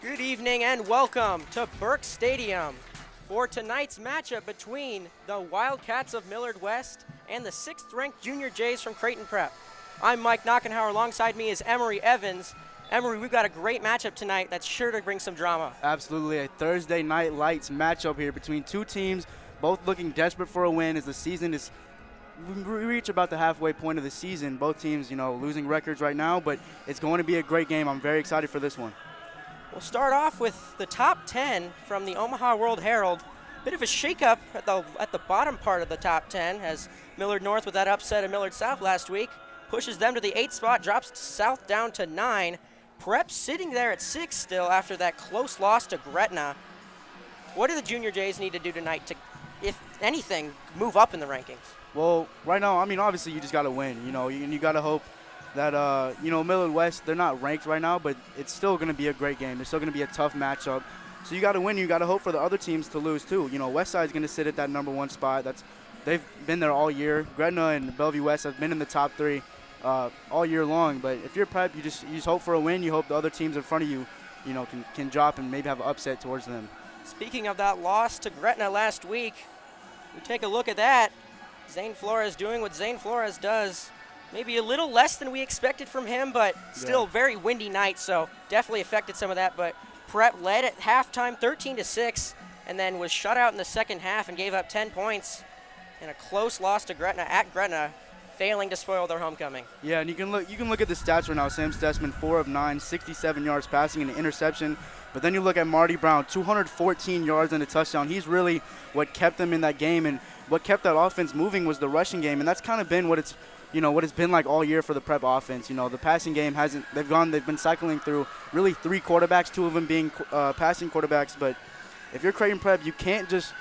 Good evening and welcome to Burke Stadium for tonight's matchup between the Wildcats of Millard West and the 6th-ranked Junior Jays from Creighton Prep. I'm Mike Knockenhauer. Alongside me is Emery Evans. Emery, we've got a great matchup tonight that's sure to bring some drama. Absolutely, a Thursday night lights matchup here between two teams, both looking desperate for a win as the season is we reach about the halfway point of the season. Both teams, losing records right now, but it's going to be a great game. I'm very excited for this one. We'll start off with the top 10 from the Omaha World Herald. Bit of a shakeup at the bottom part of the top 10 as Millard North, with that upset of Millard South last week, pushes them to the 8th spot, drops South down to 9. Prep sitting there at 6 still after that close loss to Gretna. What do the Junior Jays need to do tonight to, if anything, move up in the rankings? Well, right now, obviously you just got to win. You got to hope that, Millard West, they're not ranked right now, but it's still going to be a great game. It's still going to be a tough matchup. So you got to win. You got to hope for the other teams to lose, too. Westside's going to sit at that #1 spot. They've been there all year. Gretna and Bellevue West have been in the top 3 all year long. But if you're Prep, you just hope for a win. You hope the other teams in front of you, can drop and maybe have an upset towards them. Speaking of that loss to Gretna last week, we take a look at that. Zane Flores doing what Zane Flores does. Maybe a little less than we expected from him, but still very windy night, so definitely affected some of that. But Prep led at halftime 13-6 and then was shut out in the second half and gave up 10 points in a close loss to Gretna at Gretna, failing to spoil their homecoming. Yeah, and you can look at the stats right now. Sam Stessman, 4 of 9, 67 yards passing and an interception. But then you look at Marty Brown, 214 yards and a touchdown. He's really what kept them in that game, and what kept that offense moving was the rushing game, and that's kind of been what it's been like all year for the Prep offense. The passing game they've been cycling through really 3 quarterbacks, 2 of them being passing quarterbacks. But if you're Creighton Prep, you can't just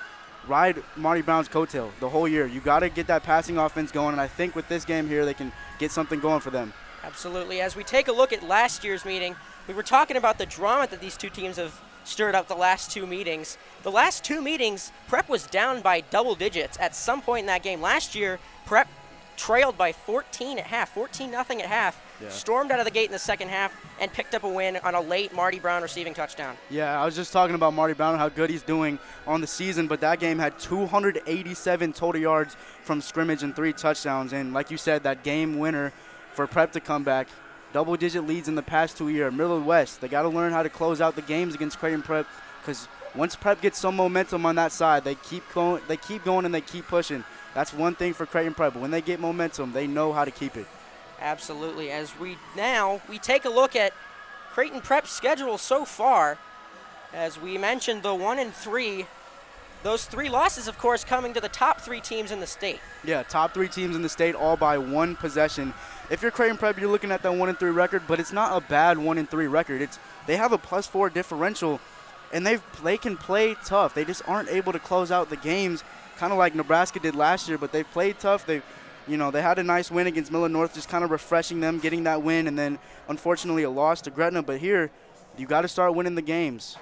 ride Marty Brown's coattail the whole year. You got to get that passing offense going, and I think with this game here, they can get something going for them. Absolutely. As we take a look at last year's meeting, we were talking about the drama that these two teams have stirred up the last 2 meetings. The last 2 meetings, Prep was down by double digits at some point in that game. Last year, Prep trailed by 14 at half, 14-0 at half, stormed out of the gate in the second half, and picked up a win on a late Marty Brown receiving touchdown. Yeah, I was just talking about Marty Brown and how good he's doing on the season, but that game had 287 total yards from scrimmage and 3 touchdowns. And like you said, that game winner for Prep to come back. Double-digit leads in the past 2 years. Millard West, they got to learn how to close out the games against Creighton Prep, because once Prep gets some momentum on that side, they keep going and they keep pushing. That's one thing for Creighton Prep. When they get momentum, they know how to keep it. Absolutely. As we take a look at Creighton Prep's schedule so far. As we mentioned, the 1-3, those 3 losses, of course, coming to the top 3 teams in the state. Yeah, top 3 teams in the state, all by 1 possession. If you're Creighton Prep, you're looking at that 1-3 record, but it's not a bad 1-3 record. They have a +4 differential, and they can play tough. They just aren't able to close out the games, kind of like Nebraska did last year. But they've played tough. They had a nice win against Millard North, just kind of refreshing them, getting that win, and then unfortunately a loss to Gretna. But here, you got to start winning the games.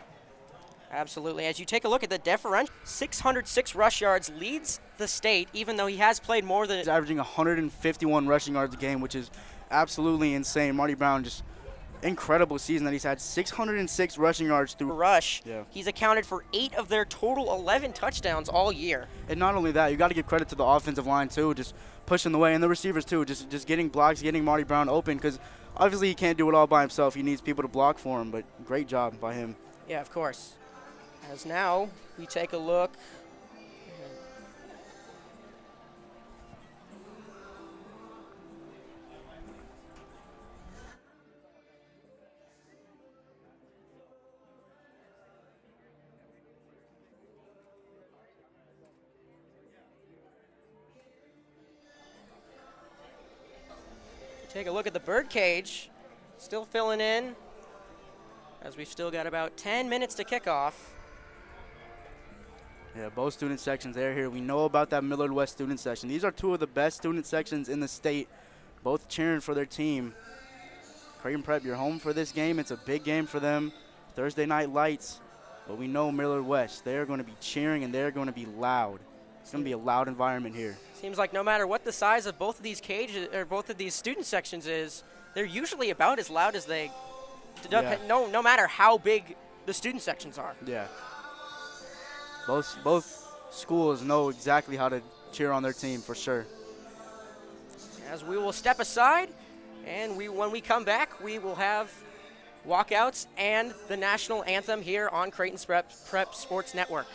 Absolutely. As you take a look at the differential, 606 rush yards leads the state, even though he has played more than... He's averaging 151 rushing yards a game, which is absolutely insane. Marty Brown, just incredible season that he's had. 606 rushing yards through rush. Yeah. He's accounted for 8 of their total 11 touchdowns all year. And not only that, you got to give credit to the offensive line too, just pushing the way, and the receivers too, just getting blocks, getting Marty Brown open, because obviously he can't do it all by himself. He needs people to block for him, but great job by him. Yeah, of course. As now we take a look. Take a look at the birdcage, still filling in, as we've still got about 10 minutes to kick off. Yeah, both student sections are here. We know about that Millard West student section. These are 2 of the best student sections in the state, both cheering for their team. Creighton Prep, you're home for this game. It's a big game for them. Thursday night lights, but we know Millard West. They're going to be cheering, and they're going to be loud. It's going to be a loud environment here. Seems like no matter what the size of both of these cages or both of these student sections is, they're usually about as loud as they. No matter how big the student sections are. Yeah. Both schools know exactly how to cheer on their team for sure. As we will step aside, and when we come back, we will have walkouts and the national anthem here on Creighton's Prep Sports Network.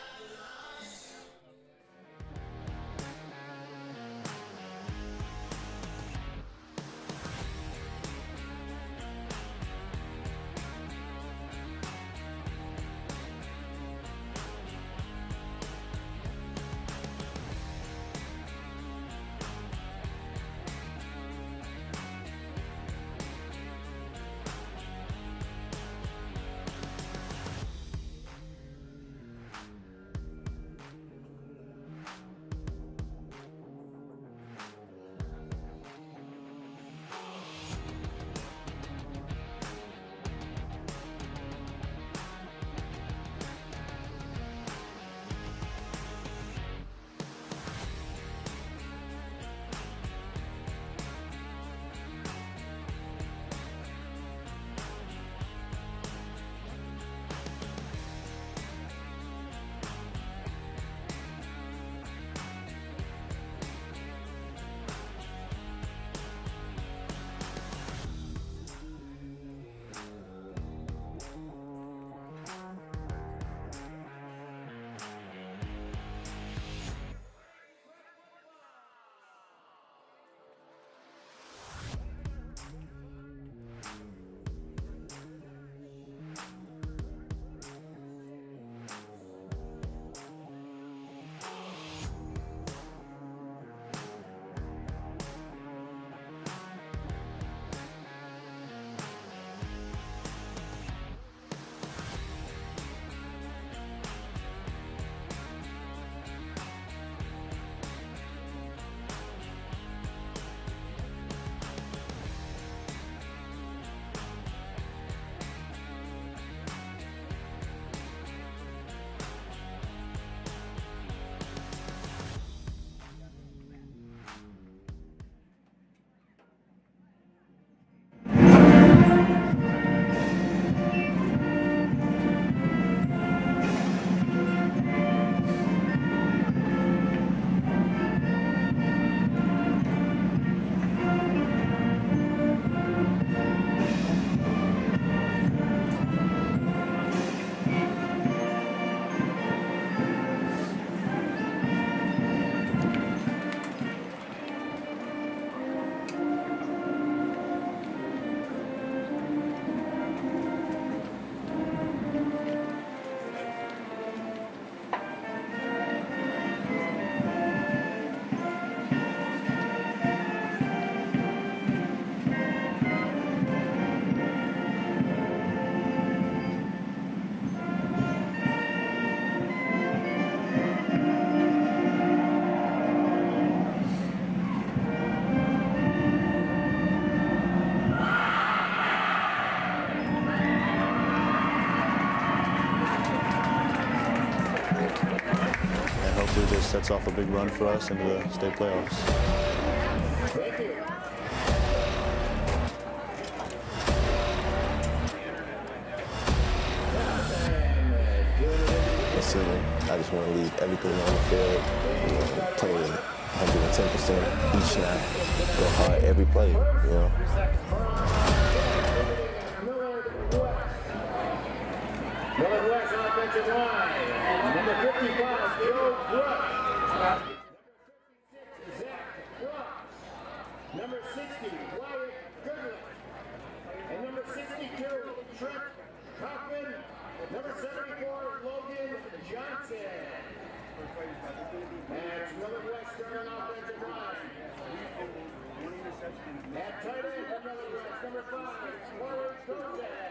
This sets off a big run for us into the state playoffs. Listen, I just want to leave everything on the field, play 110% each snap, go hard every play, Millard West offensive line. Number 55, Joe Brooks. Number 60, Wyatt Goodland. And number 62, Trent Kaufman. Number 74, Logan Johnson. And it's Millard West starting offensive line. At tight end for Millard West, number 5, Corey Kozak.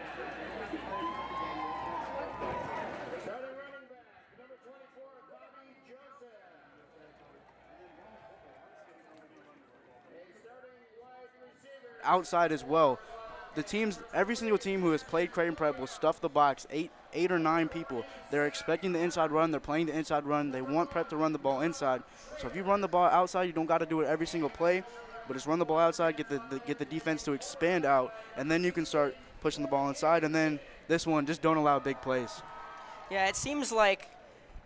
Starting running back, number 24, Bobby Joseph. A starting wide receiver. Outside as well. Every single team who has played Creighton Prep will stuff the box, eight or nine people. They're expecting the inside run. They're playing the inside run. They want Prep to run the ball inside. So if you run the ball outside, you don't got to do it every single play, but just run the ball outside, get the defense to expand out, and then you can start pushing the ball inside. And then this one, just don't allow big plays. Yeah, it seems like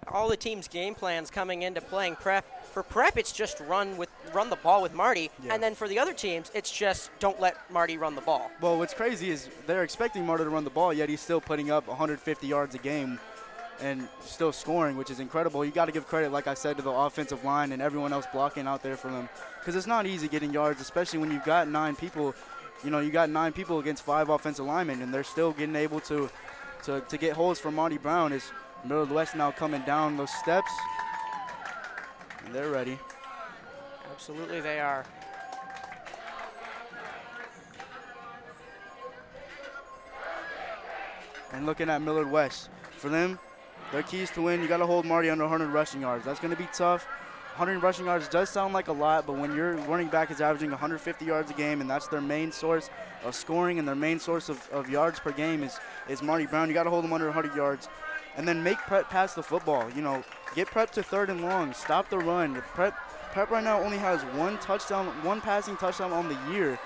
all the team's game plans coming into playing prep. For prep, it's just run the ball with Marty, Yeah. and then for the other teams, it's just don't let Marty run the ball. Well, what's crazy is they're expecting Marty to run the ball, yet he's still putting up 150 yards a game and still scoring, which is incredible. You got to give credit, like I said, to the offensive line and everyone else blocking out there for them, because it's not easy getting yards, especially when you've got 9 people. You know, you got 9 people against 5 offensive linemen, and they're still getting able to get holes for Marty Brown. Is Millard West now coming down those steps, and they're ready. Absolutely, they are. And looking at Millard West, for them, their keys to win, you got to hold Marty under 100 rushing yards. That's going to be tough. 100 rushing yards does sound like a lot, but when your running back is averaging 150 yards a game and that's their main source of scoring and their main source of yards per game is Marty Brown, you got to hold him under 100 yards. And then make Prep pass the football. You know, get Prep to 3rd and long. Stop the run. Prep right now only has 1 passing touchdown on the year.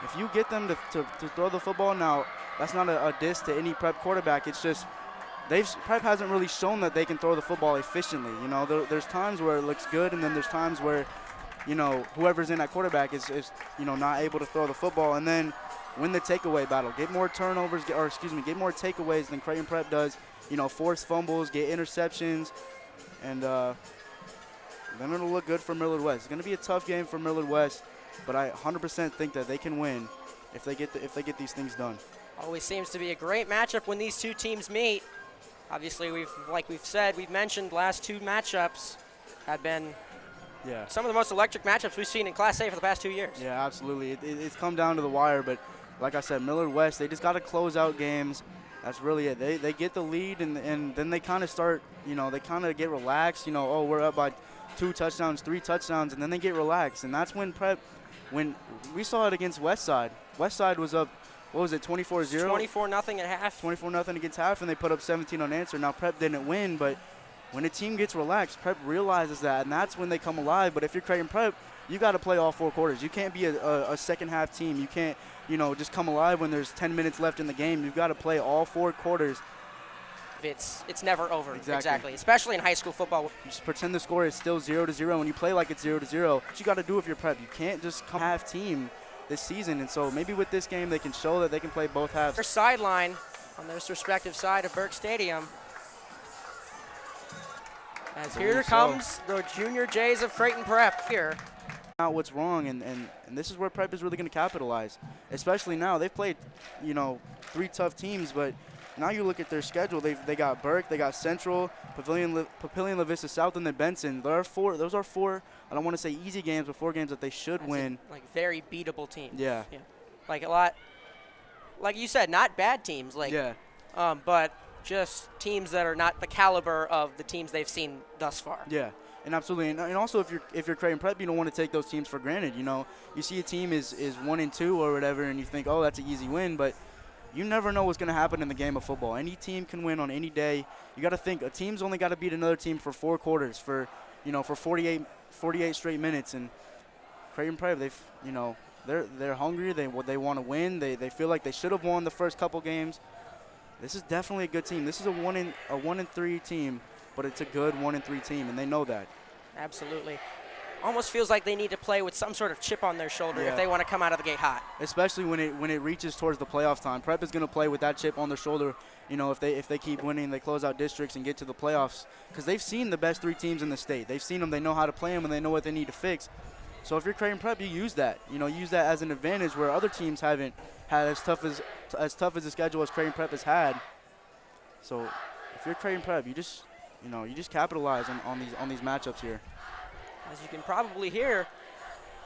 If you get them to throw the football now, that's not a diss to any Prep quarterback. It's just Prep hasn't really shown that they can throw the football efficiently. You know, there's times where it looks good, and then there's times where, you know, whoever's in that quarterback is you know, not able to throw the football. And then win the takeaway battle. Get more turnovers, get more takeaways than Creighton Prep does. You know, force fumbles, get interceptions, and then it'll look good for Millard West. It's going to be a tough game for Millard West, but I 100% think that they can win if they get these things done. Always seems to be a great matchup when these two teams meet. Obviously, we've mentioned, last 2 matchups have been some of the most electric matchups we've seen in Class A for the past 2 years. Yeah, absolutely. It's come down to the wire, but like I said, Millard West, they just got to close out games. That's really it. They get the lead, and then they kind of start, you know, they kind of get relaxed. You know, oh, we're up by 2 touchdowns, 3 touchdowns, and then they get relaxed. And that's when when we saw it against Westside. Westside was up, what was it, 24-0? 24-0 at half. 24-0 against half, and they put up 17 unanswered. Now, Prep didn't win, but when a team gets relaxed, Prep realizes that, and that's when they come alive. But if you're Creighton Prep, you got to play all 4 quarters. You can't be a second-half team. You can't, you know, just come alive when there's 10 minutes left in the game. You've got to play all 4 quarters. It's never over. Exactly. Especially in high school football. You just pretend the score is still 0-0, and you play like it's 0-0. What you got to do if you're Prep, you can't just come half team this season. And so maybe with this game, they can show that they can play both halves. Their sideline on their respective side of Burke Stadium. As here comes the Junior Jays of Creighton Prep here. Out what's wrong, and this is where Prep is really going to capitalize, especially now. They've played, you know, 3 tough teams, but now you look at their schedule. They got Burke, they got Central, Papillion, La Vista South, and then Benson. Those are 4, I don't want to say easy games, but 4 games that they should win. Like very beatable teams. Yeah. Like a lot, like you said, not bad teams. Like, but just teams that are not the caliber of the teams they've seen thus far. Yeah. And absolutely, and also if you're Creighton Prep, you don't want to take those teams for granted. You know, you see a team is 1-2 or whatever, and you think, oh, that's an easy win, but you never know what's going to happen in the game of football. Any team can win on any day. You got to think a team's only got to beat another team for 4 quarters, for 48 straight minutes. And Creighton Prep, they're hungry. They want to win. They feel like they should have won the first couple games. This is definitely a good team. This is a 1-3 team. But it's a good 1-3 team, and they know that. Absolutely. Almost feels like they need to play with some sort of chip on their shoulder if they want to come out of the gate hot. Especially when it reaches towards the playoff time. Prep is going to play with that chip on their shoulder. You know, if they keep winning, they close out districts and get to the playoffs, because they've seen the best 3 teams in the state. They've seen them. They know how to play them, and they know what they need to fix. So if you're Creighton Prep, you use that. You know, use that as an advantage where other teams haven't had as tough as a schedule as Creighton Prep has had. So if you're Creighton Prep, you just capitalize on these matchups here. As you can probably hear,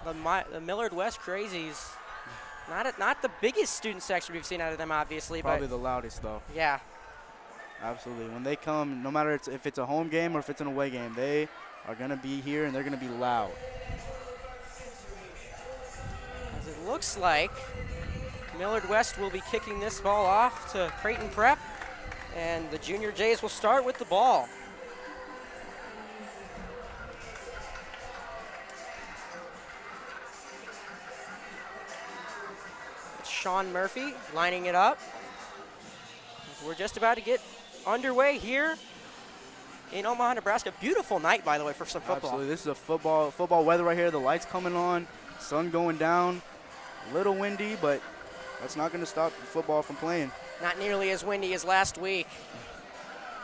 the Millard West Crazies, not the biggest student section we've seen out of them, obviously. Probably the loudest, though. Yeah. Absolutely. When they come, no matter if it's a home game or if it's an away game, they are going to be here and they're going to be loud. As it looks like Millard West will be kicking this ball off to Creighton Prep, and the Junior Jays will start with the ball. It's Sean Murphy lining it up. We're just about to get underway here in Omaha, Nebraska. Beautiful night, by the way, for some football. Absolutely. This is a football weather right here. The lights coming on, sun going down, a little windy, but that's not going to stop football from playing. Not nearly as windy as last week,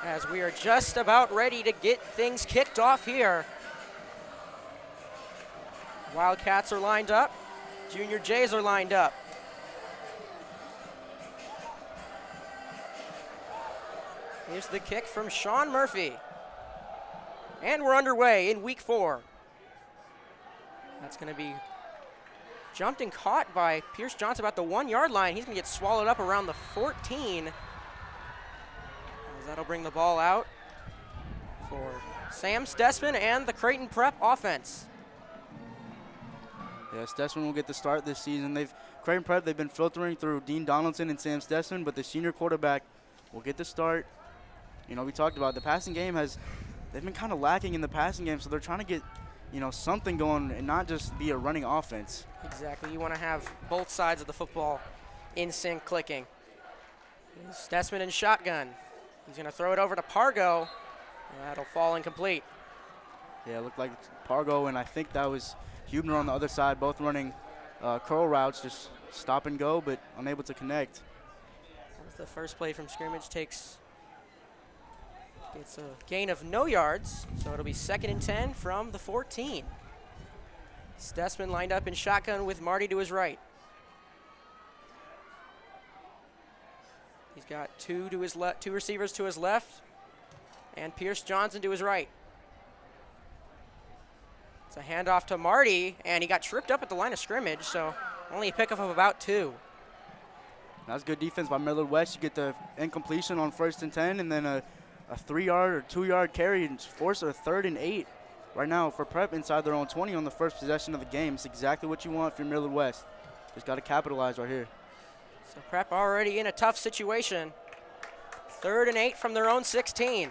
as we are just about ready to get things kicked off here. Wildcats are lined up. Junior Jays are lined up. Here's the kick from Sean Murphy. And we're underway in week 4. That's going to be jumped and caught by Pierce Johnson about the 1-yard line. He's going to get swallowed up around the 14. As that'll bring the ball out for Sam Stessman and the Creighton Prep offense. Yeah, Stessman will get the start this season. Creighton Prep, they've been filtering through Dean Donaldson and Sam Stessman, but the senior quarterback will get the start. You know, we talked about the passing game they've been kind of lacking in the passing game, so they're trying to get, something going and not just be a running offense. Exactly. You want to have both sides of the football in sync clicking. Stessman in shotgun. He's going to throw it over to Pargo. That'll fall incomplete. Yeah, it looked like Pargo, and I think that was Hubner on the other side, both running curl routes, just stop and go, but unable to connect. As the first play from scrimmage it's a gain of no yards, so it'll be 2nd and 10 from the 14. Stessman lined up in shotgun with Marty to his right. He's got two receivers to his left, and Pierce Johnson to his right. It's a handoff to Marty, and he got tripped up at the line of scrimmage, so only a pickup of about 2. That's good defense by Millard West. You get the incompletion on 1st and 10, and then a 3-yard or 2-yard carry and force a 3rd and 8 right now for Prep inside their own 20 on the first possession of the game. It's exactly what you want if you're Millard West. Just got to capitalize right here. So Prep already in a tough situation. 3rd and 8 from their own 16.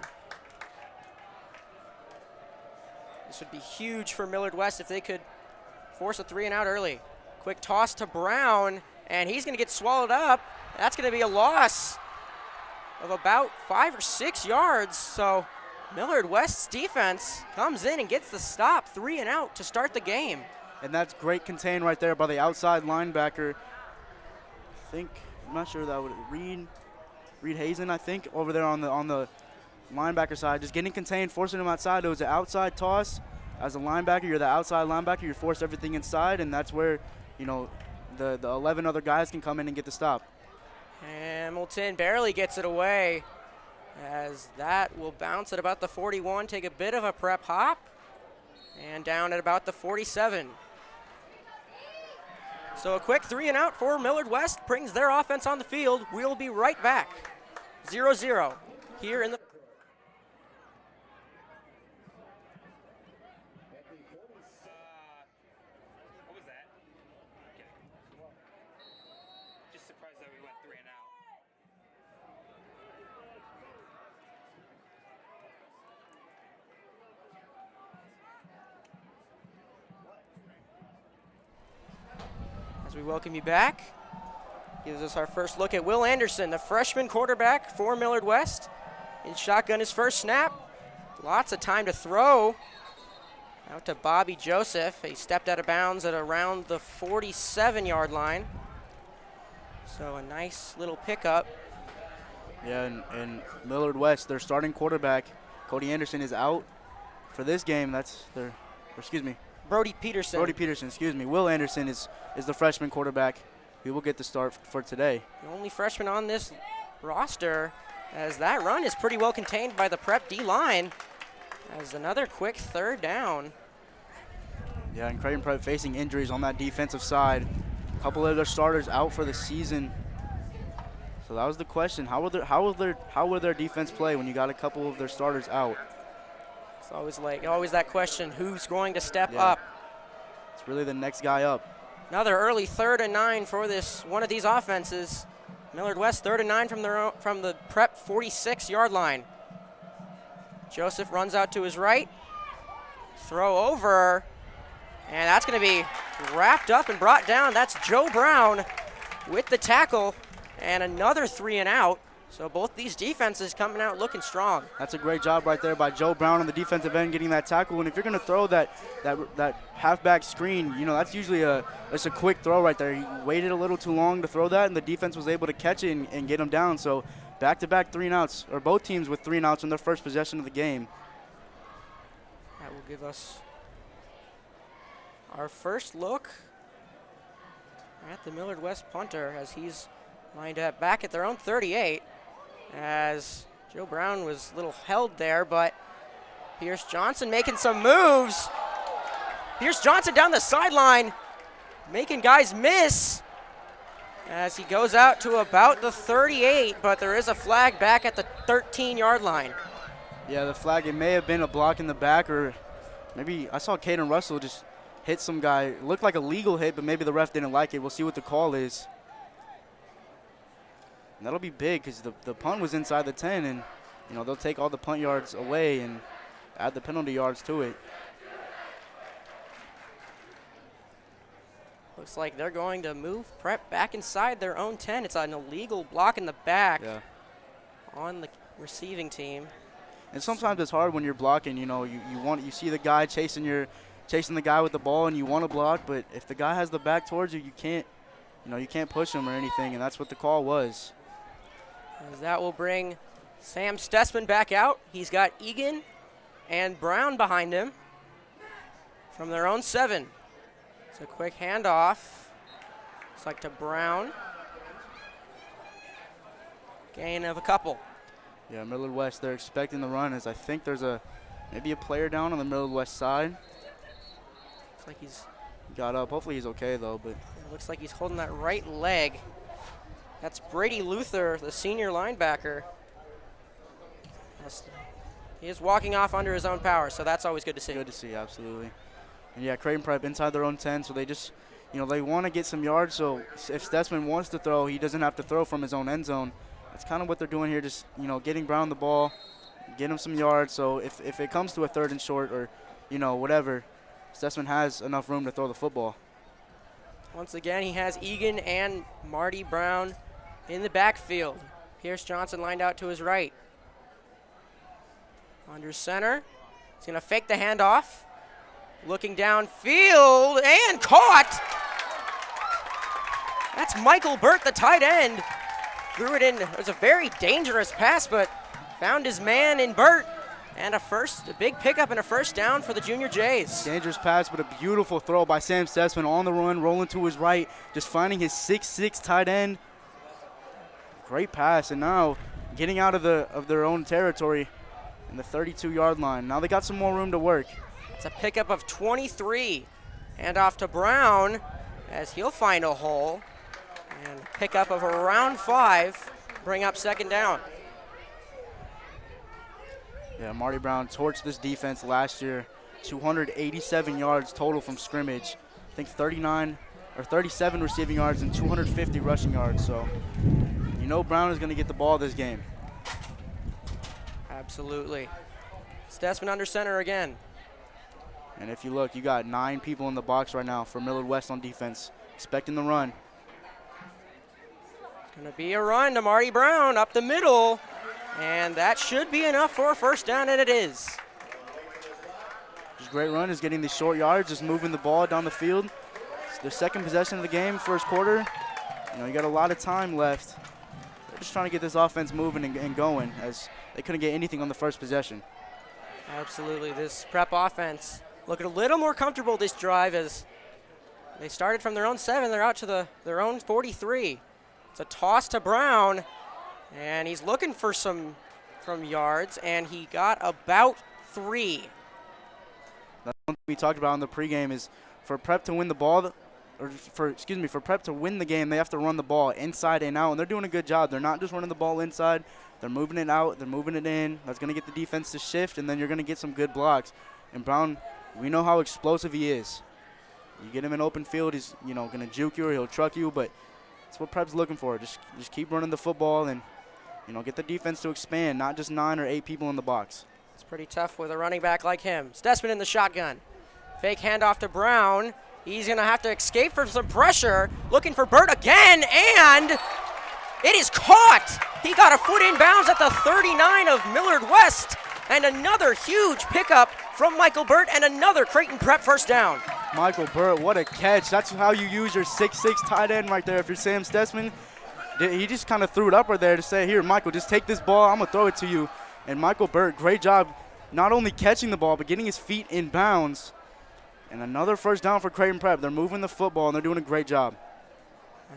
This would be huge for Millard West if they could force a 3-and-out early. Quick toss to Brown, and he's going to get swallowed up. That's going to be a loss of about 5 or 6 yards. So Millard West's defense comes in and gets the stop, 3-and-out to start the game. And that's great contain right there by the outside linebacker. I'm not sure that would Reed Hazen, I think, over there on the linebacker side, just getting contained, forcing him outside. It was an outside toss. As a linebacker, you're the outside linebacker. You force everything inside, and that's where, the 11 other guys can come in and get the stop. Hamilton barely gets it away, as that will bounce at about the 41, take a bit of a Prep hop, and down at about the 47. So a quick 3-and-out for Millard West brings their offense on the field. We'll be right back. 0-0 here in the... What was that? Okay. Just surprised that we went 3-and-out. As we welcome you back, gives us our first look at Will Anderson, the freshman quarterback for Millard West. In shotgun his first snap. Lots of time to throw. Out to Bobby Joseph. He stepped out of bounds at around the 47-yard line. So a nice little pickup. Yeah, and Millard West, their starting quarterback, Cody Anderson, is out for this game. Brody Peterson. Will Anderson is the freshman quarterback. He will get the start for today. The only freshman on this roster, as that run is pretty well contained by the Prep D-line. As another quick 3rd down. Yeah, and Creighton Prep facing injuries on that defensive side. A couple of their starters out for the season. So that was the question. How will their defense play when you got a couple of their starters out? It's always that question, who's going to step up? It's really the next guy up. Another early 3rd and 9 for one of these offenses. Millard West 3rd and 9 from the Prep 46-yard line. Joseph runs out to his right. Throw over, and that's going to be wrapped up and brought down. That's Joe Brown with the tackle, and another 3-and-out. So both these defenses coming out looking strong. That's a great job right there by Joe Brown on the defensive end getting that tackle. And if you're going to throw that halfback screen, you know, that's usually it's a quick throw right there. He waited a little too long to throw that, and the defense was able to catch it and get him down. So back-to-back 3-and-outs, or both teams with 3-and-outs in their first possession of the game. That will give us our first look at the Millard West punter as he's lined up back at their own 38. As Joe Brown was a little held there, but Pierce Johnson making some moves. Pierce Johnson down the sideline, making guys miss as he goes out to about the 38, but there is a flag back at the 13-yard line. Yeah, the flag, it may have been a block in the back, or maybe I saw Caden Russell just hit some guy. It looked like a legal hit, but maybe the ref didn't like it. We'll see what the call is. And that'll be big because the punt was inside the 10, and you know they'll take all the punt yards away and add the penalty yards to it. Looks like they're going to move Prep back inside their own 10. It's an illegal block in the back on the receiving team. And sometimes it's hard when you're blocking. You know, you see the guy chasing the guy with the ball, and you want to block, but if the guy has the back towards you, you can't push him or anything, and that's what the call was. As that will bring Sam Stessman back out. He's got Egan and Brown behind him from their own 7. It's a quick handoff. Looks like to Brown. Gain of a couple. Yeah, Millard West, they're expecting the run, as I think there's maybe a player down on the Millard West side. Looks like he's got up. Hopefully he's okay, though. But it looks like he's holding that right leg. That's Brady Luther, the senior linebacker. He is walking off under his own power, so that's always good to see. Good to see, absolutely. And yeah, Creighton Prep inside their own 10, so they just, they want to get some yards. So if Stessman wants to throw, he doesn't have to throw from his own end zone. That's kind of what they're doing here, just, getting Brown the ball, get him some yards. So if it comes to a 3rd and short or, whatever, Stessman has enough room to throw the football. Once again, he has Egan and Marty Brown in the backfield. Pierce Johnson lined out to his right. Under center. He's going to fake the handoff. Looking downfield and caught. That's Michael Burt, the tight end. Threw it in. It was a very dangerous pass, but found his man in Burt. And a big pickup and a first down for the Junior Jays. Dangerous pass, but a beautiful throw by Sam Stessman on the run, rolling to his right, just finding his 6'6" tight end. Great pass, and now getting out of their own territory in the 32-yard line. Now they got some more room to work. It's a pickup of 23. Hand off to Brown as he'll find a hole. And pickup of around 5, bring up 2nd down. Yeah, Marty Brown torched this defense last year. 287 yards total from scrimmage. I think 37 receiving yards and 250 rushing yards. So, Brown is going to get the ball this game. Absolutely. Stessman under center again. And if you look, you got 9 people in the box right now for Millard West on defense, expecting the run. It's going to be a run to Marty Brown up the middle. And that should be enough for a first down, and it is. His great run is getting the short yards, just moving the ball down the field. It's their 2nd possession of the game, first quarter. You got a lot of time left. They're just trying to get this offense moving and going, as they couldn't get anything on the first possession. Absolutely. This Prep offense looking a little more comfortable this drive as they started from their own 7. They're out to their own 43. It's a toss to Brown. And he's looking for some yards, and he got about 3. That's one thing we talked about in the pregame is for Prep to win the ball, for Prep to win the game, they have to run the ball inside and out, and they're doing a good job. They're not just running the ball inside. They're moving it out. They're moving it in. That's going to get the defense to shift, and then you're going to get some good blocks. And Brown, we know how explosive he is. You get him in open field, he's going to juke you or he'll truck you, but that's what Prep's looking for. Just keep running the football and get the defense to expand, not just 9 or 8 people in the box. It's pretty tough with a running back like him. Stessman in the shotgun. Fake handoff to Brown. He's going to have to escape from some pressure. Looking for Burt again, and it is caught. He got a foot in bounds at the 39 of Millard West. And another huge pickup from Michael Burt and another Creighton Prep first down. Michael Burt, what a catch. That's how you use your 6'6" tight end right there. If you're Sam Stessman, he just kind of threw it up right there to say, here, Michael, just take this ball. I'm going to throw it to you. And Michael Burt, great job not only catching the ball, but getting his feet in bounds. And another first down for Creighton Prep. They're moving the football, and they're doing a great job.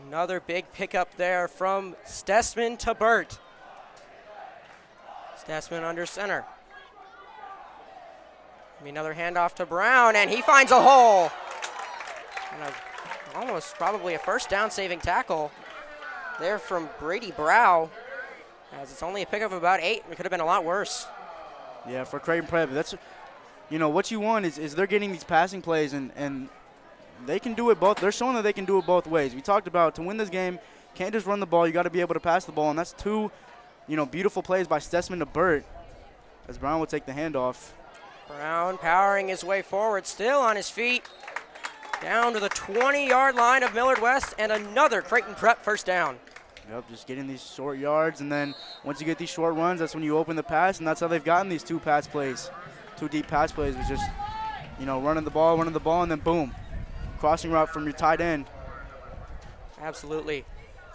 Another big pickup there from Stessman to Burt. Stessman under center. Another handoff to Brown, and he finds a hole. And almost probably a first down saving tackle there from Brady Brow, as it's only a pickup of about 8. It could have been a lot worse. Yeah, for Creighton Prep, that's, what you want is they're getting these passing plays, and they can do it both. They're showing that they can do it both ways. We talked about to win this game, can't just run the ball. You got to be able to pass the ball, and that's two, beautiful plays by Stessman to Burt, as Brown will take the handoff. Brown powering his way forward, still on his feet, down to the 20-yard line of Millard West, and another Creighton Prep first down. Yep, just getting these short yards, and then once you get these short runs, that's when you open the pass, and that's how they've gotten these two deep pass plays, was just, running the ball, and then boom, crossing route from your tight end. Absolutely.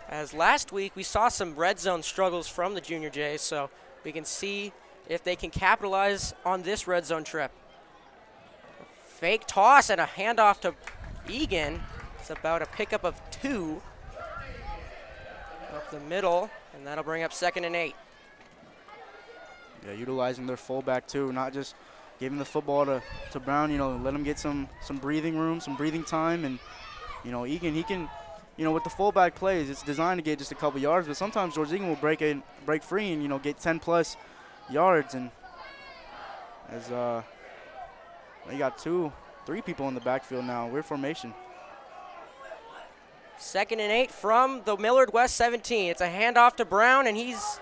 As last week, we saw some red zone struggles from the Junior Jays, so we can see if they can capitalize on this red zone trip. Fake toss and a handoff to Egan. It's about a pickup of 2 up the middle, and that'll bring up 2nd and 8. Yeah, utilizing their fullback too, not just giving the football to Brown, let him get some breathing room, some breathing time, and Egan, he can, with the fullback plays, it's designed to get just a couple yards, but sometimes George Egan will break free and get 10+ yards, and as they got 2-3 people in the backfield now. Weird formation. 2nd and 8 from the Millard West 17. It's a handoff to Brown, and he's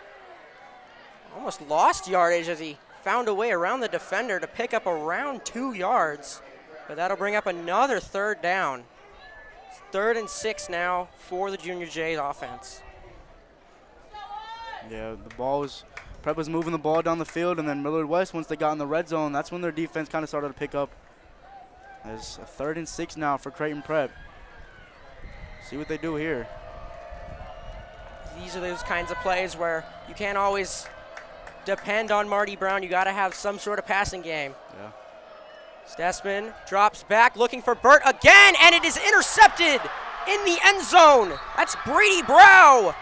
almost lost yardage as he found a way around the defender to pick up around 2 yards, but that'll bring up another 3rd down. It's 3rd and 6 now for the Junior Jays offense. Yeah, Prep was moving the ball down the field, and then Millard West, once they got in the red zone, that's when their defense kind of started to pick up. It's a 3rd and 6 now for Creighton Prep. See what they do here. These are those kinds of plays where you can't always depend on Marty Brown. You got to have some sort of passing game. Yeah. Stessman drops back looking for Burt again, and it is intercepted in the end zone. That's Brady Brow.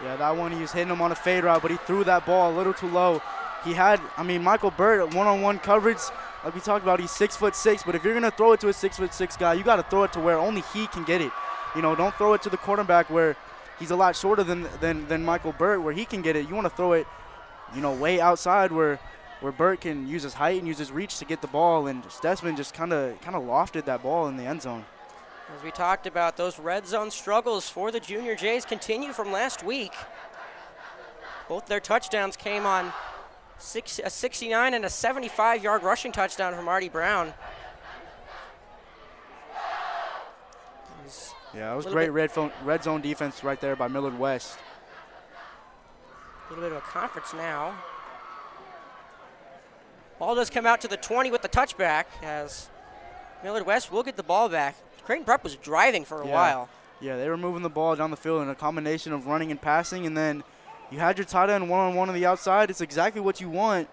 Yeah, that one, he was hitting him on a fade route, but he threw that ball a little too low. He had, Michael Burt, one-on-one coverage, like we talked about, he's 6'6", but if you're going to throw it to a 6'6" guy, you got to throw it to where only he can get it. Don't throw it to the quarterback where he's a lot shorter than Michael Burt, where he can get it. You want to throw it, way outside where Burt can use his height and use his reach to get the ball, and Stessman just kind of lofted that ball in the end zone. As we talked about, those red zone struggles for the Junior Jays continue from last week. Both their touchdowns came on a 69 and a 75-yard rushing touchdown from Marty Brown. Yeah, that was great red zone defense right there by Millard West. A little bit of a conference now. Ball does come out to the 20 with the touchback, as Millard West will get the ball back. Creighton Prep was driving for a while. Yeah, they were moving the ball down the field in a combination of running and passing, and then you had your tight end one-on-one on the outside. It's exactly what you want,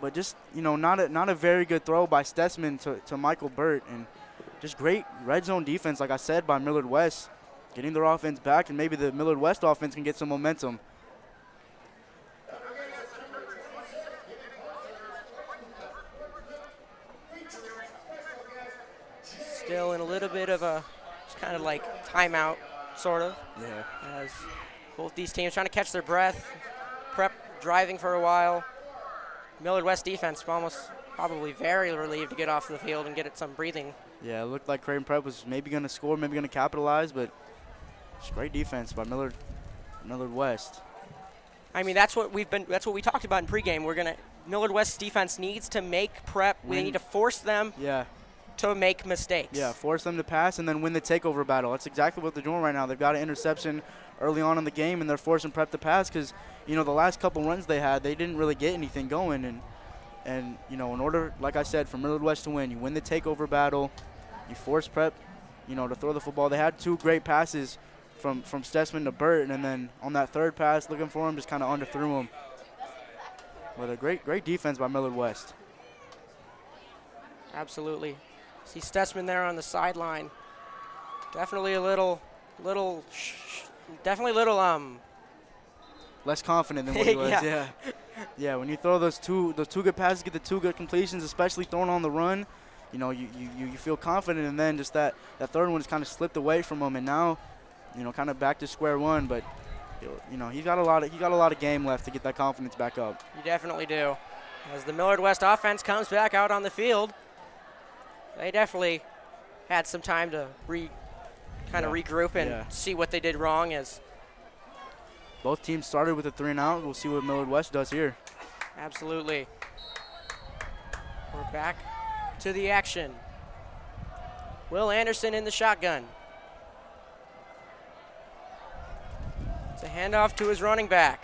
but just, not a very good throw by Stessman to Michael Burt, and just great red zone defense, like I said, by Millard West, getting their offense back, and maybe the Millard West offense can get some momentum. Still in a little bit of a kind of like timeout, sort of. Yeah. As both these teams trying to catch their breath. Prep driving for a while. Millard West defense almost probably very relieved to get off the field and get it some breathing. Yeah, it looked like Creighton Prep was maybe going to score, maybe going to capitalize, but it's great defense by Millard West. That's what we talked about in pregame. Millard West's defense needs to make Prep. We need to force them. Yeah. to make mistakes. Yeah, force them to pass and then win the takeover battle. That's exactly what they're doing right now. They've got an interception early on in the game, and they're forcing Prep to pass because, the last couple runs they had, they didn't really get anything going. And in order, like I said, for Millard West to win, you win the takeover battle, you force Prep, to throw the football. They had 2 great passes from Stessman to Burt, and then on that third pass, looking for him, just kind of underthrew him. But a great defense by Millard West. Absolutely. See Stessman there on the sideline. Definitely a little, Less confident than what he was. Yeah. Yeah, when you throw those two good passes, get the 2 good completions, especially throwing on the run, you feel confident, and then just that third one has kind of slipped away from him, and now, kind of back to square one. But he's got a lot of game left to get that confidence back up. You definitely do. As the Millard West offense comes back out on the field, they definitely had some time to regroup and see what they did wrong. As both teams started with a 3-and-out. We'll see what Millard West does here. Absolutely. We're back to the action. Will Anderson in the shotgun. It's a handoff to his running back.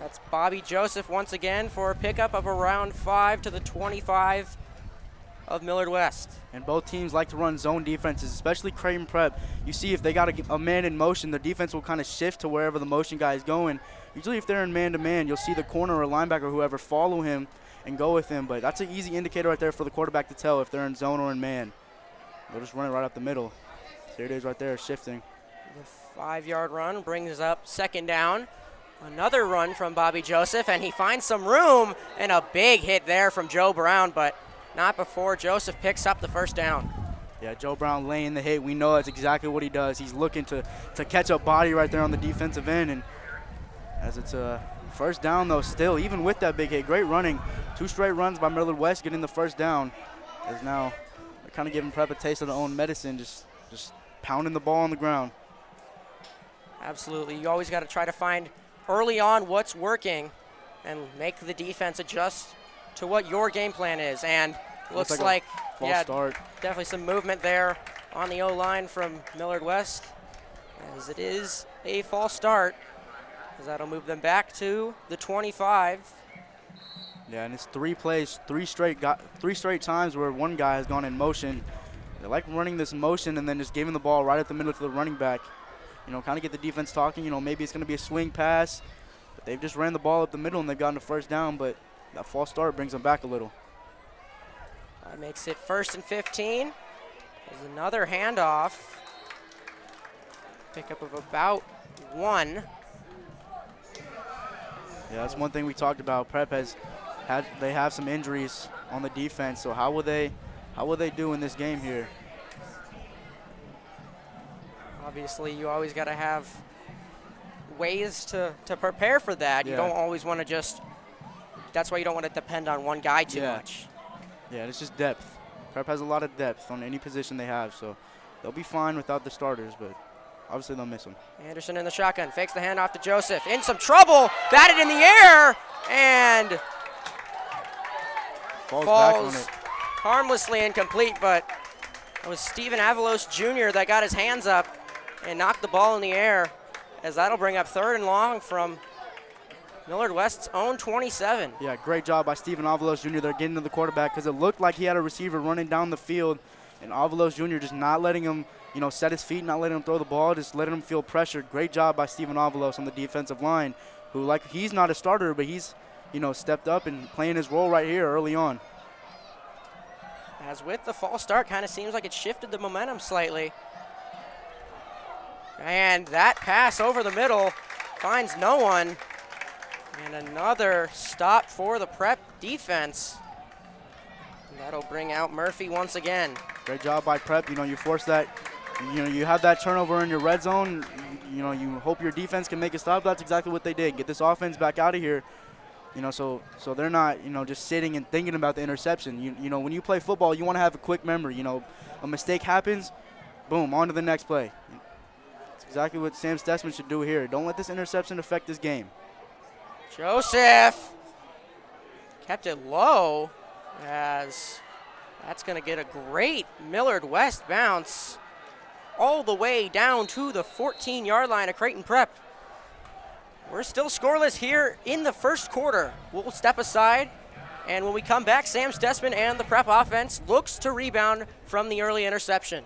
That's Bobby Joseph once again for a pickup of around 5 to the 25 of Millard West. And both teams like to run zone defenses, especially Creighton Prep. You see if they got a man in motion, the defense will kind of shift to wherever the motion guy is going. Usually if they're in man-to-man, you'll see the corner or linebacker or whoever follow him and go with him. But that's an easy indicator right there for the quarterback to tell if they're in zone or in man. They'll just run it right up the middle. There it is right there, shifting. The 5-yard run brings up 2nd down. Another run from Bobby Joseph, and he finds some room, and a big hit there from Joe Brown, but not before Joseph picks up the 1st down. Yeah, Joe Brown laying the hit. We know that's exactly what he does. He's looking to catch a body right there on the defensive end. And as it's a 1st down, though, still, even with that big hit, great running. 2 straight runs by Millard West getting the 1st down. As now they're kind of giving Prep a taste of their own medicine, just pounding the ball on the ground. Absolutely. You always got to try to find early on what's working and make the defense adjust to what your game plan is. And looks like false start. Definitely some movement there on the O-line from Millard West, as it is a false start, as that'll move them back to the 25. Yeah, and it's 3 plays, 3 straight times where one guy has gone in motion. They like running this motion and then just giving the ball right at the middle to the running back. Kind of get the defense talking. Maybe it's going to be a swing pass, but they've just ran the ball up the middle and they've gotten a 1st down, but that false start brings them back a little. That makes it 1st and 15. There's another handoff. Pickup of about 1. Yeah, that's one thing we talked about. Prep they have some injuries on the defense, so how will they do in this game here? Obviously, you always got to have ways to prepare for that. You don't always want to that's why you don't want to depend on one guy too much. Yeah, it's just depth. Prep has a lot of depth on any position they have, so they'll be fine without the starters, but obviously they'll miss them. Anderson in the shotgun, fakes the handoff to Joseph. In some trouble, batted in the air, and falls back on it. Harmlessly incomplete, but it was Stephen Avalos Jr. that got his hands up and knocked the ball in the air, as that'll bring up 3rd and long from Millard West's own 27. Yeah, great job by Stephen Avalos Jr. there getting to the quarterback, because it looked like he had a receiver running down the field, and Avalos Jr. just not letting him, set his feet, not letting him throw the ball, just letting him feel pressured. Great job by Stephen Avalos on the defensive line, who, he's not a starter, but he's, stepped up and playing his role right here early on. As with the false start, kind of seems like it shifted the momentum slightly. And that pass over the middle finds no one. And another stop for the Prep defense. And that'll bring out Murphy once again. Great job by Prep. You force that. You have that turnover in your red zone. You hope your defense can make a stop. That's exactly what they did. Get this offense back out of here. So they're not, just sitting and thinking about the interception. When you play football, you want to have a quick memory. A mistake happens, boom, on to the next play. It's exactly what Sam Stessman should do here. Don't let this interception affect this game. Joseph kept it low, as That's going to get a great Millard West bounce all the way down to the 14-yard line of Creighton Prep. We're still scoreless here in the first quarter. We'll step aside, and when we come back, Sam Stessman and the Prep offense looks to rebound from the early interception.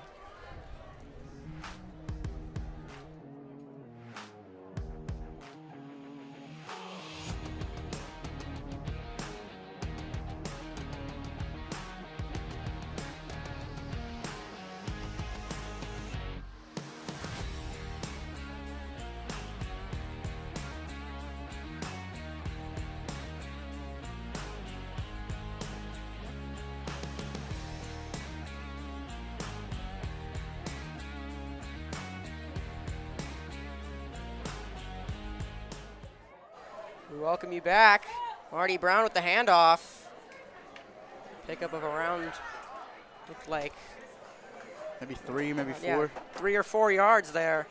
We welcome you back. Marty Brown with the handoff. Pickup of around, looked like Maybe 3, maybe 4. yeah, 3 or 4 yards there.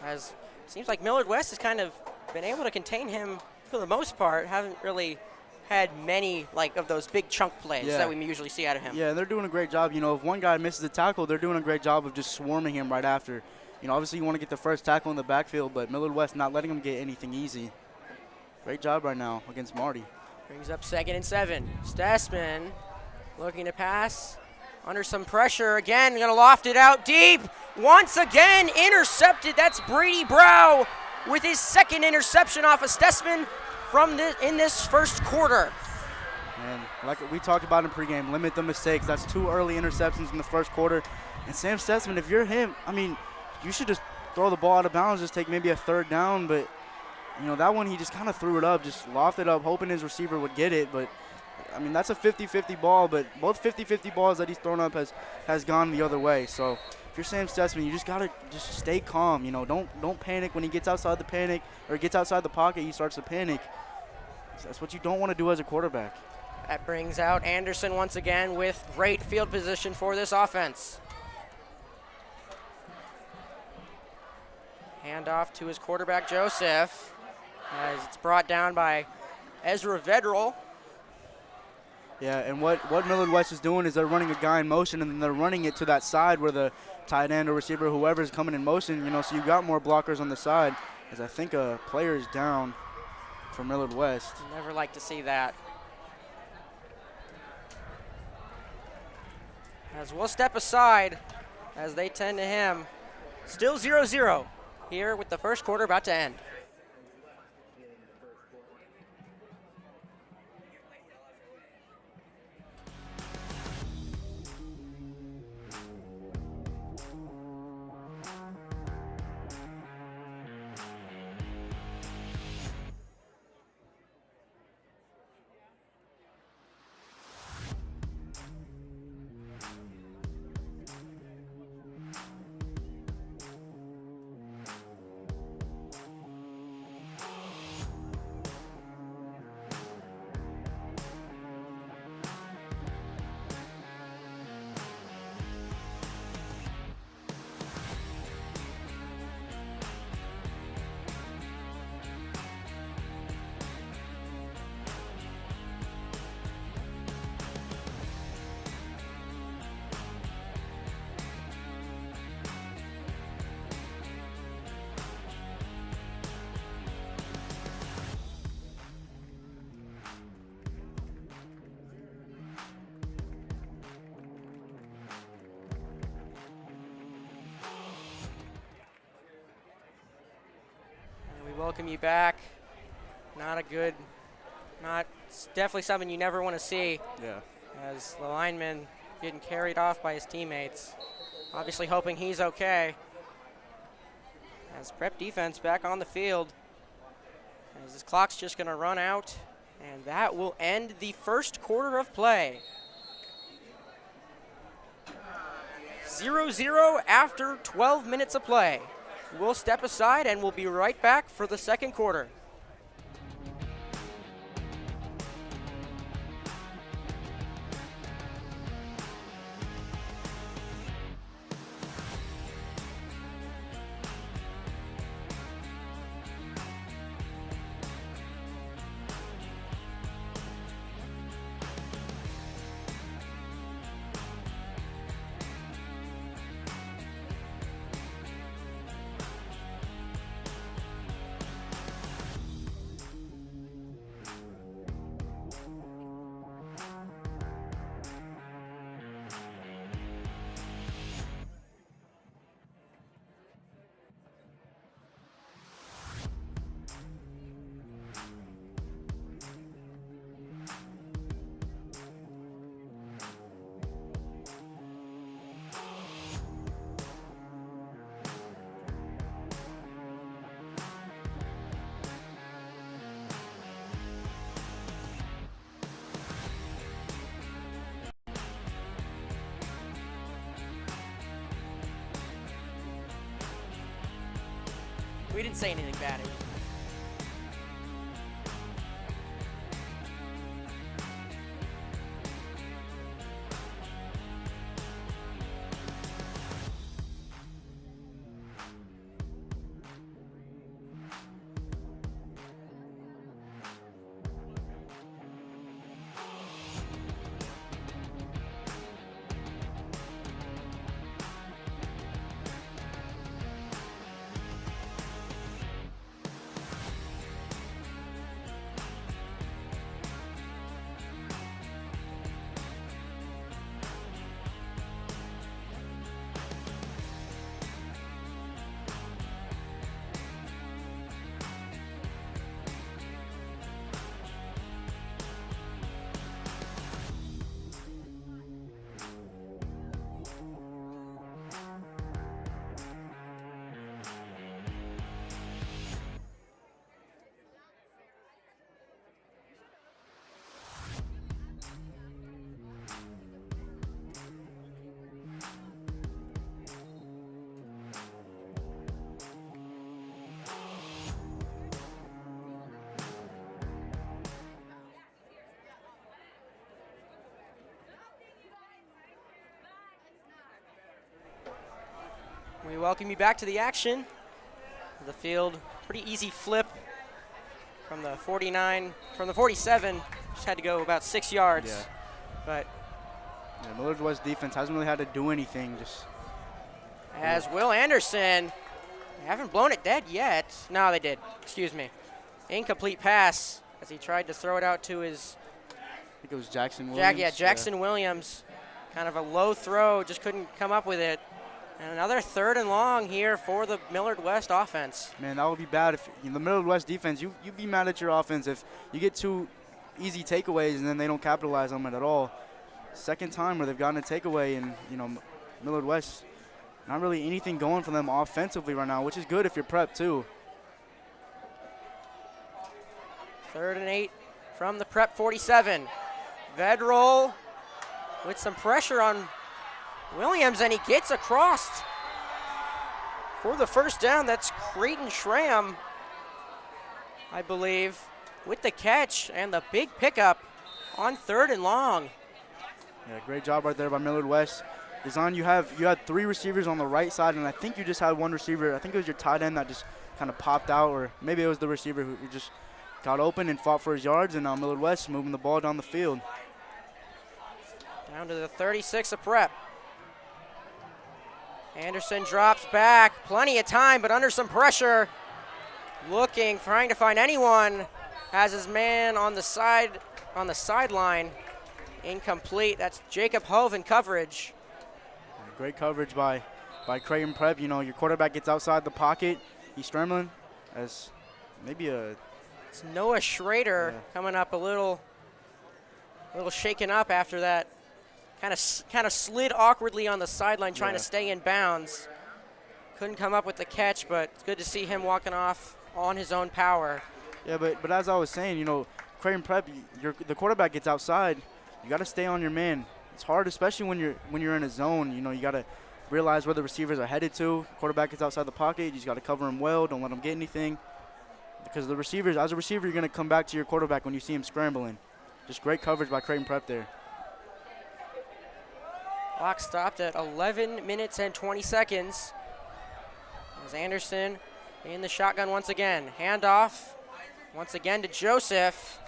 As seems like Millard West has kind of been able to contain him for the most part. Haven't really had many like of those big chunk plays that we usually see out of him. Yeah, they're doing a great job. You know, if one guy misses a tackle, they're doing a great job of just swarming him right after. You know, obviously you want to get the first tackle in the backfield, but Millard West not letting him get anything easy. Great job right now against Marty. Brings up 2nd and 7. Stessman looking to pass under some pressure again. Going to loft it out deep. Once again intercepted. That's Brady Brow with his 2nd interception off of Stessman in this first quarter. And like we talked about in pregame, limit the mistakes. That's 2 early interceptions in the first quarter. And Sam Stessman, if you're him, I mean, you should just throw the ball out of bounds, just take maybe a 3rd down. But, you know, that one he just kind of threw it up, just lofted up, hoping his receiver would get it. But, I mean, that's a 50-50 ball, but both 50-50 balls that he's thrown up has gone the other way. So if you're Sam Stessman, you just got to just stay calm. You know, don't panic when he gets outside the panic or gets outside the pocket, he starts to panic. That's what you don't want to do as a quarterback. That brings out Anderson once again with great field position for this offense. Handoff to his quarterback, Joseph, as it's brought down by Ezra Vedral. Yeah, and what Millard West is doing is they're running a guy in motion, and then they're running it to that side where the tight end or receiver, whoever is coming in motion, you know, so you've got more blockers on the side, as I think a player is down for Millard West. Never like to see that. As we'll step aside as they tend to him. Still 0-0 here with the first quarter about to end. Welcome you back. It's definitely something you never want to see. Yeah. As the lineman getting carried off by his teammates. Obviously hoping he's okay. As Prep defense back on the field. As this clock's just going to run out. And that will end the first quarter of play. 0-0 after 12 minutes of play. We'll step aside and we'll be right back for the second quarter. We didn't say anything bad. We welcome you back to the action. The field, pretty easy flip from the 47. Just had to go about 6 yards. Yeah. But Yeah, Millard West defense hasn't really had to do anything. Just as Will Anderson, they haven't blown it dead yet. No, they did. Excuse me. Incomplete pass as he tried to throw it out to his I think it was Jackson Williams. Jackson Williams. Kind of a low throw, just couldn't come up with it. And another 3rd and long here for the Millard West offense. Man, that would be bad if the Millard West defense. You'd be mad at your offense if you get 2 easy takeaways and then they don't capitalize on it at all. Second time where they've gotten a takeaway, and Millard West, not really anything going for them offensively right now, which is good if you're prepped too. 3rd and 8 from the prep 47. Vedroll with some pressure on Williams, and he gets across for the first down. That's Creighton Schramm, I believe, with the catch and the big pickup on 3rd and long. Yeah, great job right there by Millard West. Design, you had 3 receivers on the right side, and I think you just had 1 receiver. I think it was your tight end that just kind of popped out, or maybe it was the receiver who just got open and fought for his yards, and now Millard West moving the ball down the field. Down to the 36 of prep. Anderson drops back, plenty of time, but under some pressure. Looking, trying to find anyone. Has his man on the sideline. Incomplete. That's Jacob Hove in coverage. Great coverage by Creighton Prep. Your quarterback gets outside the pocket. He's scrambling as maybe It's Noah Schrader coming up a little shaken up after that. Kind of slid awkwardly on the sideline trying to stay in bounds. Couldn't come up with the catch, but it's good to see him walking off on his own power. Yeah, but as I was saying, Creighton Prep, the quarterback gets outside. You got to stay on your man. It's hard, especially when you're in a zone. You got to realize where the receivers are headed to. Quarterback gets outside the pocket. You just got to cover him well. Don't let him get anything. Because the receivers, as a receiver, you're going to come back to your quarterback when you see him scrambling. Just great coverage by Creighton Prep there. Clock stopped at 11 minutes and 20 seconds. As Anderson in the shotgun once again. Handoff once again to Joseph,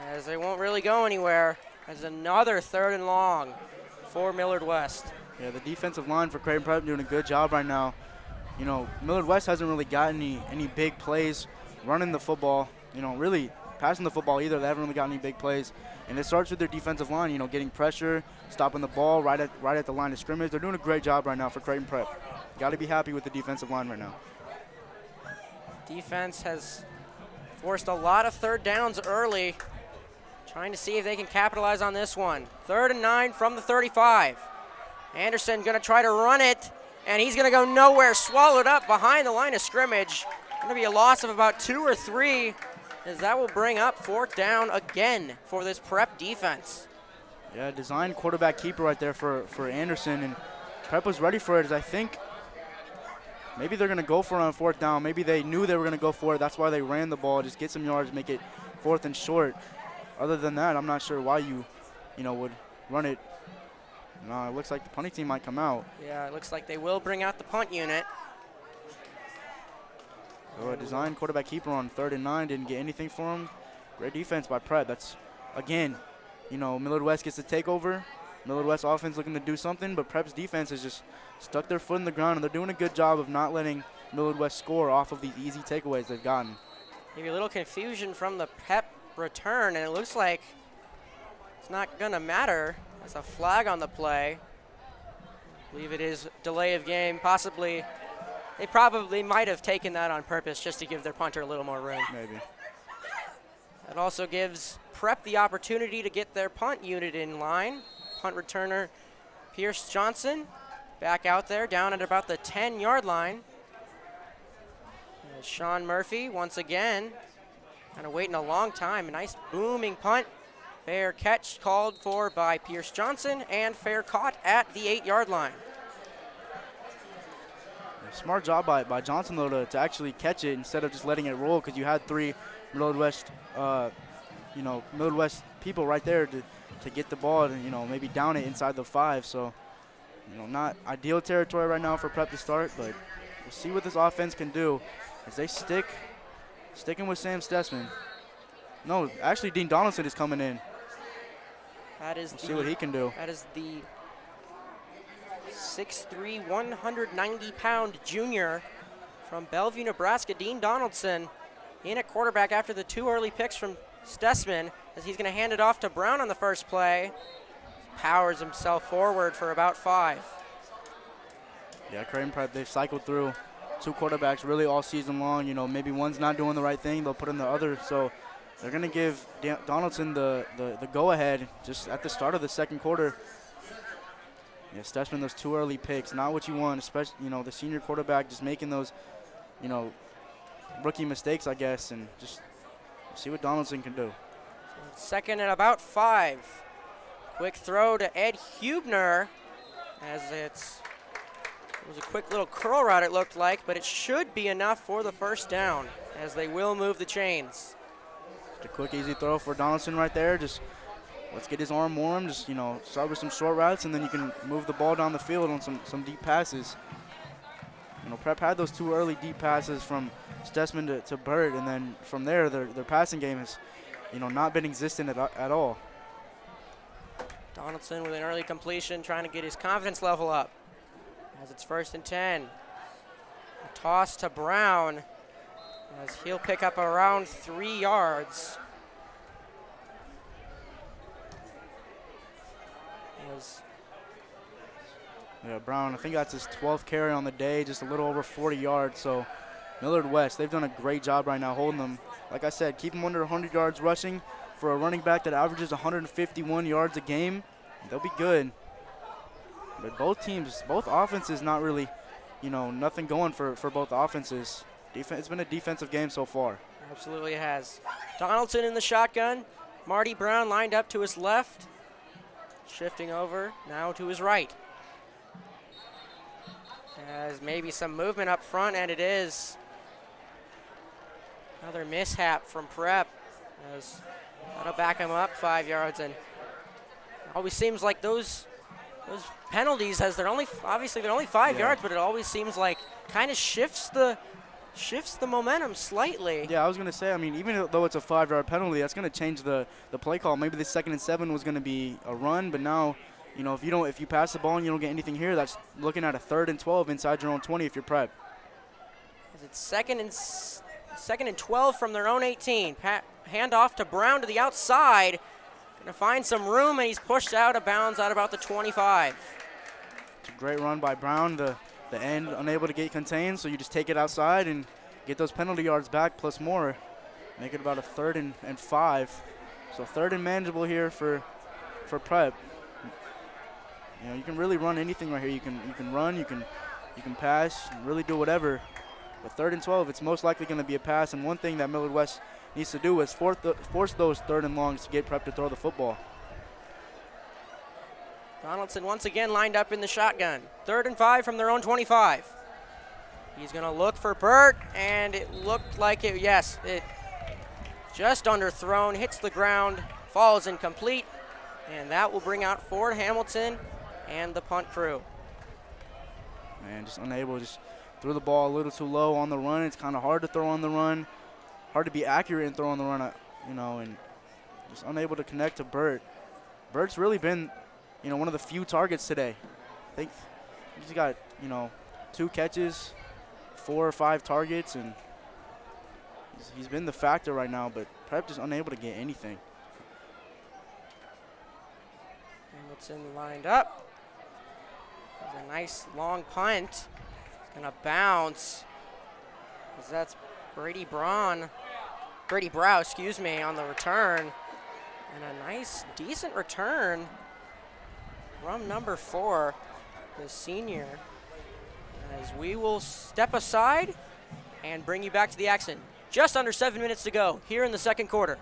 as they won't really go anywhere. As another 3rd and long for Millard West. Yeah, the defensive line for Creighton Prep doing a good job right now. Millard West hasn't really got any big plays running the football, really passing the football either. They haven't really got any big plays. And it starts with their defensive line, getting pressure, stopping the ball right at the line of scrimmage. They're doing a great job right now for Creighton Prep. Got to be happy with the defensive line right now. Defense has forced a lot of 3rd downs early, trying to see if they can capitalize on this one. 3rd and 9 from the 35. Anderson going to try to run it, and he's going to go nowhere, swallowed up behind the line of scrimmage. Going to be a loss of about 2 or 3, as that will bring up 4th down again for this Prep defense. Yeah, design quarterback keeper right there for Anderson, and Prep was ready for it, as I think maybe they're going to go for it on 4th down. Maybe they knew they were going to go for it. That's why they ran the ball, just get some yards, make it 4th and short. Other than that, I'm not sure why you would run it. No, it looks like the punting team might come out. Yeah, it looks like they will bring out the punt unit. So a design quarterback keeper on 3rd and 9, didn't get anything for him. Great defense by Prep. That's, again, Millard West gets to take over. Millard West offense looking to do something, but Prep's defense has just stuck their foot in the ground, and they're doing a good job of not letting Millard West score off of these easy takeaways they've gotten. Maybe a little confusion from the Prep return, and it looks like it's not going to matter. That's a flag on the play. I believe it is delay of game, possibly. They probably might have taken that on purpose just to give their punter a little more room. Maybe. That also gives Prep the opportunity to get their punt unit in line. Punt returner Pierce Johnson back out there down at about the 10-yard line. And Sean Murphy once again kind of waiting a long time. A nice booming punt. Fair catch called for by Pierce Johnson and fair caught at the 8-yard line. Smart job by Johnson, though, to actually catch it instead of just letting it roll, because you had 3 Millard West, Millard West people right there to get the ball and, maybe down it inside the 5. So, not ideal territory right now for Prep to start, but we'll see what this offense can do as they sticking with Sam Stessman. No, actually, Dean Donaldson is coming in. We'll see what he can do. That is the 6'3", 190-pound junior from Bellevue, Nebraska, Dean Donaldson, in at quarterback after the 2 early picks from Stessman, as he's going to hand it off to Brown on the first play. Powers himself forward for about 5. Yeah, Creighton Prep, they've cycled through 2 quarterbacks really all season long. Maybe one's not doing the right thing, they'll put in the other. So they're going to give Donaldson the go-ahead just at the start of the 2nd quarter. Yeah, Stessman, those 2 early picks, not what you want, especially, the senior quarterback just making those, rookie mistakes, I guess, and just see what Donaldson can do. 2nd and about 5. Quick throw to Ed Hubner, as it was a quick little curl route it looked like, but it should be enough for the first down, as they will move the chains. Just a quick, easy throw for Donaldson right there. Just let's get his arm warm. Just, start with some short routes, and then you can move the ball down the field on some deep passes. Prep had those 2 early deep passes from Stessman to Bird, and then from there, their passing game has, not been existent at all. Donaldson with an early completion, trying to get his confidence level up. As it's 1st and 10. A toss to Brown, as he'll pick up around 3 yards. Yeah, Brown, I think that's his 12th carry on the day, just a little over 40 yards. So Millard West, they've done a great job right now holding them. Like I said, keep them under 100 yards rushing. For a running back that averages 151 yards a game, they'll be good. But both teams, both offenses, not really, nothing going for both offenses. It's been a defensive game so far. Absolutely it has. Donaldson in the shotgun. Marty Brown lined up to his left. Shifting over now to his right. As maybe some movement up front, and it is. Another mishap from Prep. As that'll back him up 5 yards, and always seems like those penalties, as they're only 5 yards, but it always seems like kind of shifts the momentum slightly. Yeah, I was gonna say, even though it's a 5-yard penalty, that's gonna change the play call. Maybe the 2nd and 7 was gonna be a run, but now, if you pass the ball and you don't get anything here, that's looking at a 3rd and 12 inside your own 20 if you're Prep. It's 2nd and 12 from their own 18. Hand off to Brown to the outside. Gonna find some room, and he's pushed out of bounds at about the 25. It's a great run by Brown. The end unable to get contained, so you just take it outside and get those penalty yards back plus more. Make it about a 3rd and 5. So 3rd and manageable here for Prep. You can really run anything right here. You can run, you can pass, really do whatever. But 3rd and 12, it's most likely going to be a pass. And one thing that Millard West needs to do is force those 3rd and longs to get Prep to throw the football. Donaldson once again lined up in the shotgun. 3rd and 5 from their own 25. He's going to look for Burt, and it looked like it, yes, it just underthrown, hits the ground, falls incomplete, and that will bring out Ford Hamilton and the punt crew. Man, just unable, just threw the ball a little too low on the run. It's kind of hard to throw on the run, hard to be accurate and throw on the run, you know, and just unable to connect to Burt. Burt's really been, you know, one of the few targets today. I think he's got, you know, 2 catches, 4 or 5 targets, and he's been the factor right now, but Prep just unable to get anything. Hamilton lined up. There's a nice long punt. It's gonna bounce. As that's Brady Brow, excuse me, on the return. And a nice, decent return from number 4, the senior. As we will step aside and bring you back to the action. Just under 7 minutes to go here in the second quarter.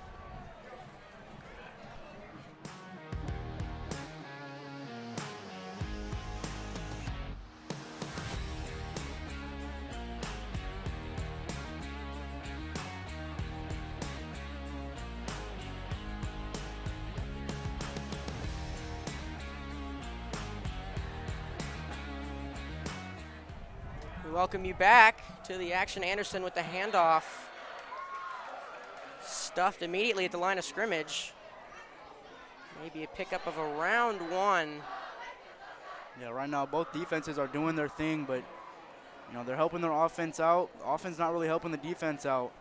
We welcome you back to the action. Anderson with the handoff. Stuffed immediately at the line of scrimmage. Maybe a pickup of around 1. Yeah, right now both defenses are doing their thing, but you know, they're helping their offense out. The offense not really helping the defense out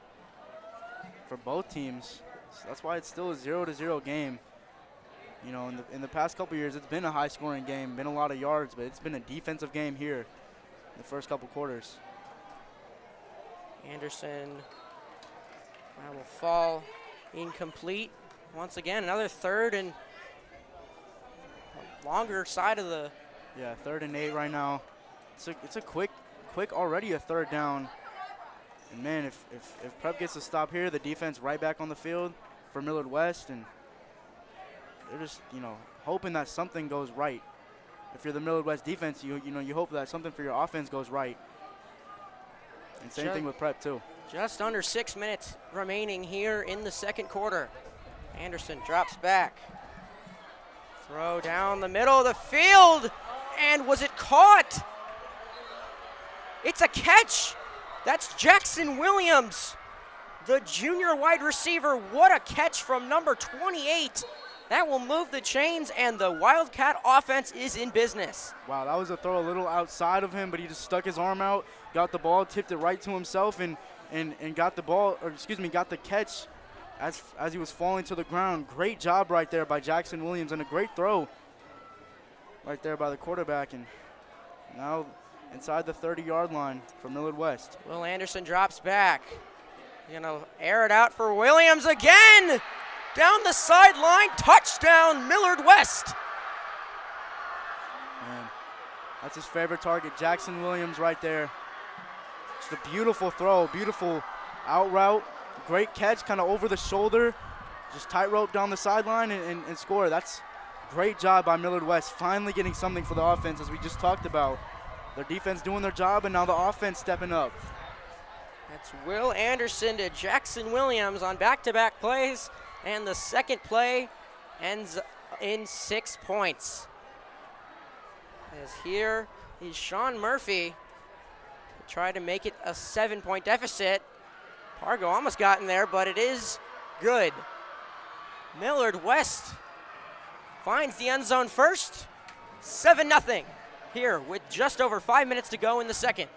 for both teams. So that's why it's still a 0-0 game. You know, in the past couple years, it's been a high-scoring game, been a lot of yards, but it's been a defensive game here in the first couple quarters. Anderson, that will fall incomplete. Once again, another 3rd and longer side of the. Yeah, 3rd and 8 right now. It's a quick already a 3rd down. And man, if Prep gets a stop here, the defense right back on the field for Millard West, and they're just, you know, hoping that something goes right. If you're the Millard West defense, you know, you hope that something for your offense goes right. And same thing with Prep too. Just under 6 minutes remaining here in the second quarter. Anderson drops back. Throw down the middle of the field, and was it caught? It's a catch. That's Jackson Williams, the junior wide receiver. What a catch from number 28. That will move the chains, and the Wildcat offense is in business. Wow, that was a throw a little outside of him, but he just stuck his arm out, got the ball, tipped it right to himself, and got the ball, or excuse me, got the catch as he was falling to the ground. Great job right there by Jackson Williams, and a great throw right there by the quarterback. And now inside the 30-yard line for Millard West. Will Anderson drops back. Gonna air it out for Williams again. Down the sideline, touchdown, Millard West. Man, that's his favorite target, Jackson Williams right there. Just a beautiful throw, beautiful out route. Great catch, kind of over the shoulder. Just tightrope down the sideline and score. That's great job by Millard West, finally getting something for the offense, as we just talked about. Their defense doing their job, and now the offense stepping up. That's Will Anderson to Jackson Williams on back-to-back plays. And the second play ends in 6 points. As here is Sean Murphy to try to make it a 7-point deficit. Pargo almost got in there, but it is good. Millard West finds the end zone first. 7-0 here with just over 5 minutes to go in the second.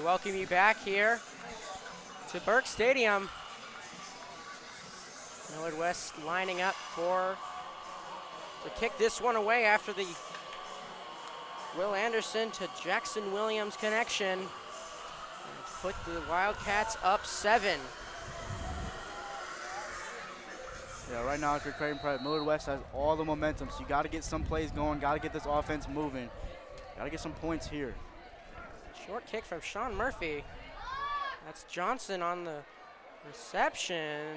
welcome you back here to Burke Stadium. Millard West lining up to kick this one away after the Will Anderson to Jackson Williams connection. And put the Wildcats up 7. Yeah, right now if you're Creighton Prep, Millard West has all the momentum, so you got to get some plays going, got to get this offense moving. Got to get some points here. Short kick from Sean Murphy. That's Johnson on the reception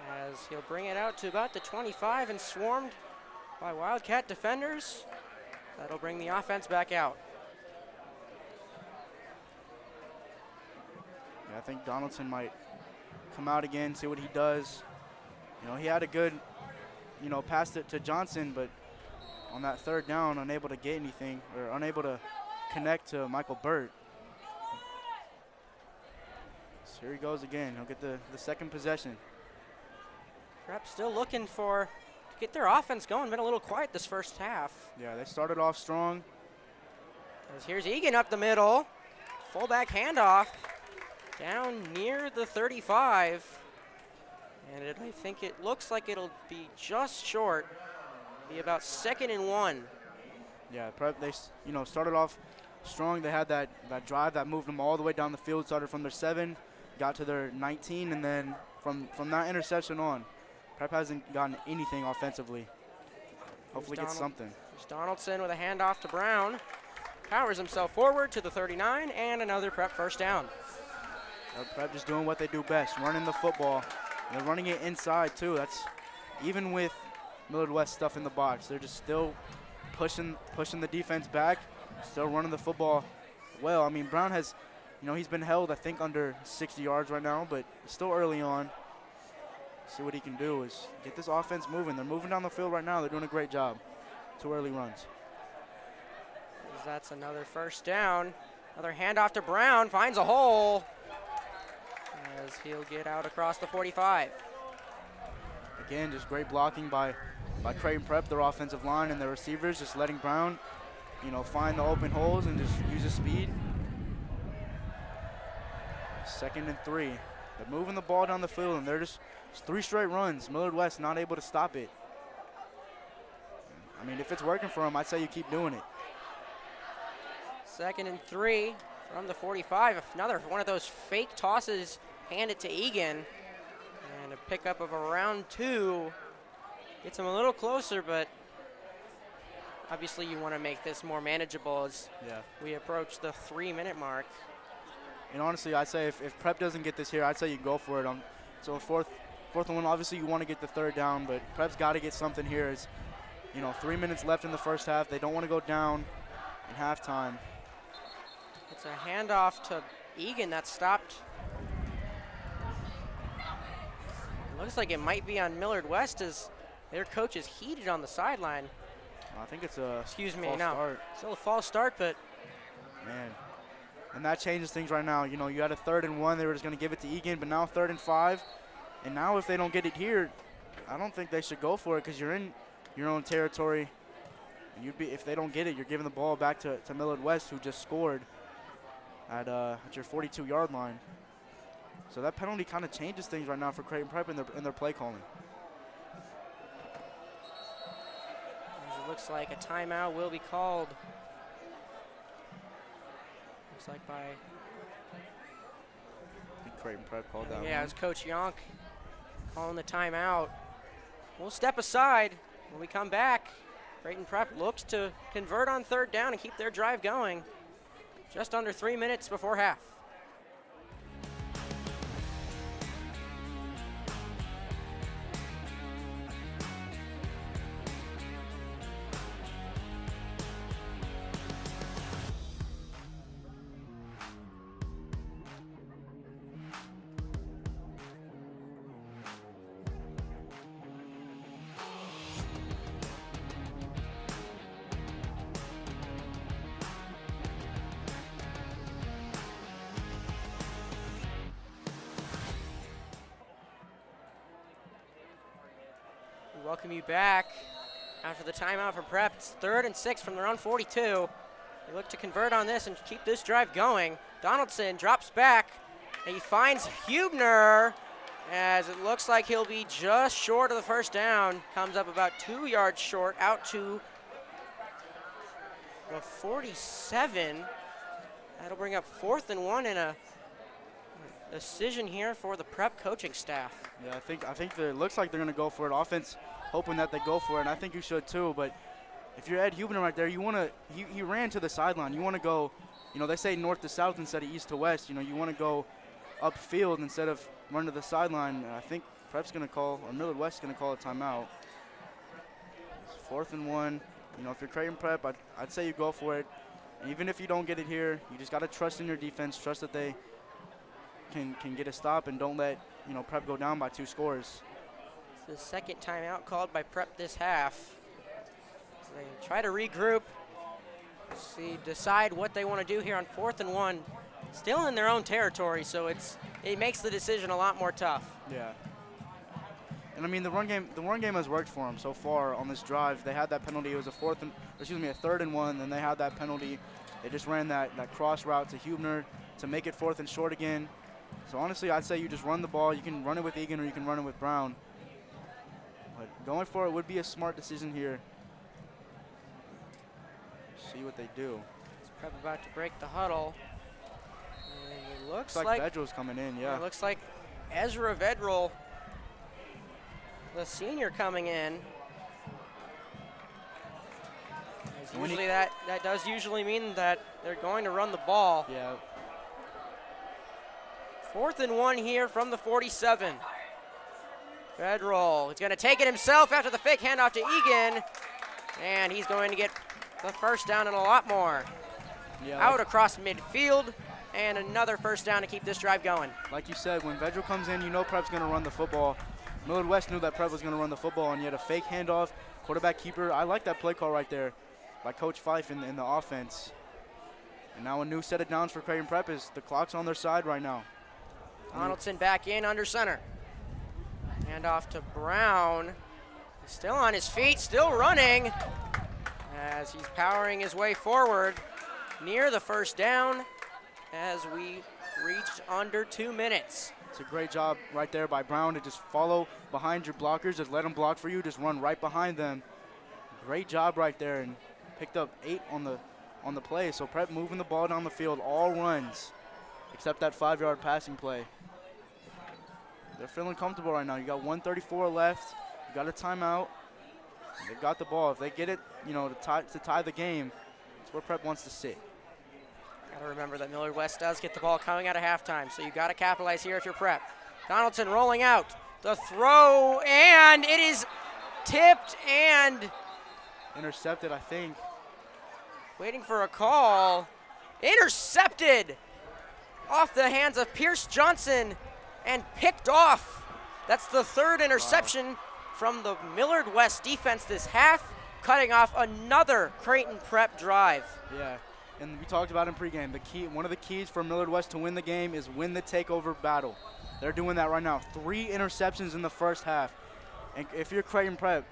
as he'll bring it out to about the 25 and swarmed by Wildcat defenders. That'll bring the offense back out. Yeah, I think Donaldson might come out again, see what he does. You know, he had a good, passed it to Johnson, but on that third down, unable to get anything or unable to connect to Michael Burt. So here he goes again. He'll get the second possession. Prep still looking to get their offense going. Been a little quiet this first half. Yeah, they started off strong. As here's Egan up the middle. Fullback handoff down near the 35. And I think it looks like it'll be just short. Be about 2nd and 1. Yeah, Prep, they started off strong. They had that drive that moved them all the way down the field. Started from their 7, got to their 19, and then from that interception on, Prep hasn't gotten anything offensively. Hopefully get something. There's Donaldson with a handoff to Brown. Powers himself forward to the 39, and another Prep first down. Prep just doing what they do best, running the football. And they're running it inside too. That's even with Millard West stuff in the box. They're just still pushing the defense back, still running the football well. I mean, Brown has, he's been held, I think, under 60 yards right now, but still early on. See what he can do is get this offense moving. They're moving down the field right now. They're doing a great job. 2 early runs. That's another first down. Another handoff to Brown, finds a hole as he'll get out across the 45. Again, just great blocking by Creighton Prep, their offensive line and their receivers, just letting Brown, find the open holes and just use his speed. 2nd and 3. They're moving the ball down the field, and they're just 3 straight runs. Millard West not able to stop it. I mean, if it's working for them, I'd say you keep doing it. 2nd and 3 from the 45. Another one of those fake tosses handed to Egan. And a pickup of around 2. Gets him a little closer, but obviously you want to make this more manageable as we approach the 3-minute mark. And honestly, I'd say if Prep doesn't get this here, I'd say you go for it. So fourth and 1, obviously you want to get the 3rd down, but Prep's got to get something here. It's, 3 minutes left in the first half. They don't want to go down in halftime. It's a handoff to Egan that stopped. Looks like it might be on Millard West as their coach is heated on the sideline. I think it's a Excuse me, false no. start. Still a false start, but Man, and that changes things right now. You had a 3rd and 1. They were just going to give it to Egan, but now 3rd and 5. And now if they don't get it here, I don't think they should go for it because you're in your own territory. And if they don't get it, you're giving the ball back to Millard West, who just scored at your 42-yard line. So that penalty kind of changes things right now for Creighton Prep in their play calling. it looks like a timeout will be called. Looks like by I think Creighton Prep called that. yeah, one. it was Coach Yonk calling the timeout. We'll step aside when we come back. Creighton Prep looks to convert on 3rd down and keep their drive going. Just under 3 minutes before half. Welcome you back after the timeout for Prep. It's 3rd and 6 from their own 42. They look to convert on this and keep this drive going. Donaldson drops back, and he finds Hubner, as it looks like he'll be just short of the first down. Comes up about 2 yards short, out to the 47. That'll bring up 4th and 1 and a decision here for the prep coaching staff. Yeah, I think it looks like they're going to go for it. Offense hoping that they go for it, and I think you should too. But if you're Ed Hubner right there, you want to he ran to the sideline. You want to go, they say north to south instead of east to west. You want to go upfield instead of run to the sideline. I think Prep's going to call, or Millard West's going to call a timeout. It's 4th and 1. If you're Creighton Prep, I'd say you go for it. And even if you don't get it here, you just got to trust in your defense, trust that they can get a stop, and don't let Prep go down by 2 scores. It's the second timeout called by Prep this half. So they try to regroup, decide what they want to do here on 4th and 1. Still in their own territory, so it makes the decision a lot more tough. Yeah. And I mean, the run game has worked for them so far on this drive. They had that penalty. It was a 3rd and 1. Then they had that penalty. They just ran that cross route to Hubner to make it 4th and short again. So honestly, I'd say you just run the ball. You can run it with Egan or you can run it with Brown. But going for it would be a smart decision here. See what they do. It's Prep about to break the huddle. And it looks like Vedrill's coming in, yeah. It looks like Ezra Vedrill, the senior, coming in. Usually that does usually mean that they're going to run the ball. Yeah. 4th and 1 here from the 47. Vedrill is going to take it himself after the fake handoff to Egan, and he's going to get the first down and a lot more. Yeah, out across midfield, and another first down to keep this drive going. Like you said, when Vedrill comes in, Prep's going to run the football. Millard West knew that Prep was going to run the football, and he had a fake handoff, quarterback keeper. I like that play call right there by Coach Fife in the offense. And now a new set of downs for Creighton Prep is the clock's on their side right now. Donaldson back in under center. Hand off to Brown. He's still on his feet, still running as he's powering his way forward near the first down as we reach under 2 minutes. It's a great job right there by Brown to just follow behind your blockers, just let them block for you, just run right behind them. Great job right there, and picked up 8 on the play. So Prep moving the ball down the field, all runs, except that 5-yard passing play. They're feeling comfortable right now. You got 134 left. You got a timeout. They've got the ball. If they get it, to tie the game, it's where Prep wants to sit. Got to remember that Millard West does get the ball coming out of halftime, so you got to capitalize here if you're Prep. Donaldson rolling out the throw, and it is tipped and intercepted, I think. Waiting for a call. Intercepted off the hands of Pierce Johnson and picked off. That's the 3rd interception from the Millard West defense this half, cutting off another Creighton Prep drive. Yeah, and we talked about in pregame, one of the keys for Millard West to win the game is win the takeover battle. They're doing that right now. 3 interceptions in the first half. And if you're Creighton Prep,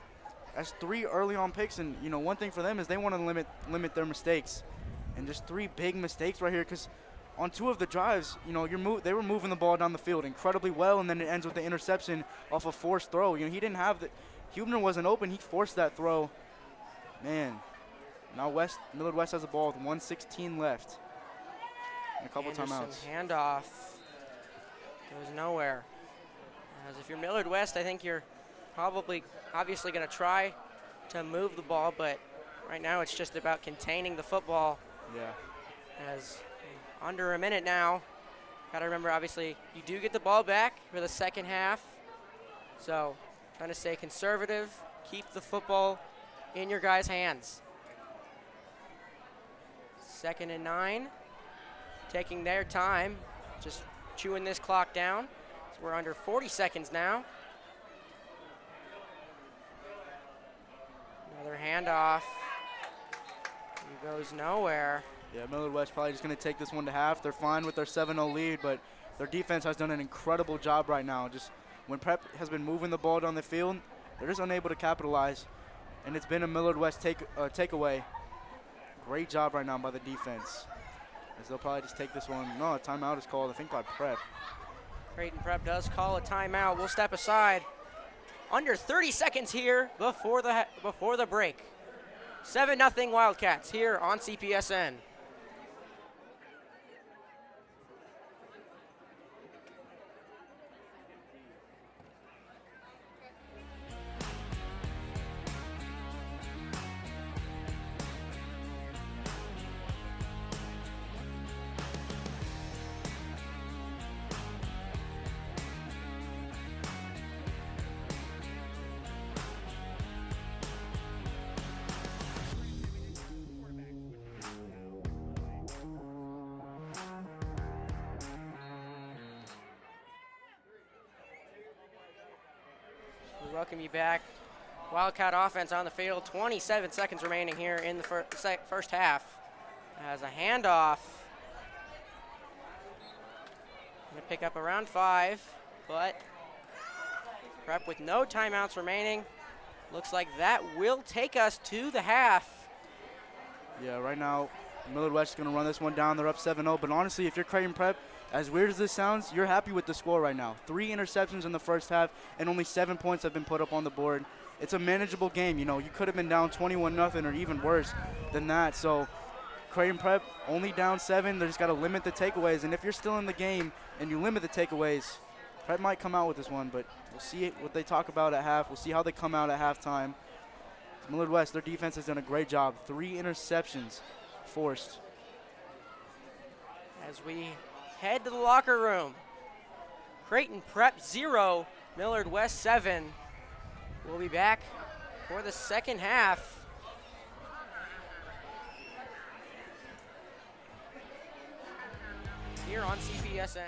that's 3 early on picks, and one thing for them is they want to limit their mistakes. And just 3 big mistakes right here, because on 2 of the drives, they were moving the ball down the field incredibly well, and then it ends with the interception off a forced throw. He didn't have Hubner wasn't open. He forced that throw. Man, now Millard West has the ball with 1:16 left. And a couple timeouts. Handoff goes nowhere. As if you're Millard West, I think you're obviously going to try to move the ball, but right now it's just about containing the football. Yeah. As under a minute now. Got to remember, obviously, you do get the ball back for the second half. So trying to stay conservative, keep the football in your guys' hands. 2nd and 9, taking their time, just chewing this clock down. So we're under 40 seconds now. Another handoff. He goes nowhere. Yeah, Millard West probably just going to take this one to half. They're fine with their 7-0 lead, but their defense has done an incredible job right now. Just when Prep has been moving the ball down the field, they're just unable to capitalize. And it's been a Millard West takeaway. great job right now by the defense. As they'll probably just take this one. No, a timeout is called, I think, by Prep. Creighton Prep does call a timeout. We'll step aside. Under 30 seconds here before the break. 7-0 Wildcats here on CPSN. We welcome you back. Wildcat offense on the field. 27 seconds remaining here in the first half. As a handoff. Going to pick up around 5, but Prep with no timeouts remaining. Looks like that will take us to the half. Yeah, right now, Millard West is going to run this one down. They're up 7-0. But honestly, if you're Creighton Prep, as weird as this sounds, you're happy with the score right now. 3 interceptions in the first half, and only 7 points have been put up on the board. It's a manageable game. You know, you could have been down 21-0 or even worse than that. So Creighton Prep only down 7. They just got to limit the takeaways. And if you're still in the game and you limit the takeaways, Prep might come out with this one. But we'll see what they talk about at half. We'll see how they come out at halftime. Millard West, their defense has done a great job. 3 interceptions forced. As we head to the locker room, Creighton Prep 0, Millard West 7. We'll be back for the second half. Here on CPSN.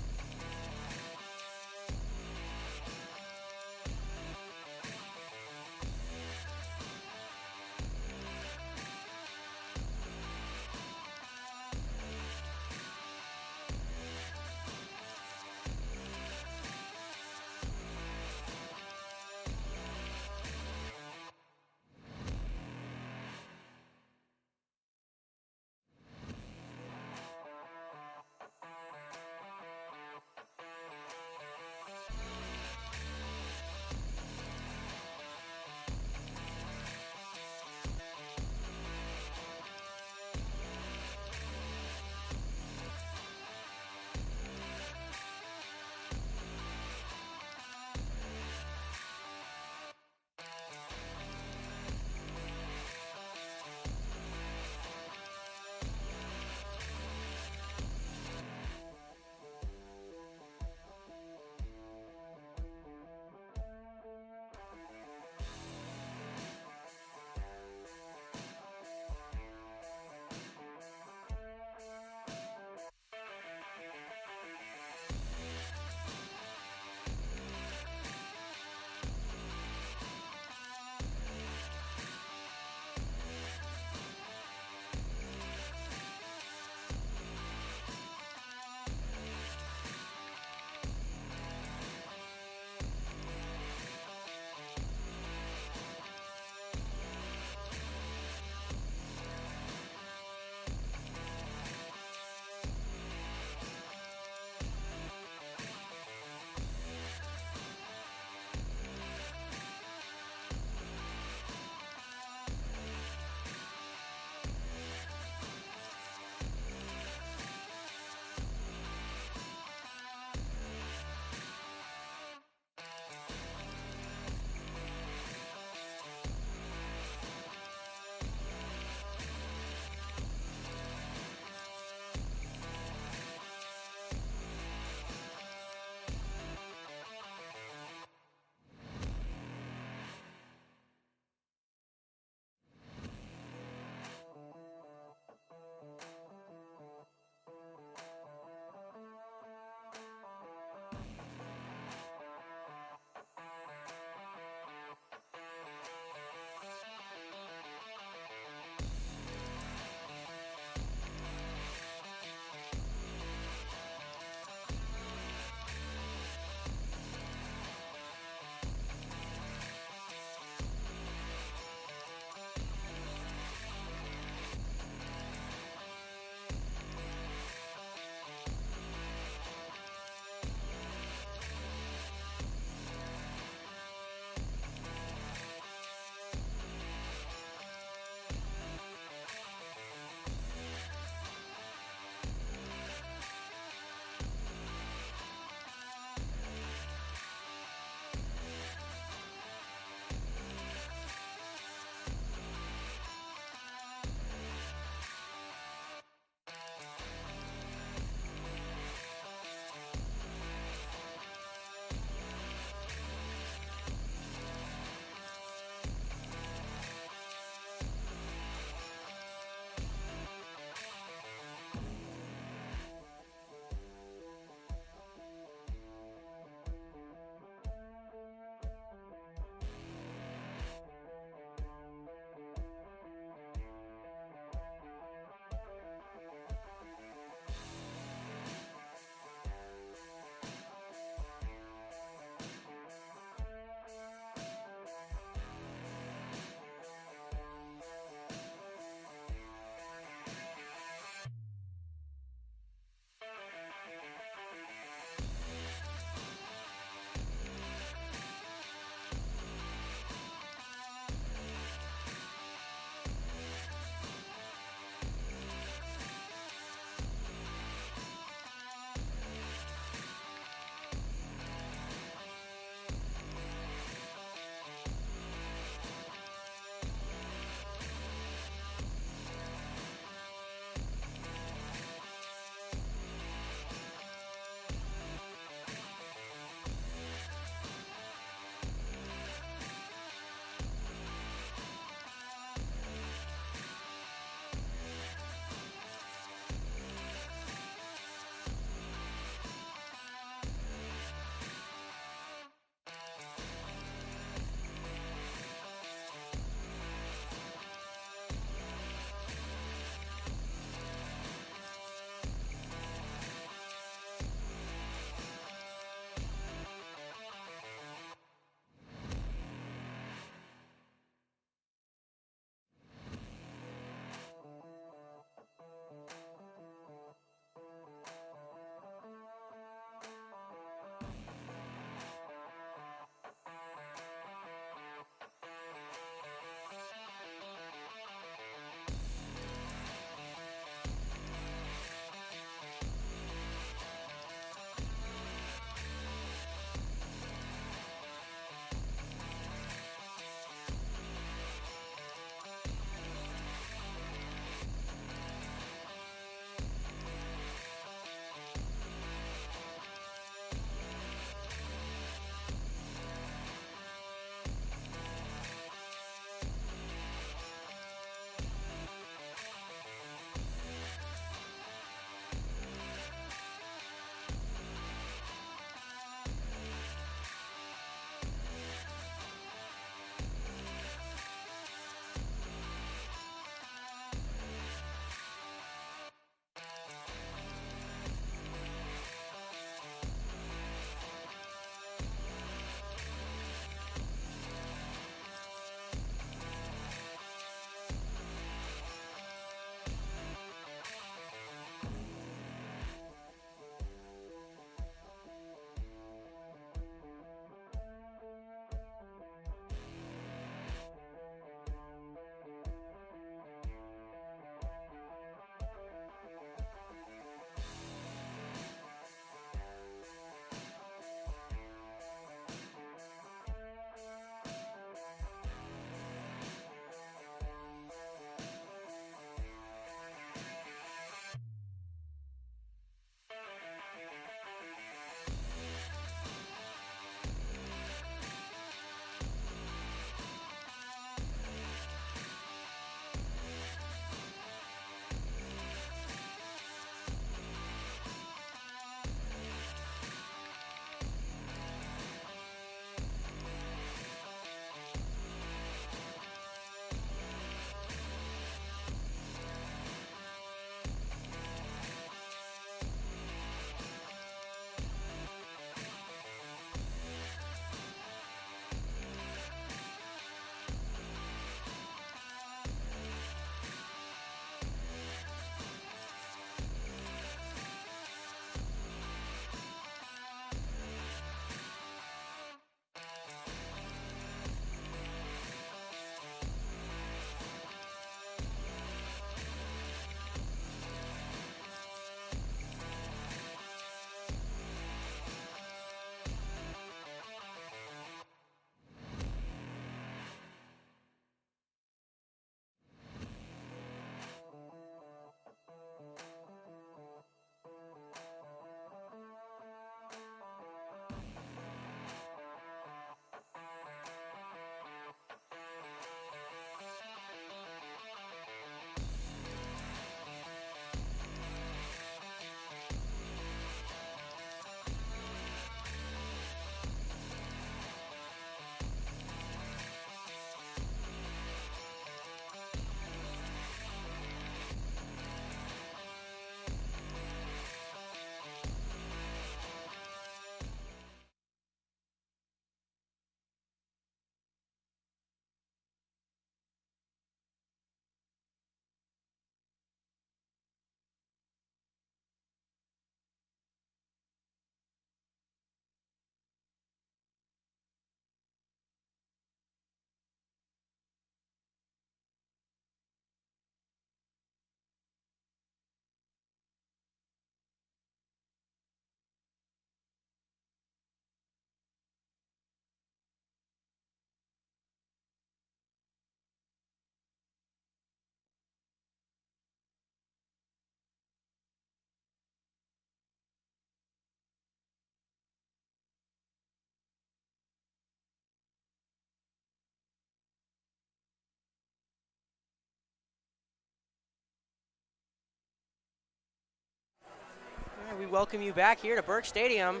we welcome you back here to Burke Stadium.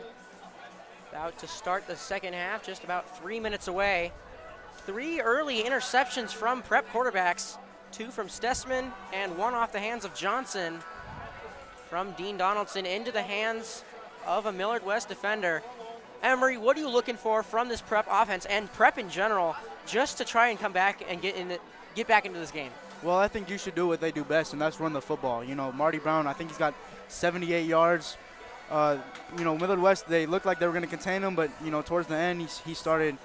About to start the second half, just about 3 minutes away. 3 early interceptions from Prep quarterbacks, 2 from Stessman and 1 off the hands of Johnson from Dean Donaldson into the hands of a Millard West defender. Emery, what are you looking for from this Prep offense and Prep in general just to try and come back and get back into this game? Well, I think you should do what they do best, and that's run the football. You know, Marty Brown, I think he's got 78 yards. You know, Millard West, they looked like they were going to contain him, but, you know, towards the end, he started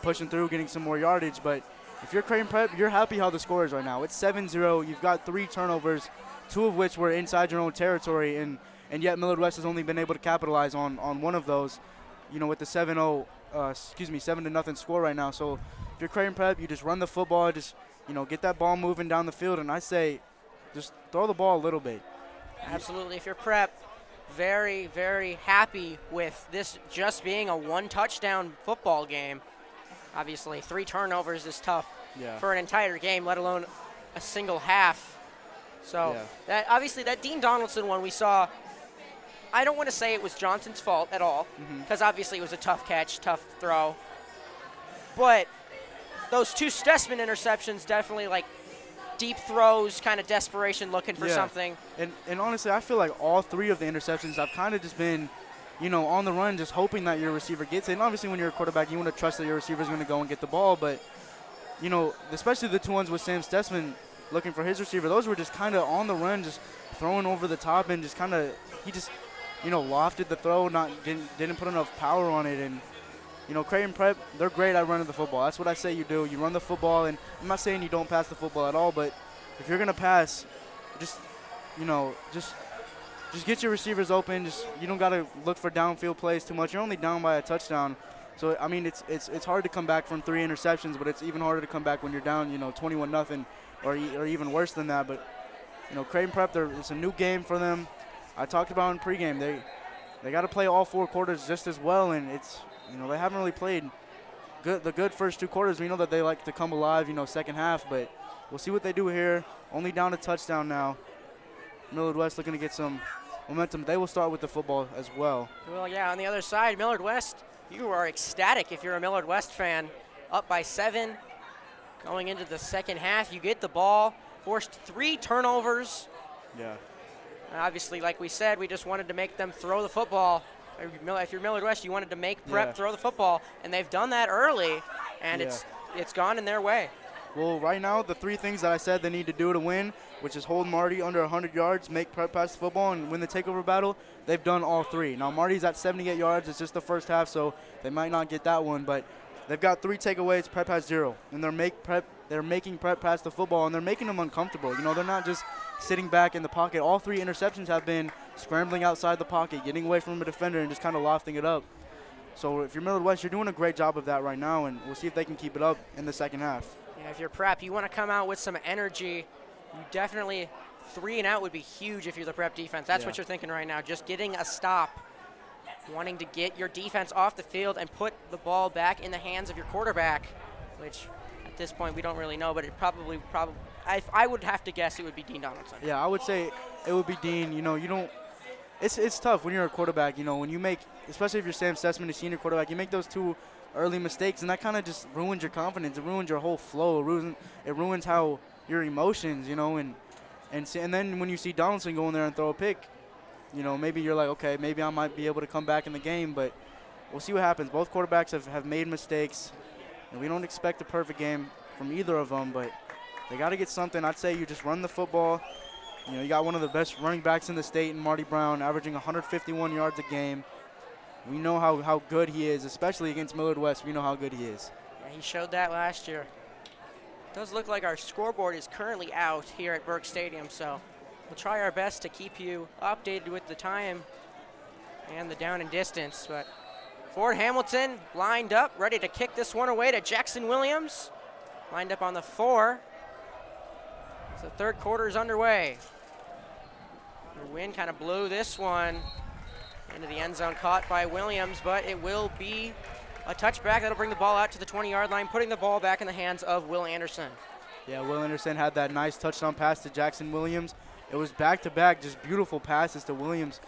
pushing through, getting some more yardage. But if you're Creighton Prep, you're happy how the score is right now. It's 7-0. You've got 3 turnovers, 2 of which were inside your own territory, and yet Millard West has only been able to capitalize on one of those, you know, with the 7-0 score right now. So if you're Creighton Prep, you just run the football, just, you know, get that ball moving down the field, and I say just throw the ball a little bit. Absolutely. If you're Prep, very, very happy with this just being a 1-touchdown football game. Obviously, 3 turnovers is tough for an entire game, let alone a single half. So that obviously that Dean Donaldson one we saw, I don't want to say it was Johnson's fault at all, because obviously it was a tough catch, tough throw. But those 2 Stessman interceptions definitely like deep throws, kind of desperation looking for something. And honestly, I feel like all 3 of the interceptions have kind of just been, you know, on the run, just hoping that your receiver gets it. And obviously when you're a quarterback, you want to trust that your receiver is going to go and get the ball. But, you know, especially the 2 ones with Sam Stessman looking for his receiver, those were just kind of on the run, just throwing over the top and just kind of, he just, you know, lofted the throw, didn't put enough power on it. And, you know, Creighton Prep, they're great at running the football. That's what I say you do. You run the football, and I'm not saying you don't pass the football at all, but if you're going to pass, just, you know, just get your receivers open. Just, you don't got to look for downfield plays too much. You're only down by a touchdown. So, I mean, it's hard to come back from 3 interceptions, but it's even harder to come back when you're down, you know, 21-0 or even worse than that. But, you know, Creighton Prep, it's a new game for them. I talked about in pregame, they got to play all 4 quarters just as well, and it's, you know, they haven't really played the good first 2 quarters. We know that they like to come alive, you know, second half, but we'll see what they do here. Only down a touchdown now. Millard West looking to get some momentum. They will start with the football as well. Well, yeah, on the other side, Millard West, you are ecstatic if you're a Millard West fan. Up by 7 going into the second half. You get the ball, forced 3 turnovers. Yeah. And obviously, like we said, we just wanted to make them throw the football. If you're Millard West, you wanted to make Prep throw the football, and they've done that early, and it's gone in their way. Well, right now, the 3 things that I said they need to do to win, which is hold Marty under 100 yards, make Prep pass the football, and win the takeover battle, they've done all 3. Now, Marty's at 78 yards. It's just the first half, so they might not get that one, but they've got 3 takeaways. Prep has 0, and they're making Prep pass the football, and they're making them uncomfortable. You know, they're not just sitting back in the pocket. All 3 interceptions have been scrambling outside the pocket, getting away from a defender, and just kind of lofting it up. So if you're Millard West, you're doing a great job of that right now, and we'll see if they can keep it up in the second half. Yeah, if you're Prep, you want to come out with some energy. You definitely 3 and out would be huge if you're the Prep defense. That's what you're thinking right now, just getting a stop, wanting to get your defense off the field and put the ball back in the hands of your quarterback, which at this point we don't really know, but it probably I would have to guess it would be Dean Donaldson. Yeah, I would say it would be Dean. You know, you don't – it's tough when you're a quarterback. You know, when you make – especially if you're Sam Stessman, a senior quarterback, you make those 2 early mistakes, and that kind of just ruins your confidence. It ruins your whole flow. It ruins how your emotions, you know, and then when you see Donaldson go in there and throw a pick, you know, maybe you're like, okay, maybe I might be able to come back in the game, but we'll see what happens. Both quarterbacks have made mistakes, and we don't expect a perfect game from either of them, but they got to get something. I'd say you just run the football. You know, you got one of the best running backs in the state in Marty Brown, averaging 151 yards a game. We know how good he is, especially against Millard West. We know how good he is. Yeah, he showed that last year. It does look like our scoreboard is currently out here at Burke Stadium, so we'll try our best to keep you updated with the time and the down and distance. But Ford Hamilton lined up, ready to kick this one away to Jackson Williams. Lined up on the 4. So the third quarter is underway. The wind kind of blew this one into the end zone, caught by Williams, but it will be a touchback. That'll bring the ball out to the 20-yard line, putting the ball back in the hands of Will Anderson. Yeah, Will Anderson had that nice touchdown pass to Jackson Williams. It was back-to-back, just beautiful passes to Williams.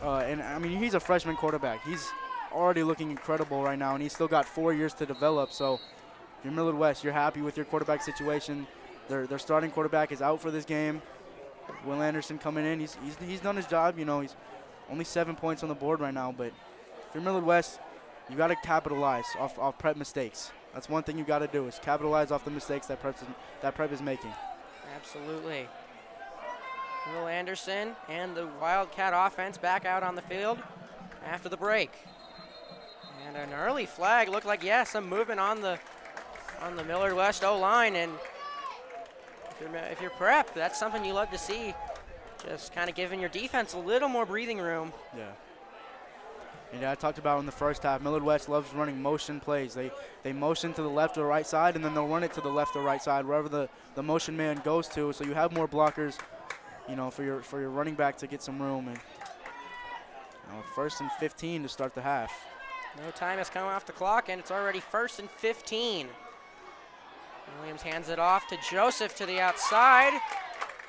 And I mean, he's a freshman quarterback. He's already looking incredible right now, and he's still got 4 years to develop. So if you're Millard West, you're happy with your quarterback situation. Their starting quarterback is out for this game. Will Anderson coming in. He's done his job. You know, he's only 7 points on the board right now. But if you're Millard West, you got to capitalize off prep mistakes. That's one thing you got to do is capitalize off the mistakes that prep is making. Absolutely. Will Anderson and the Wildcat offense back out on the field after the break. And an early flag looked like, yeah, some movement on the Millard West O-line. And if you're prep, that's something you love to see. Just kind of giving your defense a little more breathing room. Yeah. And I talked about in the first half, Millard West loves running motion plays. They motion to the left or right side, and then they'll run it to the left or right side, wherever the motion man goes to. So you have more blockers, you know, for your running back to get some room. And you know, 1st and 15 to start the half. No time has come off the clock, and it's already 1st and 15. Williams hands it off to Joseph to the outside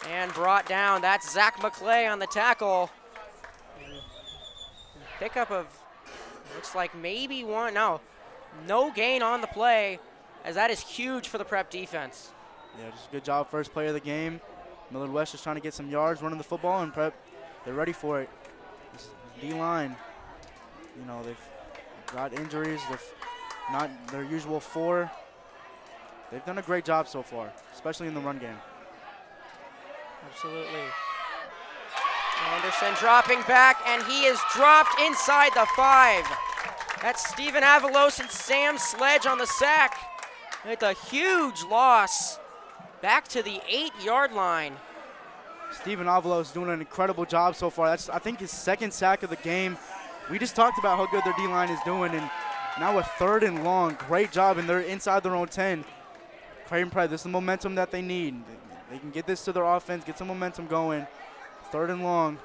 and brought down. That's Zach McClay on the tackle. Pickup of, looks like maybe one, no gain on the play, as that is huge for the prep defense. Yeah, just a good job, first play of the game. Millard West is trying to get some yards running the football, and prep, they're ready for it. This D-line, you know, they've got injuries. They're not their usual 4. They've done a great job so far, especially in the run game. Absolutely. Anderson dropping back, and he is dropped inside the 5. That's Stephen Avalos and Sam Sledge on the sack. It's a huge loss back to the 8-yard line. Stephen Avalos is doing an incredible job so far. That's, I think, his 2nd sack of the game. We just talked about how good their D-line is doing, and now a 3rd and long. Great job, and they're inside their own 10. Creighton Prep, this is the momentum that they need. They can get this to their offense, get some momentum going. 3rd and long.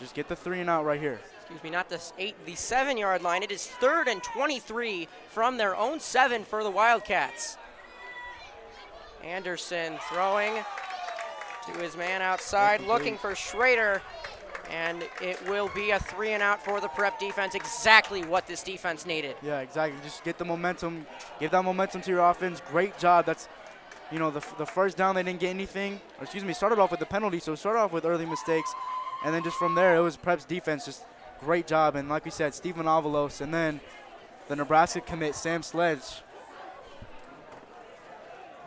Just get the 3 and out right here. Excuse me, not the 7-yard line. It is 3rd and 23 from their own 7 for the Wildcats. Anderson throwing to his man outside, looking for Schrader, and it will be a 3 and out for the prep defense. Exactly what this defense needed. Yeah, exactly. Just get the momentum, give that momentum to your offense. Great job. That's, you know, the first down they didn't get anything. Or excuse me, started off with the penalty, so started off with early mistakes, and then just from there it was Prep's defense. Just great job, and like we said, Stephen Avalos, and then the Nebraska commit Sam Sledge.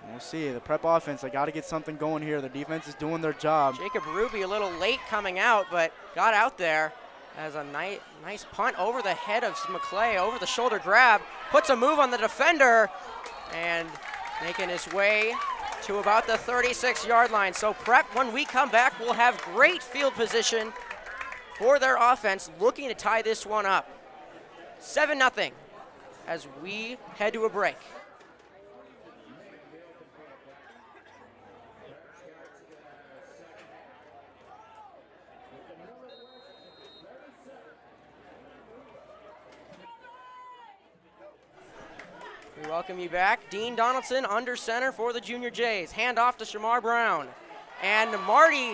We'll see. The Prep offense, they got to get something going here. The defense is doing their job. Jacob Ruby a little late coming out, but got out there as a nice punt over the head of McClay, over the shoulder grab, puts a move on the defender, and making his way to about the 36-yard line. So Prep, when we come back, will have great field position for their offense, looking to tie this one up. 7-0 as we head to a break. We welcome you back. Dean Donaldson under center for the Junior Jays. Hand off to Shamar Brown. And Marty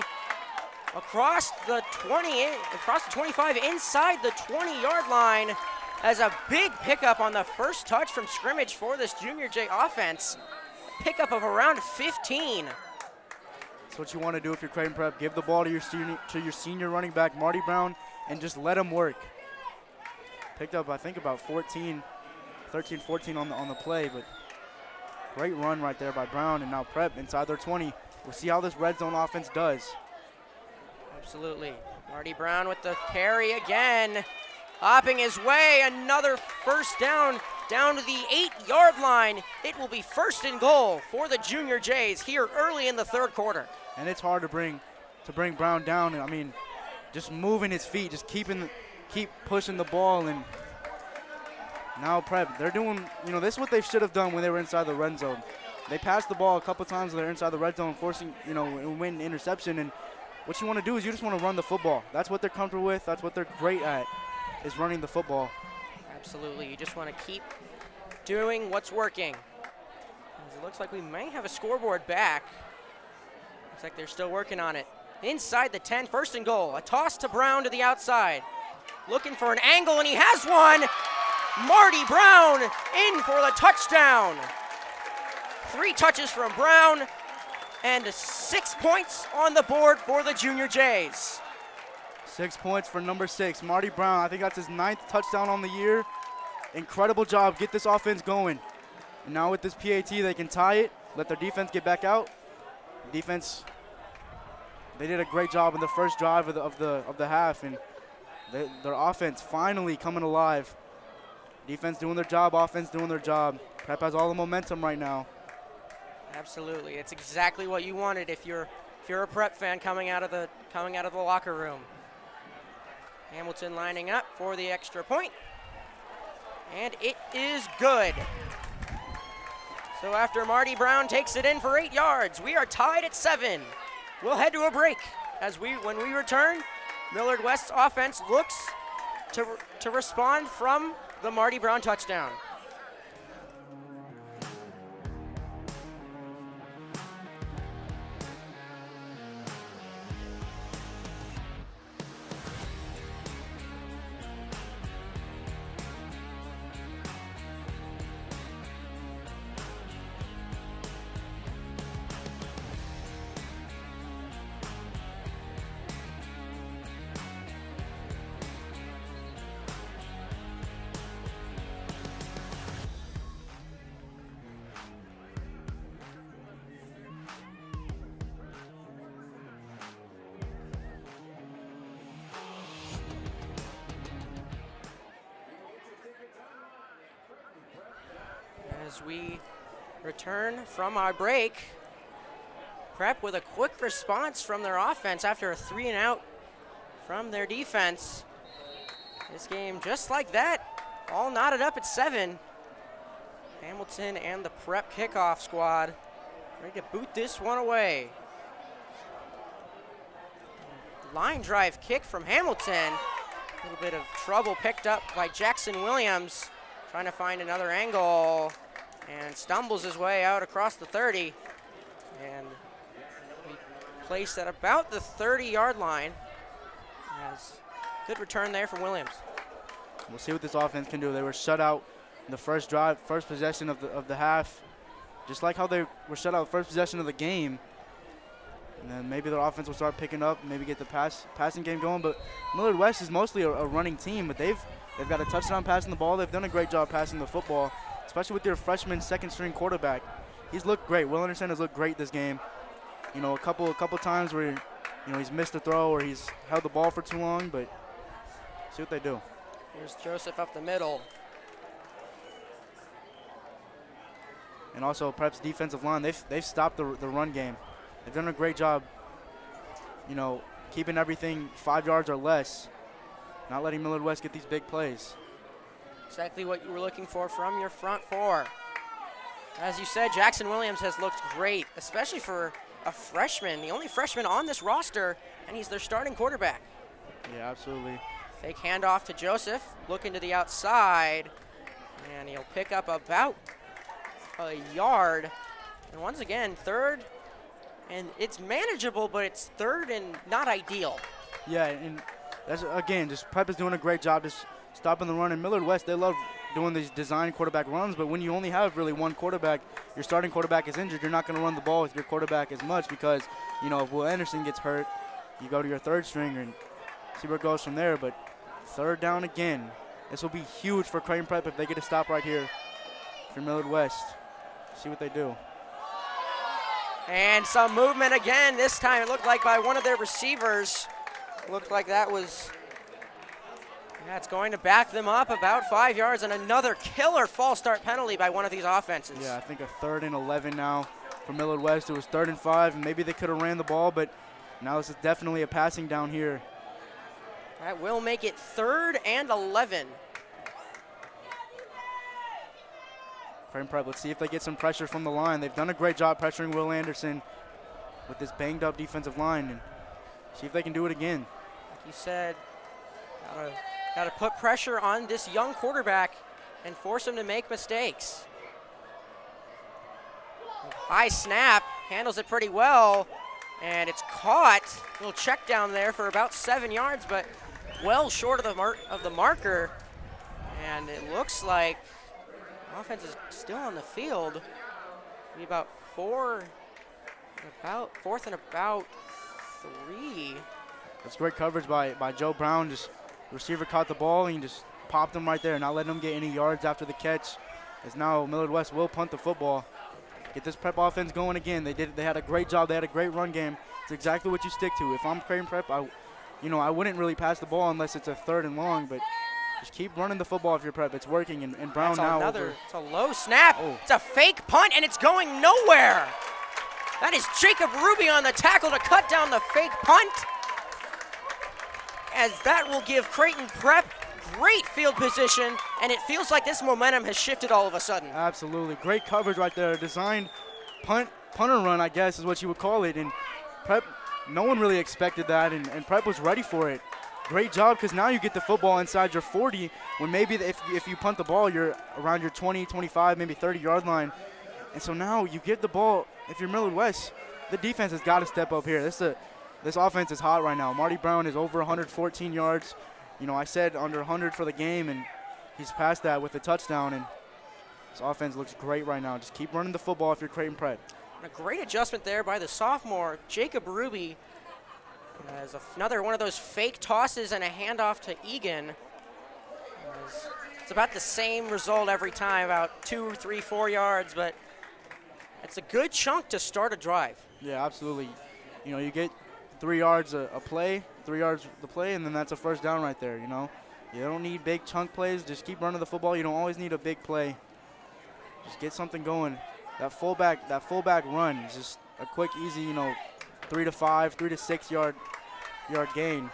across the 25, inside the 20-yard line, as a big pickup on the first touch from scrimmage for this Junior Jay offense. Pickup of around 15. That's what you want to do if you're Creighton Prep. Give the ball to your senior running back, Marty Brown, and just let him work. Picked up, I think, about 13, 14 on the play, but great run right there by Brown, and now Prep inside their 20. We'll see how this red zone offense does. Absolutely. Marty Brown with the carry again. Hopping his way, another first down to the 8-yard line. It will be 1st and goal for the Junior Jays here early in the 3rd quarter. And it's hard to bring Brown down. I mean, just moving his feet, just keep pushing the ball, and now Prep, they're doing, this is what they should have done when they were inside the red zone. They passed the ball a couple times when they're inside the red zone, forcing, win interception. And what you want to do is you just want to run the football. That's what they're comfortable with. That's what they're great at, is running the football. Absolutely. You just want to keep doing what's working. As it looks like we may have a scoreboard back. Looks like they're still working on it. inside the 10, first and goal. A toss to Brown to the outside. Looking for an angle, and he has one. Marty Brown in for the touchdown. 3 touches from Brown, and 6 points on the board for the Junior Jays. 6 points for number 6, Marty Brown. I think that's his 9th touchdown on the year. Incredible job. Get this offense going. And now with this PAT, they can tie it, let their defense get back out. Defense, they did a great job in the first drive of the half, and their offense finally coming alive. Defense doing their job, offense doing their job. Prep has all the momentum right now. Absolutely, it's exactly what you wanted if you're a Prep fan coming out of the locker room. Hamilton lining up for the extra point, and it is good. So after Marty Brown takes it in for 8 yards, we are tied at 7. We'll head to a break when we return. Millard West's offense looks to respond from the Marty Brown touchdown. As we return from our break, Prep with a quick response from their offense after a 3-and-out from their defense. This game, just like that, all knotted up at 7. Hamilton and the Prep kickoff squad ready to boot this one away. Line drive kick from Hamilton. A little bit of trouble picked up by Jackson Williams, trying to find another angle, and stumbles his way out across the 30, and placed at about the 30-yard line. As good return there from Williams. We'll see what this offense can do. They were shut out in the first drive, first possession of the half, just like how they were shut out first possession of the game. And then maybe their offense will start picking up, maybe get the passing game going. But Millard West is mostly a running team, but they've got a touchdown passing the ball. They've done a great job passing the football, especially with their freshman second-string quarterback. He's looked great. Will Anderson has looked great this game. You know, a couple times where, you know, he's missed a throw or he's held the ball for too long, but see what they do. Here's Joseph up the middle. And also Prep's defensive line, they've stopped the run game. They've done a great job, you know, keeping everything 5 yards or less, not letting Millard West get these big plays. Exactly what you were looking for from your front four. As you said, Jackson Williams has looked great, especially for a freshman, the only freshman on this roster, and he's their starting quarterback. Yeah, absolutely. Fake handoff to Joseph, looking to the outside, and he'll pick up about a yard. And once again, third, and it's manageable, but it's third and not ideal. Yeah, and that's, again, just Prep is doing a great job just stopping the run. And Millard West, they love doing these design quarterback runs, but when you only have really one quarterback, your starting quarterback is injured, you're not going to run the ball with your quarterback as much because, you know, if Will Anderson gets hurt, you go to your third stringer and see where it goes from there. But third down again. This will be huge for Creighton Prep if they get a stop right here for Millard West. See what they do. And some movement again. This time it looked like by one of their receivers. Looked like that was, it's going to back them up about 5 yards, and another killer false start penalty by one of these offenses. Yeah, I think a 3rd and 11 now for Millard West. It was 3rd and 5, and maybe they could have ran the ball, but now this is definitely a passing down here. That will make it 3rd and 11. Creighton Prep, let's see if they get some pressure from the line. They've done a great job pressuring Will Anderson with this banged up defensive line, and see if they can do it again. Like you said, gotta put pressure on this young quarterback and force him to make mistakes. High snap, handles it pretty well, And it's caught. A little check down there for about 7 yards, but well short of the marker. And it looks like offense is still on the field. Maybe about fourth and about 3. That's great coverage by Joe Brown. Just the receiver caught the ball and he just popped him right there, not letting him get any yards after the catch. As now Millard West will punt the football. Get this Prep offense going again. They had a great job. They had a great run game. It's exactly what you stick to. If I'm Creighton Prep, I wouldn't really pass the ball unless it's a 3rd and long, but just keep running the football if you're Prep. It's working, and Brown now it's a low snap. Oh. It's a fake punt, and it's going nowhere. That is Jacob Ruby on the tackle to cut down the fake punt, as that will give Creighton Prep great field position, and it feels like this momentum has shifted all of a sudden. Absolutely. Great coverage right there. Designed punter run, I guess, is what you would call it. And Prep, no one really expected that, and Prep was ready for it. Great job, because now you get the football inside your 40, when maybe if you punt the ball, you're around your 20, 25, maybe 30-yard line. And so now you get the ball. If you're Millard West, the defense has got to step up here. This offense is hot right now. Marty Brown is over 114 yards. I said under 100 for the game, and he's passed that with a touchdown, and this offense looks great right now. Just keep running the football if you're Creighton Prep. A great adjustment there by the sophomore, Jacob Ruby, as another one of those fake tosses and a handoff to Egan. It's about the same result every time, about 2, 3, 4 yards, but it's a good chunk to start a drive. Yeah, absolutely. You get 3 yards a play, 3 yards the play, and then that's a first down right there. You don't need big chunk plays. Just keep running the football. You don't always need a big play. Just get something going. That fullback run is just a quick, easy, 3 to 5, 3 to 6 yard gain.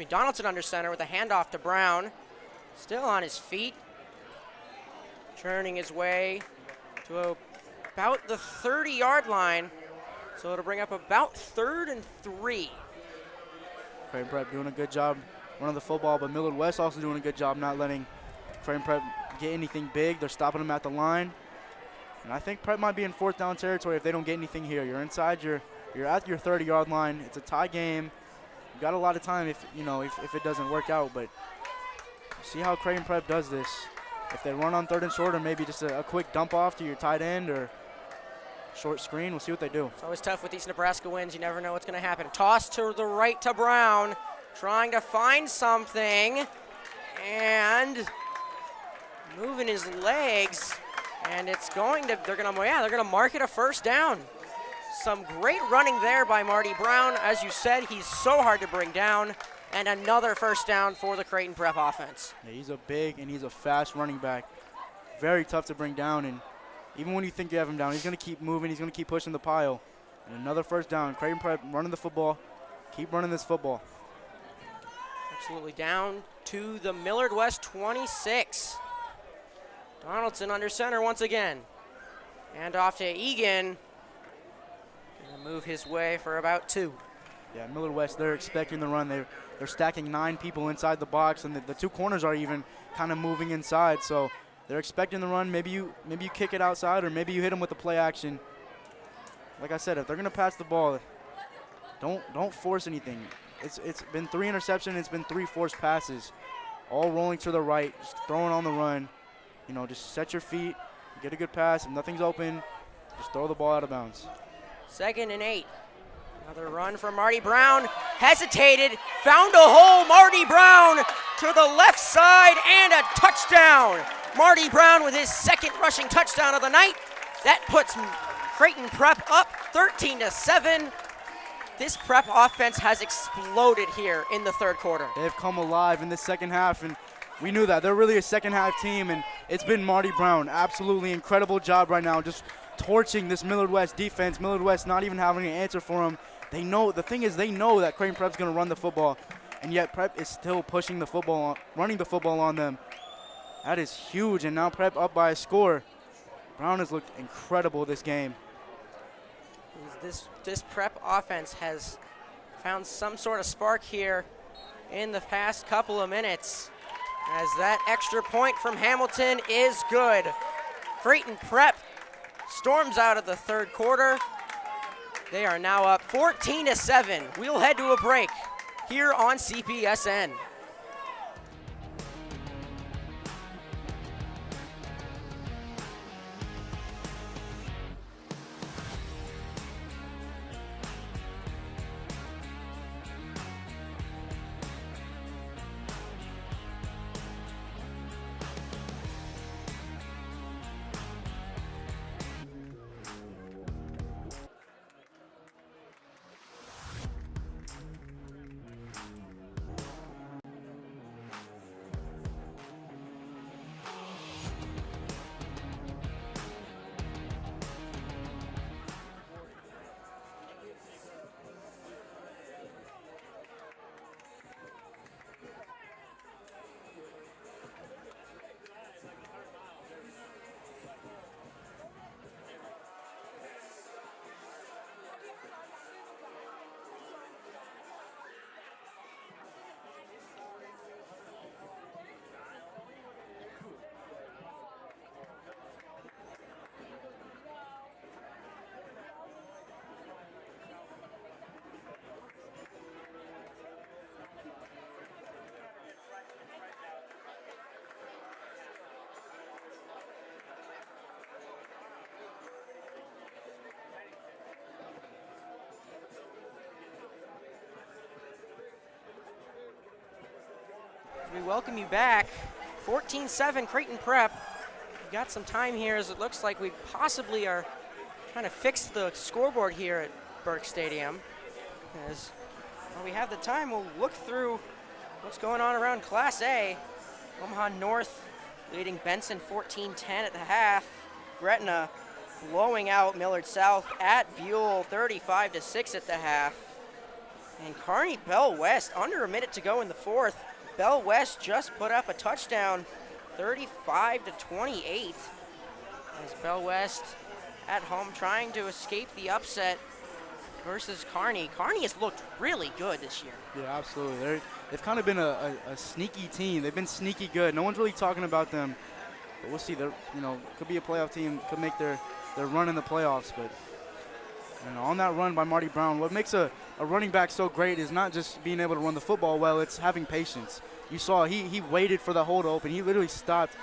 Donaldson under center with a handoff to Brown. Still on his feet. Churning his way to about the 30-yard line. So it'll bring up about 3rd and 3. Creighton Prep doing a good job running the football, but Millard West also doing a good job not letting Creighton Prep get anything big. They're stopping them at the line. And I think Prep might be in 4th down territory if they don't get anything here. You're inside you're at your 30-yard line. It's a tie game. You've got a lot of time if it doesn't work out, but see how Creighton Prep does this. If they run on 3rd and short, or maybe just a quick dump off to your tight end or short screen, we'll see what they do. It's always tough with these Nebraska wins. You never know what's going to happen. Toss to the right to Brown, trying to find something, and moving his legs, and they're going to mark it a first down. Some great running there by Marty Brown. As you said, he's so hard to bring down, and another first down for the Creighton Prep offense. Yeah, he's a big and he's a fast running back. Very tough to bring down, and even when you think you have him down, he's going to keep moving. He's going to keep pushing the pile. And another first down. Creighton Prep running the football. Keep running this football. Absolutely. Down to the Millard West 26. Donaldson under center once again. And off to Egan. Going to move his way for about 2. Yeah, Millard West, they're expecting the run. They're stacking 9 people inside the box, and the 2 corners are even kind of moving inside. So they're expecting the run. Maybe you kick it outside, or maybe you hit them with the play action. Like I said, if they're going to pass the ball, don't force anything. It's been 3 interceptions. It's been 3 forced passes, all rolling to the right, just throwing on the run. Just set your feet, get a good pass. If nothing's open, just throw the ball out of bounds. 2nd and 8. Another run from Marty Brown. Hesitated, found a hole. Marty Brown to the left side, and a touchdown. Marty Brown with his 2nd rushing touchdown of the night. That puts Creighton Prep up 13-7. This Prep offense has exploded here in the 3rd quarter. They've come alive in the second half, and we knew that. They're really a second half team, and it's been Marty Brown. Absolutely incredible job right now, just torching this Millard West defense. Millard West not even having an answer for him. They know that Creighton Prep's going to run the football, and yet Prep is still pushing the football, running the football on them. That is huge, and now Prep up by a score. Brown has looked incredible this game. This Prep offense has found some sort of spark here in the past couple of minutes, as that extra point from Hamilton is good. Creighton Prep storms out of the third quarter. They are now up 14-7. We'll head to a break here on CPSN. We welcome you back. 14-7 Creighton Prep. We've got some time here as it looks like we possibly are trying to fix the scoreboard here at Burke Stadium. As while we have the time, we'll look through what's going on around Class A. Omaha North leading Benson 14-10 at the half. Gretna blowing out Millard South at Buell 35-6 at the half. And Kearney Bell West under a minute to go in the fourth. Bell West just put up a touchdown, 35-28. As Bell West at home trying to escape the upset versus Kearney. Kearney has looked really good this year. Yeah, absolutely. They've kind of been a sneaky team. They've been sneaky good. No one's really talking about them, but we'll see. They're, could be a playoff team, could make their run in the playoffs. But on that run by Marty Brown, what makes a running back so great is not just being able to run the football well, it's having patience. You saw he waited for the hole to open. He literally stopped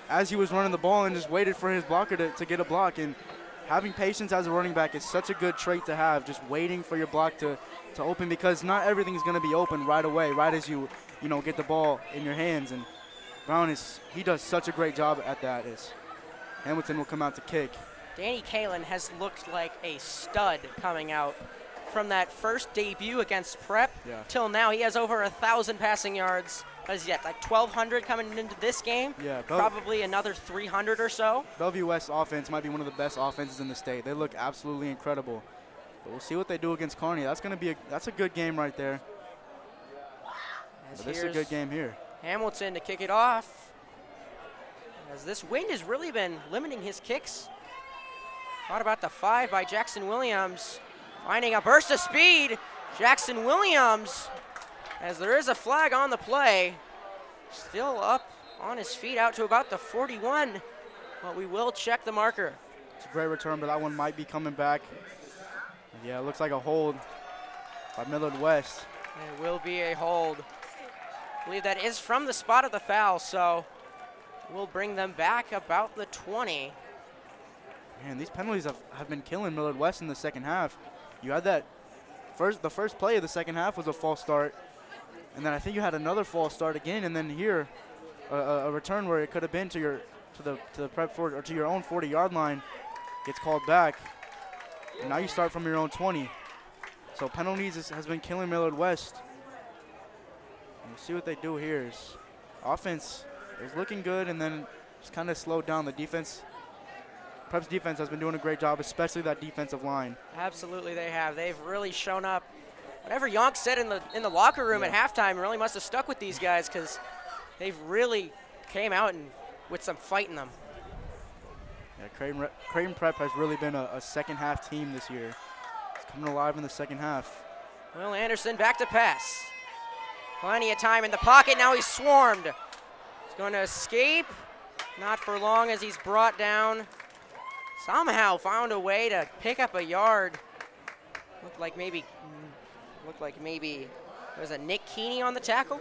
as he was running the ball and just waited for his blocker to get a block. And having patience as a running back is such a good trait to have, just waiting for your block to open, because not everything's going to be open right away, right as you get the ball in your hands. And Brown he does such a great job at that. As Hamilton will come out to kick. Danny Kalin has looked like a stud coming out from that first debut against Prep till now. He has over 1,000 passing yards. What is he at, like 1,200 coming into this game? Yeah. Probably another 300 or so. Bellevue West offense might be one of the best offenses in the state. They look absolutely incredible. But we'll see what they do against Kearney. That's a good game right there. This is a good game here. Hamilton to kick it off. As this wind has really been limiting his kicks. Thought about the 5 by Jackson Williams. Finding a burst of speed. Jackson Williams, as there is a flag on the play, still up on his feet out to about the 41, but we will check the marker. It's a great return, but that one might be coming back. Yeah, it looks like a hold by Millard West. It will be a hold. I believe that is from the spot of the foul, so we'll bring them back about the 20. Man, these penalties have been killing Millard West in the second half. You had the first play of the second half was a false start, and then I think you had another false start again, and then here a return where it could have been to the prep for, or to your own 40-yard line gets called back, and now you start from your own 20. So penalties has been killing Millard West. And we'll see what they do here. Offense is looking good, and then just kind of slowed down the defense. Prep's defense has been doing a great job, especially that defensive line. Absolutely, they have. They've really shown up. Whatever Yonk said in the locker room at halftime really must have stuck with these guys, because they've really came out and with some fight in them. Yeah, Creighton Prep has really been a second half team this year. It's coming alive in the second half. Will Anderson back to pass. Plenty of time in the pocket. Now he's swarmed. He's going to escape. Not for long as he's brought down somehow found a way to pick up a yard. Looked like maybe was it Nick Keeney on the tackle?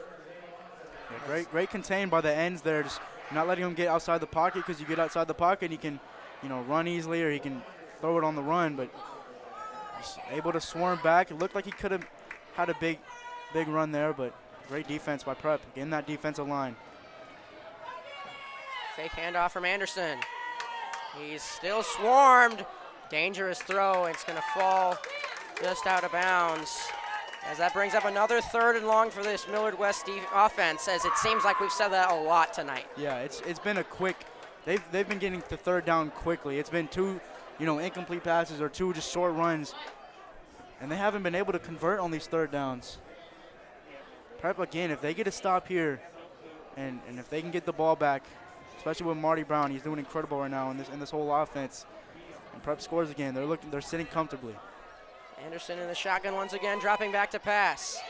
Yeah, great contained by the ends there, just not letting him get outside the pocket, because you get outside the pocket, he can, run easily, or he can throw it on the run, but he's able to swarm back. It looked like he could have had a big run there, but great defense by Prep, getting that defensive line. Fake handoff from Anderson. He's still swarmed. Dangerous throw. It's going to fall just out of bounds. As that brings up another 3rd and long for this Millard West offense, as it seems like we've said that a lot tonight. Yeah, it's been a quick. They've been getting to 3rd down quickly. It's been 2, incomplete passes or 2 just short runs, and they haven't been able to convert on these 3rd downs. Prep again, if they get a stop here, and if they can get the ball back, especially with Marty Brown, he's doing incredible right now in this whole offense. And Prep scores again. They're sitting comfortably. Anderson in the shotgun once again, dropping back to pass.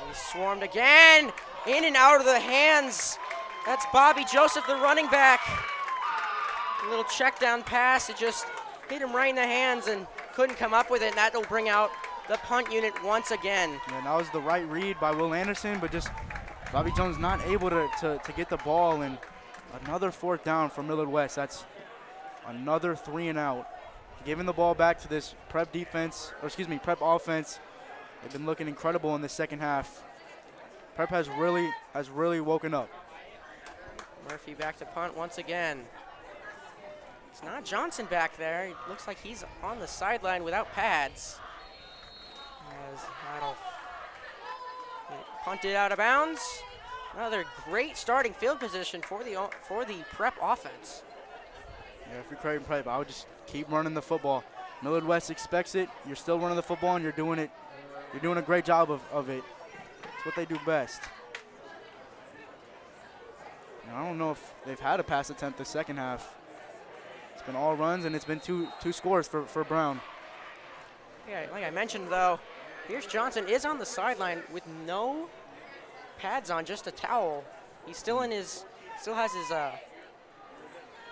He's swarmed again, in and out of the hands. That's Bobby Joseph, the running back. A little check down pass, it just hit him right in the hands and couldn't come up with it, and that'll bring out the punt unit once again. Yeah, that was the right read by Will Anderson, but just Bobby Jones not able to get the ball, and another 4th down for Millard West. That's another 3 and out. Giving the ball back to this Prep defense, Prep offense. They've been looking incredible in the second half. Prep has really woken up. Murphy back to punt once again. It's not Johnson back there. It looks like he's on the sideline without pads. As that'll punt it out of bounds. Another great starting field position for the Prep offense. Yeah, if you're Creighton Prep, I would just keep running the football. Millard West expects it. You're still running the football, and you're doing it. You're doing a great job of it. It's what they do best. And I don't know if they've had a pass attempt the second half. It's been all runs, and it's been two scores for Brown. Yeah, like I mentioned though, Pierce Johnson is on the sideline with no pads on, just a towel. He's still has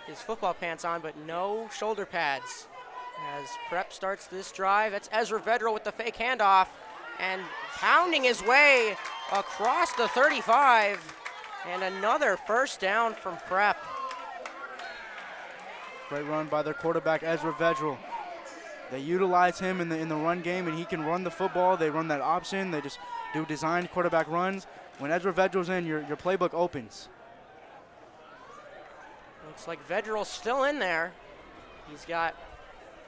his football pants on, but no shoulder pads. As Prep starts this drive, it's Ezra Vedral with the fake handoff and pounding his way across the 35, and another 1st down from Prep. Great run by their quarterback, Ezra Vedral. They utilize him in the run game, and he can run the football. They run that option. They just do designed quarterback runs. When Ezra Vedral's in, your playbook opens. Looks like Vedral's still in there. He's got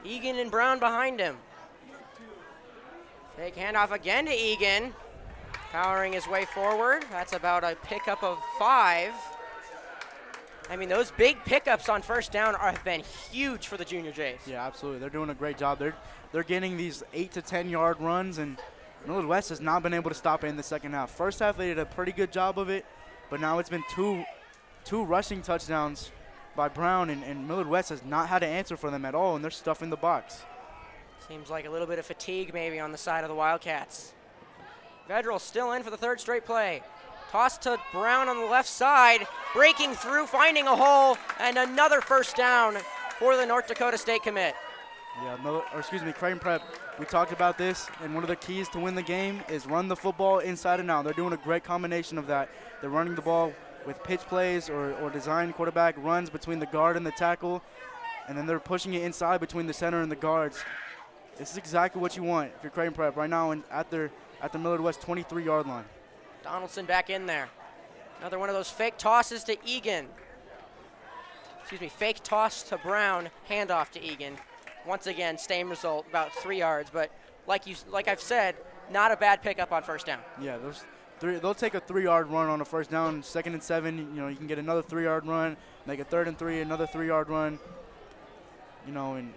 Egan and Brown behind him. Fake handoff again to Egan. Powering his way forward. That's about a pickup of 5. I mean, those big pickups on 1st down have been huge for the Junior Jays. Yeah, absolutely. They're doing a great job. They're getting these 8 to 10 yard runs, and Millard West has not been able to stop it in the second half. First half, they did a pretty good job of it, but now it's been two rushing touchdowns by Brown, and Millard West has not had an answer for them at all, and they're stuffing the box. Seems like a little bit of fatigue maybe on the side of the Wildcats. Vedral still in for the 3rd straight play. Toss to Brown on the left side, breaking through, finding a hole, and another 1st down for the North Dakota State commit. Yeah, Creighton Prep, we talked about this, and one of the keys to win the game is run the football inside and out. They're doing a great combination of that. They're running the ball with pitch plays or design quarterback runs between the guard and the tackle, and then they're pushing it inside between the center and the guards. This is exactly what you want if you're Creighton Prep right now at the Millard West 23-yard line. Donaldson back in there. Another one of those fake tosses to Egan. Fake toss to Brown, handoff to Egan. Once again, same result, about 3 yards, but like I've said, not a bad pickup on 1st down. Yeah, they'll take a 3-yard run on a 1st down, 2nd and 7. You can get another 3-yard run, make a 3rd and 3, another 3-yard run. And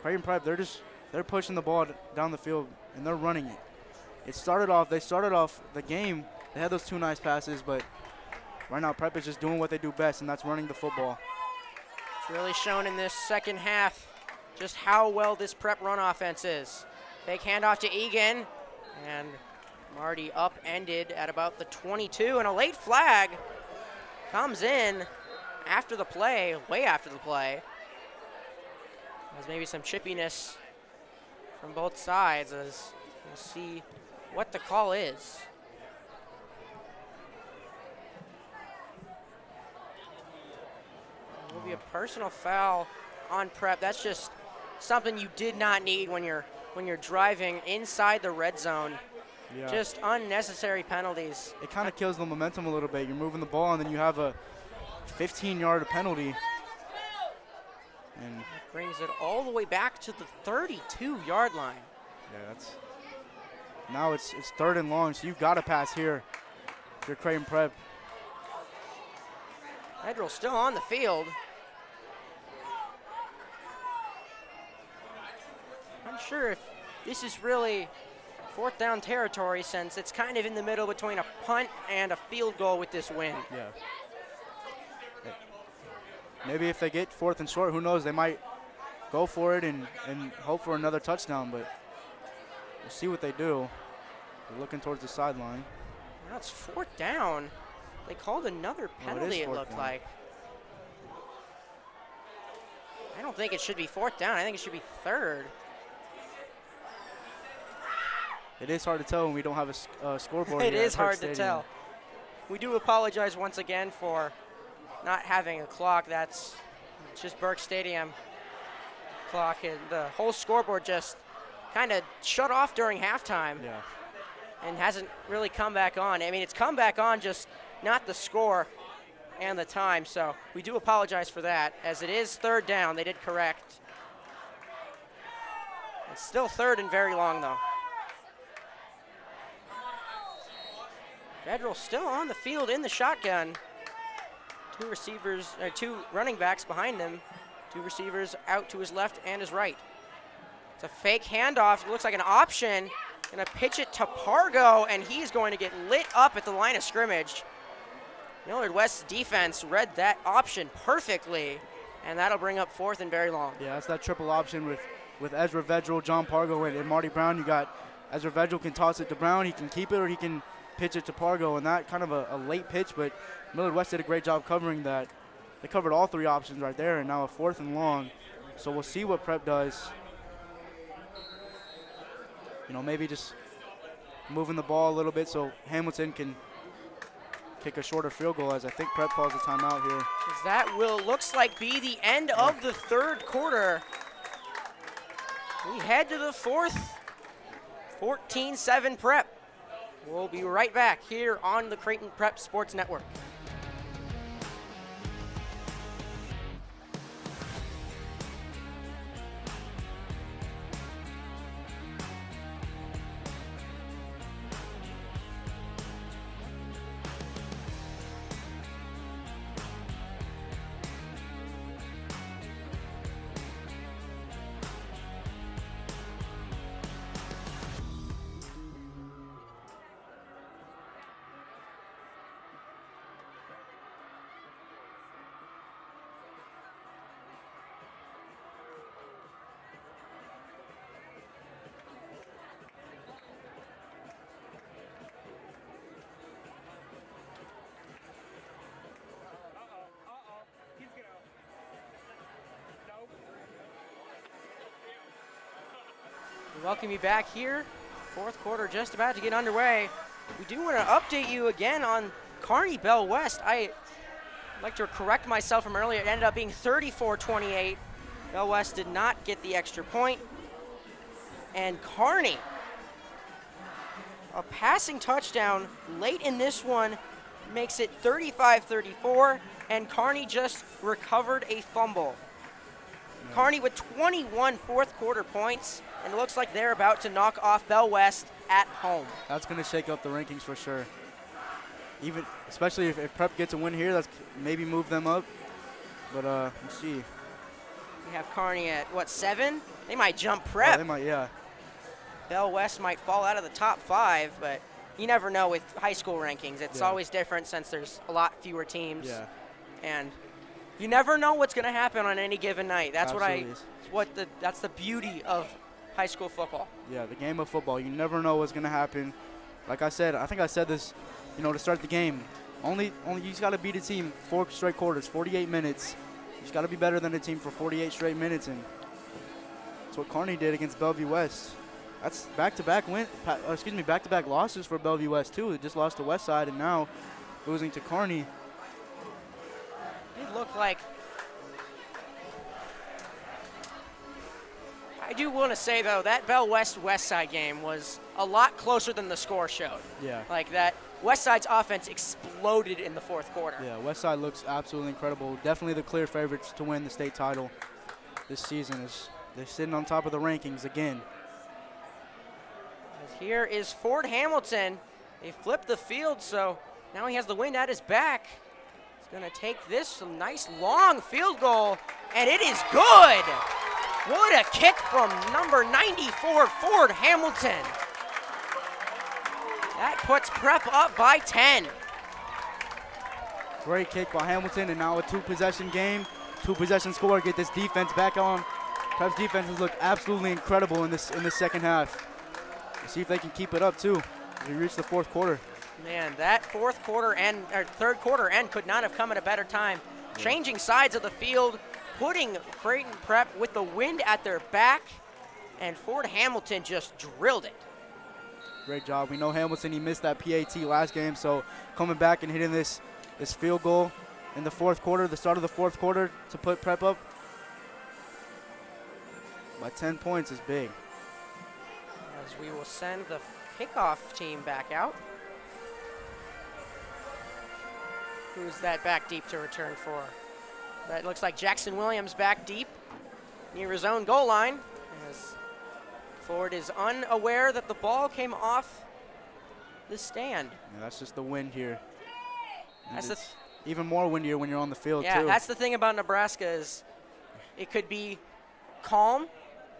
Creighton Prep, they're pushing the ball down the field and they're running it. They started off the game. They had those 2 nice passes, but right now Prep is just doing what they do best, and that's running the football. It's really shown in this second half just how well this Prep run offense is. Fake handoff to Egan, and Marty upended at about the 22, and a late flag comes in after the play, way after the play. There's maybe some chippiness from both sides as we'll see what the call is. It will be a personal foul on Prep. That's just something you did not need when you're driving inside the red zone. Yeah. Just unnecessary penalties. It kind of kills the momentum a little bit. You're moving the ball, and then you have a 15-yard penalty. And That brings it all the way back to the 32-yard line. yeah, now it's 3rd and long, so you've got to pass here if you're Creighton Prep. Federal still on the field. I'm sure if this is really 4th down territory, since it's kind of in the middle between a punt and a field goal with this win. Yeah. Maybe if they get 4th and short, who knows? They might go for it and hope for another touchdown, but we'll see what they do. They're looking towards the sideline. Now it's 4th down. They called another penalty, it looked like. I don't think it should be 4th down. I think it should be 3rd. It is hard to tell when we don't have a scoreboard. It here at is Park hard to Stadium. tell. We do apologize once again for not having a clock. It's just Burke Stadium clock, and the whole scoreboard just kind of shut off during halftime. Yeah. And hasn't really come back on. I mean, it's come back on, just not the score and the time. So we do apologize for that, as it is 3rd down. They did correct. It's still 3rd and very long, though. Federal still on the field in the shotgun. 2 running backs behind him. 2 receivers out to his left and his right. It's a fake handoff. It looks like an option. Gonna pitch it to Pargo, and he's going to get lit up at the line of scrimmage. Millard West's defense read that option perfectly, and that'll bring up 4th and very long. Yeah, that's that triple option with Ezra Vedral, John Pargo, and Marty Brown. You got Ezra Vedral can toss it to Brown. He can keep it, or he can pitch it to Pargo, and that kind of a late pitch, but Millard West did a great job covering that. They covered all 3 options right there, and now a 4th and long. So we'll see what Prep does. You know, maybe just moving the ball a little bit so Hamilton can kick a shorter field goal, as I think Prep calls a timeout here. As that looks like be the end of the 3rd quarter. We head to the 4th. 14-7 Prep. We'll be right back here on the Creighton Prep Sports Network. Welcome you back here. 4th quarter just about to get underway. We do want to update you again on Kearney Bell West. I'd like to correct myself from earlier. It ended up being 34-28. Bell West did not get the extra point. And Kearney, a passing touchdown late in this one, makes it 35-34, and Kearney just recovered a fumble. Yeah. Kearney with 21 4th quarter points, and it looks like they're about to knock off Bell West at home. That's going to shake up the rankings for sure. Especially if Prep gets a win here, that's maybe move them up. But let's see. We have Kearney at, 7? They might jump Prep. Oh, they might, yeah. Bell West might fall out of the top 5, but you never know with high school rankings. It's always different since there's a lot fewer teams. Yeah. And you never know what's going to happen on any given night. That's Absolutely. That's the beauty of high school football. Yeah, the game of football. You never know what's going to happen. Like I said, I think I said this, to start the game. Only you just got to beat a team 4 straight quarters, 48 minutes. You just got to be better than a team for 48 straight minutes, and That's what Kearney did against Bellevue West. That's back-to-back back-to-back losses for Bellevue West too. They just lost to Westside and now losing to Kearney. It looked like, I do want to say though, that Bell Westside game was a lot closer than the score showed. Yeah. Like that Westside's offense exploded in the fourth quarter. Yeah, Westside looks absolutely incredible. Definitely the clear favorites to win the state title this season. They're sitting on top of the rankings again. As here is Ford Hamilton. They flipped the field, so now he has the wind at his back. He's going to take this nice long field goal, and it is good. What a kick from number 94, Ford Hamilton. That puts Prep up by 10. Great kick by Hamilton, and now a two-possession game. Two-possession score, get this defense back on. Prep's defense has looked absolutely incredible in this second half. We'll see if they can keep it up too as we reach the fourth quarter. Man, that third quarter end could not have come at a better time. Yeah. Changing sides of the field, putting Creighton Prep with the wind at their back, and Ford Hamilton just drilled it. Great job. We know Hamilton, he missed that PAT last game, so coming back and hitting this field goal in the fourth quarter, the start of the fourth quarter, to put Prep up by 10 points is big. As we will send the kickoff team back out. Who's that back deep to return for? That looks like Jackson Williams back deep near his own goal line, as Ford is unaware that the ball came off the stand. Yeah, that's just the wind here. That's even more windier when you're on the field, yeah, too. That's the thing about Nebraska is it could be calm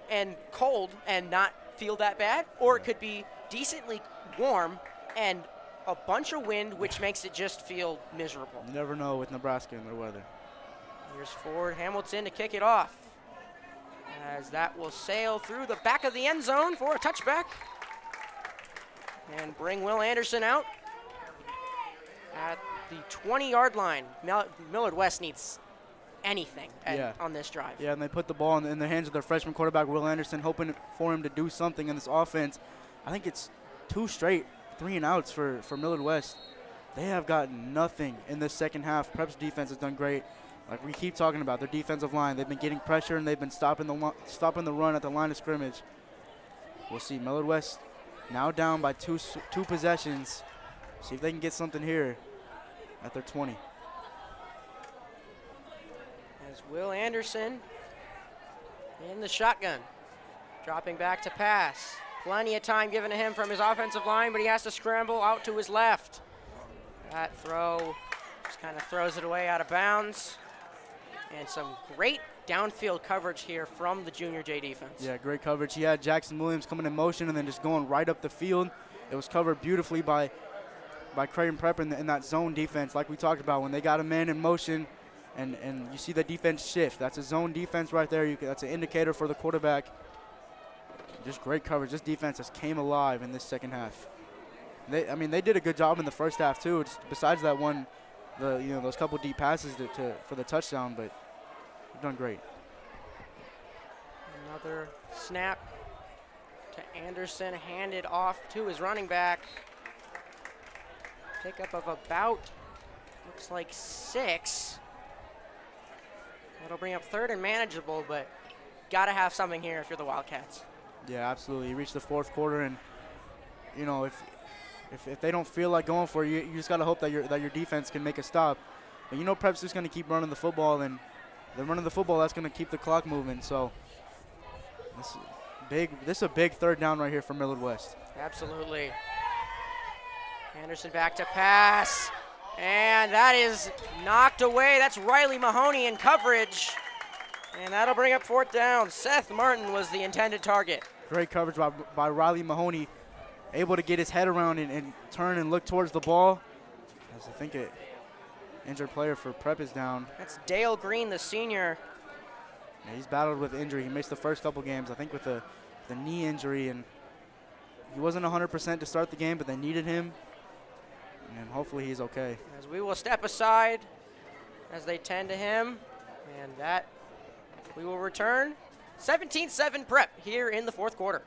and cold and not feel that bad, or it could be decently warm and a bunch of wind, which makes it just feel miserable. You never know with Nebraska and their weather. Here's Ford Hamilton to kick it off, as that will sail through the back of the end zone for a touchback and bring Will Anderson out at the 20-yard line. Millard West needs anything on this drive. Yeah, and they put the ball in the hands of their freshman quarterback, Will Anderson, hoping for him to do something in this offense. I think it's 2 straight 3-and-outs for Millard West. They have gotten nothing in this second half. Prep's defense has done great. Like we keep talking about, their defensive line, they've been getting pressure and they've been stopping the run at the line of scrimmage. We'll see. Millard West now down by two possessions. See if they can get something here at their 20. As Will Anderson in the shotgun, dropping back to pass. Plenty of time given to him from his offensive line, but he has to scramble out to his left. That throw just kind of throws it away out of bounds. And some great downfield coverage here from the Junior J defense. Yeah, great coverage. He had Jackson Williams coming in motion and then just going right up the field. It was covered beautifully by Creighton Prep in that zone defense, like we talked about. When they got a man in motion and you see the defense shift, that's a zone defense right there. That's an indicator for the quarterback. Just great coverage. This defense just came alive in this second half. They did a good job in the first half too. Just besides that one, those couple deep passes for the touchdown, but they've done great. Another snap to Anderson, handed off to his running back. Pickup of about, looks like 6. That'll bring up 3rd and manageable, but gotta have something here if you're the Wildcats. Yeah, absolutely. You reach the fourth quarter, and if they don't feel like going for it, you just gotta hope that your defense can make a stop. But Prep's just gonna keep running the football, and they're running the football. That's gonna keep the clock moving. So this is a big 3rd down right here for Millard West. Absolutely. Anderson back to pass, and that is knocked away. That's Riley Mahoney in coverage, and that'll bring up 4th down. Seth Martin was the intended target. Great coverage by Riley Mahoney, able to get his head around and turn and look towards the ball. As I think an injured player for Prep is down. That's Dale Green, the senior. Yeah, he's battled with injury. He missed the first couple games, I think with the knee injury, and he wasn't 100% to start the game, but they needed him, and hopefully he's okay. As we will step aside as they tend to him, and that we will return 17-7 Prep here in the fourth quarter.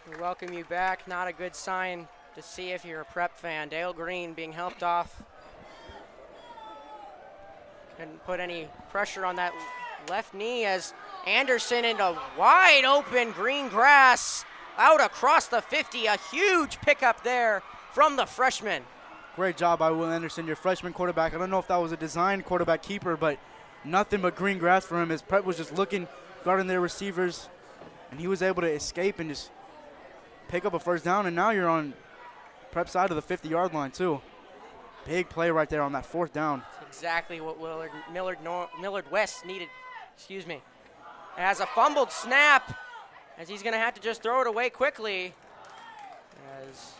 We welcome you back. Not a good sign to see if you're a Prep fan. Dale Green being helped off. Couldn't put any pressure on that left knee as Anderson into wide open green grass out across the 50. A huge pickup there from the freshman. Great job by Will Anderson, your freshman quarterback. I don't know if that was a designed quarterback keeper, but nothing but green grass for him as Prep was just looking, guarding their receivers, and he was able to escape and just pick up a first down, and now you're on Prep side of the 50-yard line too. Big play right there on that fourth down. That's exactly what Millard West needed. Excuse me. As a fumbled snap, as he's going to have to just throw it away quickly. As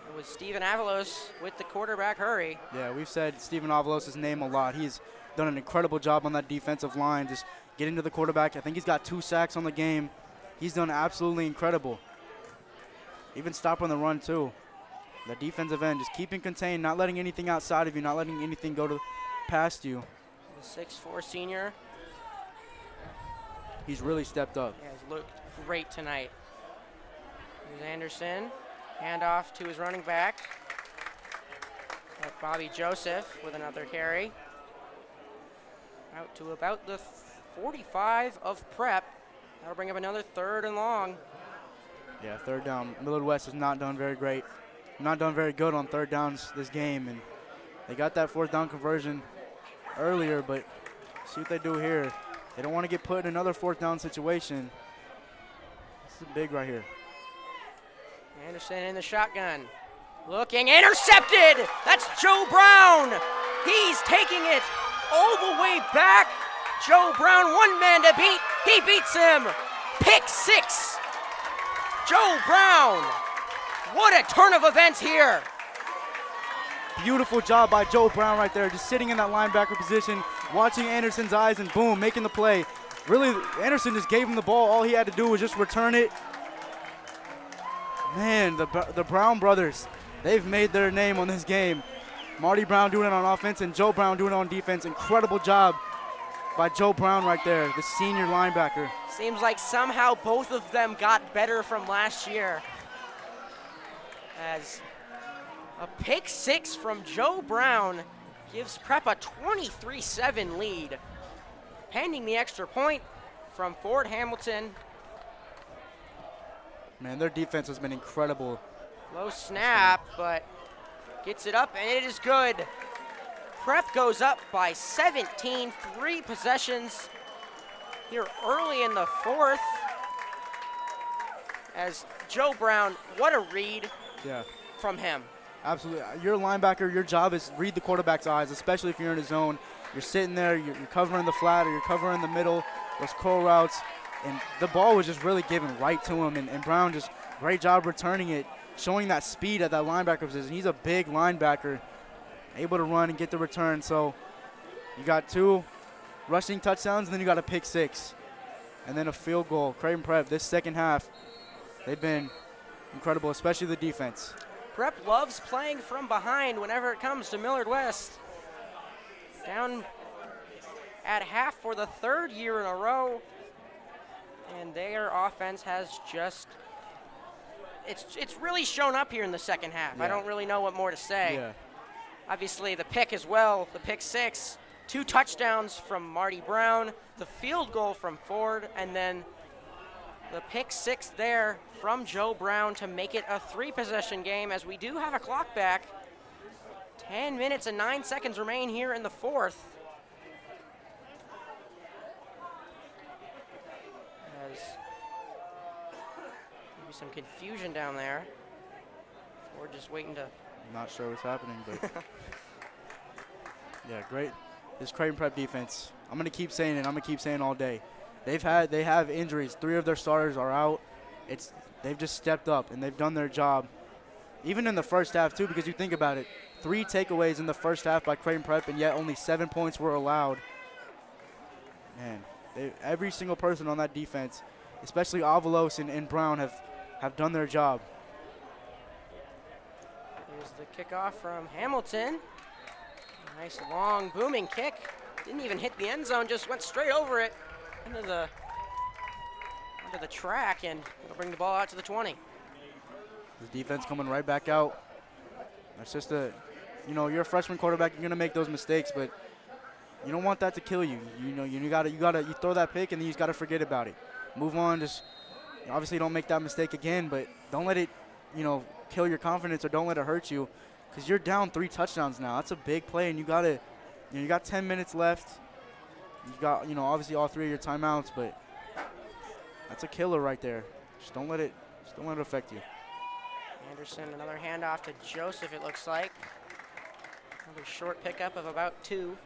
it was Steven Avalos with the quarterback hurry. Yeah, we've said Steven Avalos' name a lot. He's done an incredible job on that defensive line, just getting to the quarterback. I think he's got 2 sacks on the game. He's done absolutely incredible. Even stop on the run too. The defensive end, just keeping contained, not letting anything outside of you, not letting anything go past you. The 6'4" senior. He's really stepped up. Yeah, he's looked great tonight. Here's Anderson. Handoff to his running back. Got Bobby Joseph with another carry. Out to about the 45 of Prep. That'll bring up another 3rd and long. Yeah, 3rd down. Millard West has not done very great. Not done very good on 3rd downs this game. And they got that 4th down conversion earlier, but see what they do here. They don't want to get put in another 4th down situation. This is big right here. Anderson in the shotgun. Looking, intercepted! That's Joe Brown! He's taking it all the way back. Joe Brown, 1 man to beat. He beats him. Pick 6. Joe Brown. What a turn of events here. Beautiful job by Joe Brown right there, just sitting in that linebacker position, watching Anderson's eyes, and boom, making the play. Really, Anderson just gave him the ball. All he had to do was just return it. Man, the Brown brothers, they've made their name on this game. Marty Brown doing it on offense and Joe Brown doing it on defense. Incredible job by Joe Brown right there, the senior linebacker. Seems like somehow both of them got better from last year. As a pick 6 from Joe Brown gives Prep a 23-7 lead. Pending the extra point from Ford Hamilton. Man, their defense has been incredible. Low snap, but gets it up, and it is good. Prep goes up by 17, 3 possessions here early in the 4th. As Joe Brown, what a read from him. Absolutely. Your linebacker, your job is read the quarterback's eyes, especially if you're in a zone. You're sitting there, you're covering the flat, or you're covering the middle, those curl routes, and the ball was just really given right to him, and Brown just great job returning it, showing that speed at that linebacker position. He's a big linebacker, able to run and get the return. So you got 2 rushing touchdowns, and then you got a pick 6. And then a field goal. Creighton Prep, this second half, they've been incredible, especially the defense. Prep loves playing from behind whenever it comes to Millard West. Down at half for the 3rd year in a row. And their offense has just, it's really shown up here in the second half. I don't really know what more to say. Yeah. Obviously the pick as well, the pick 6. 2 touchdowns from Marty Brown, the field goal from Ford, and then the pick 6 there from Joe Brown to make it a 3-possession game, as we do have a clock back. 10 minutes and 9 seconds remain here in the 4th. Maybe some confusion down there. We're just waiting to. Not sure what's happening, but yeah, great. This Creighton Prep defense, I'm going to keep saying it. I'm going to keep saying it all day. They have injuries. 3 of their starters are out. They've just stepped up, and they've done their job. Even in the first half, too, because you think about it. 3 takeaways in the first half by Creighton Prep, and yet only 7 points were allowed. Man, every single person on that defense, especially Avalos and Brown, have done their job. Here's the kickoff from Hamilton. Nice long booming kick. Didn't even hit the end zone, just went straight over it onto the track, and it'll bring the ball out to the 20. The defense coming right back out. That's just you're a freshman quarterback, you're gonna make those mistakes, but you don't want that to kill you. You throw that pick and then you just gotta forget about it. Move on, just obviously don't make that mistake again, but don't let it, kill your confidence, or don't let it hurt you, because you're down 3 touchdowns now. That's a big play, and you got 10 minutes left. You've got, obviously all 3 of your timeouts, but that's a killer right there. Just don't let it affect you. Anderson, another handoff to Joseph, it looks like. Another short pickup of about 2.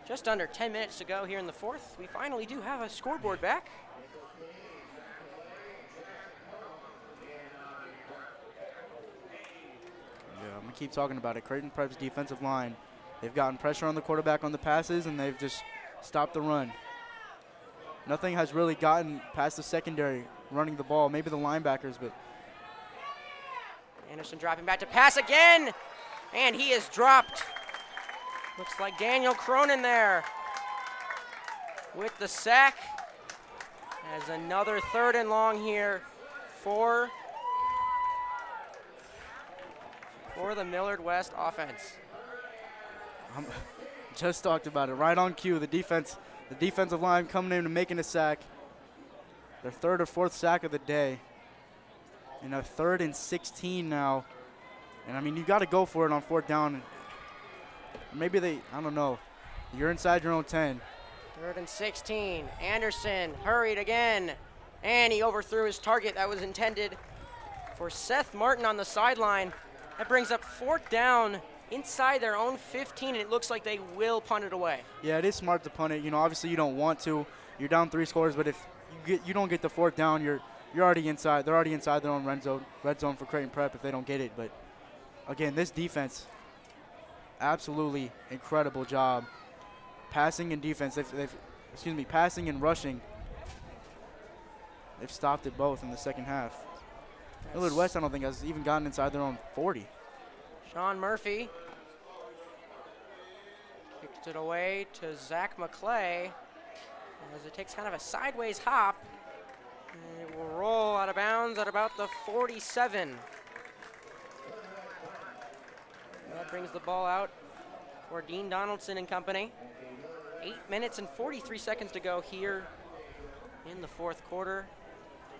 Just under 10 minutes to go here in the 4th. We finally do have a scoreboard back. Yeah, I'm going to keep talking about it. Creighton Prep's defensive line, they've gotten pressure on the quarterback on the passes, and they've just stopped the run. Nothing has really gotten past the secondary running the ball. Maybe the linebackers, but. Anderson dropping back to pass again, and he is dropped. Looks like Daniel Cronin there with the sack. As another 3rd and long here for the Millard West offense. Just talked about it. Right on cue. The defensive line coming in and making a sack. Their 3rd or 4th sack of the day. And a 3rd and 16 now. And, I mean, you got to go for it on 4th down. Maybe I don't know. You're inside your own 10. 3rd and 16. Anderson hurried again. And he overthrew his target that was intended for Seth Martin on the sideline. That brings up 4th down inside their own 15, and it looks like they will punt it away. Yeah, it is smart to punt it. Obviously you don't want to. You're down 3 scores, but if you don't get the 4th down, you're already inside. They're already inside their own red zone for Creighton Prep if they don't get it. But again, this defense, absolutely incredible job. Passing and defense, passing and rushing. They've stopped it both in the second half. Millard West, I don't think, has even gotten inside their own 40. Sean Murphy kicked it away to Zach McClay as it takes kind of a sideways hop. And it will roll out of bounds at about the 47. That brings the ball out for Dean Donaldson and company. 8 minutes and 43 seconds to go here in the 4th quarter.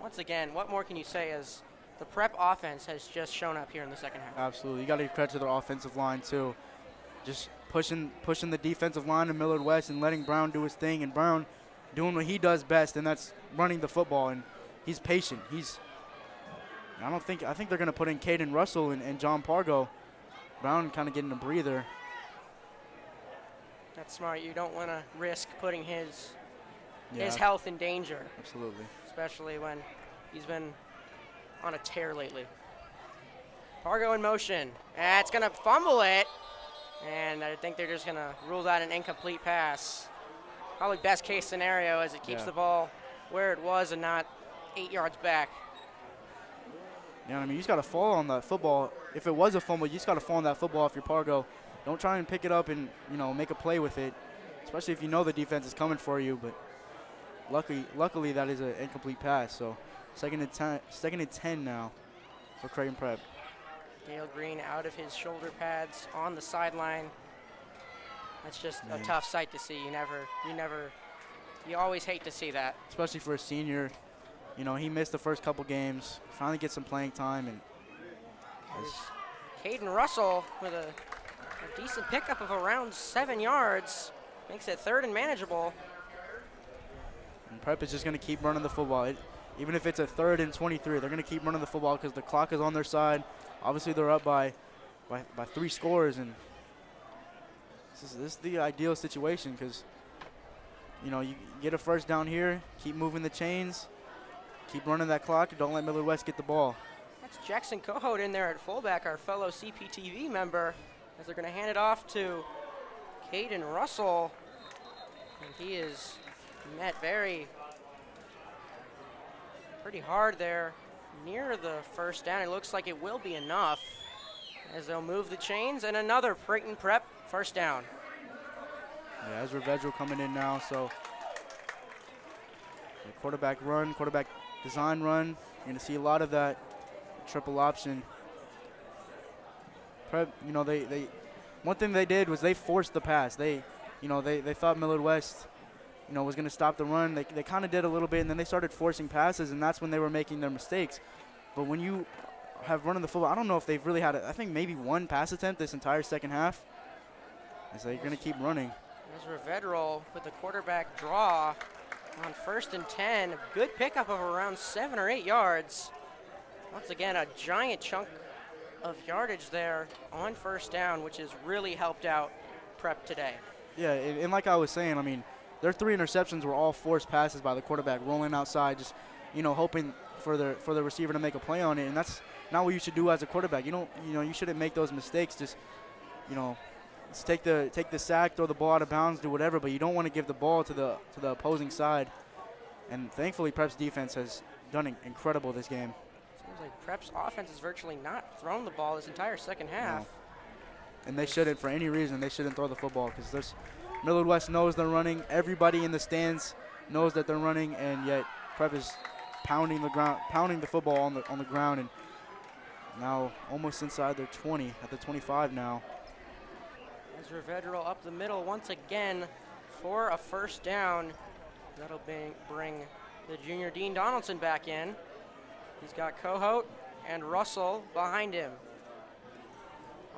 Once again, what more can you say as the Prep offense has just shown up here in the second half? Absolutely. You got to give credit to their offensive line, too. Just pushing the defensive line of Millard West and letting Brown do his thing. And Brown doing what he does best, and that's running the football. And he's patient. I think they're going to put in Caden Russell and John Pargo. Brown kind of getting a breather. That's smart. You don't want to risk putting his Yeah, health in danger, absolutely. especially when he's been on a tear lately. Pargo in motion. It's going to fumble it. And I think they're just going to rule that an incomplete pass. Probably best case scenario as it keeps the ball where it was and not 8 yards back. Yeah, I mean, you just got to fall on that football. If it was a fumble, you just got to fall on that football if you're Pargo. Don't try and pick it up and, make a play with it, especially if you know the defense is coming for you. But luckily that is an incomplete pass. So second and 10 now for Creighton Prep. Dale Green out of his shoulder pads on the sideline. That's just a tough sight to see. You always hate to see that. Especially for a senior. He missed the first couple games. Finally get some playing time. And Caden Russell with a decent pickup of around 7 yards. Makes it 3rd and manageable. And Prep is just going to keep running the football. Even if it's a 3rd and 23, they're going to keep running the football because the clock is on their side. Obviously, they're up by 3 scores, and this is the ideal situation because, you get a first down here, keep moving the chains, keep running that clock, and don't let Millard West get the ball. That's Jackson Cohout in there at fullback, our fellow CPTV member, as they're going to hand it off to Caden Russell, and he is met pretty hard there near the first down. It looks like it will be enough as they'll move the chains, and another Creighton Prep first down. Yeah, Ezra Vedral coming in now, so the quarterback design run. You're going to see a lot of that triple option. Prep, they one thing they did was they forced the pass. They thought Millard West was going to stop the run. They kind of did a little bit, and then they started forcing passes, and that's when they were making their mistakes. But when you have running the football, I don't know if they've really had I think maybe one pass attempt this entire second half. So they're going to keep running. Ezra Vedral with the quarterback draw on 1st and 10. Good pickup of around 7 or 8 yards. Once again, a giant chunk of yardage there on first down, which has really helped out Prep today. Yeah, and like I was saying, I mean, their 3 interceptions were all forced passes by the quarterback, rolling outside, just hoping for the receiver to make a play on it, and that's not what you should do as a quarterback. You shouldn't make those mistakes. Just take the sack, throw the ball out of bounds, do whatever, but you don't want to give the ball to the opposing side. And thankfully, Prep's defense has done incredible this game. Seems like Prep's offense has virtually not thrown the ball this entire second half. No. And they shouldn't, for any reason, they shouldn't throw the football because Millard West knows they're running. Everybody in the stands knows that they're running, and yet Prep is pounding the football on the ground, and now almost inside their 20, at the 25 now. Ezra Vedral up the middle once again for a first down. That'll bring the junior Dean Donaldson back in. He's got Cohout and Russell behind him.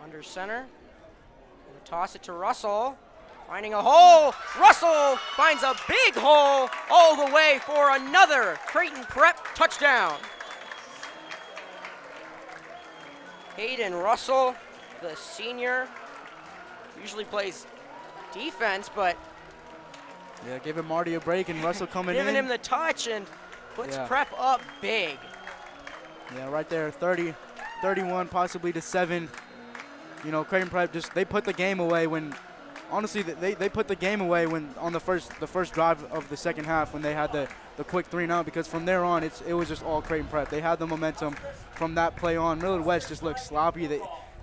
Under center. Gonna toss it to Russell. Finding a hole. Russell finds a big hole all the way for another Creighton Prep touchdown. Hayden Russell, the senior, usually plays defense, but yeah, giving Marty a break, and Russell coming in. Giving him the touch and puts Prep up big. Yeah, right there, 30, 31, possibly to 7. Creighton Prep they put the game away when, honestly, they put the game away when on the first drive of the second half when they had the quick 3-and-out, because from there on it was just all Creighton Prep. They had the momentum from that play on. Millard West just looked sloppy.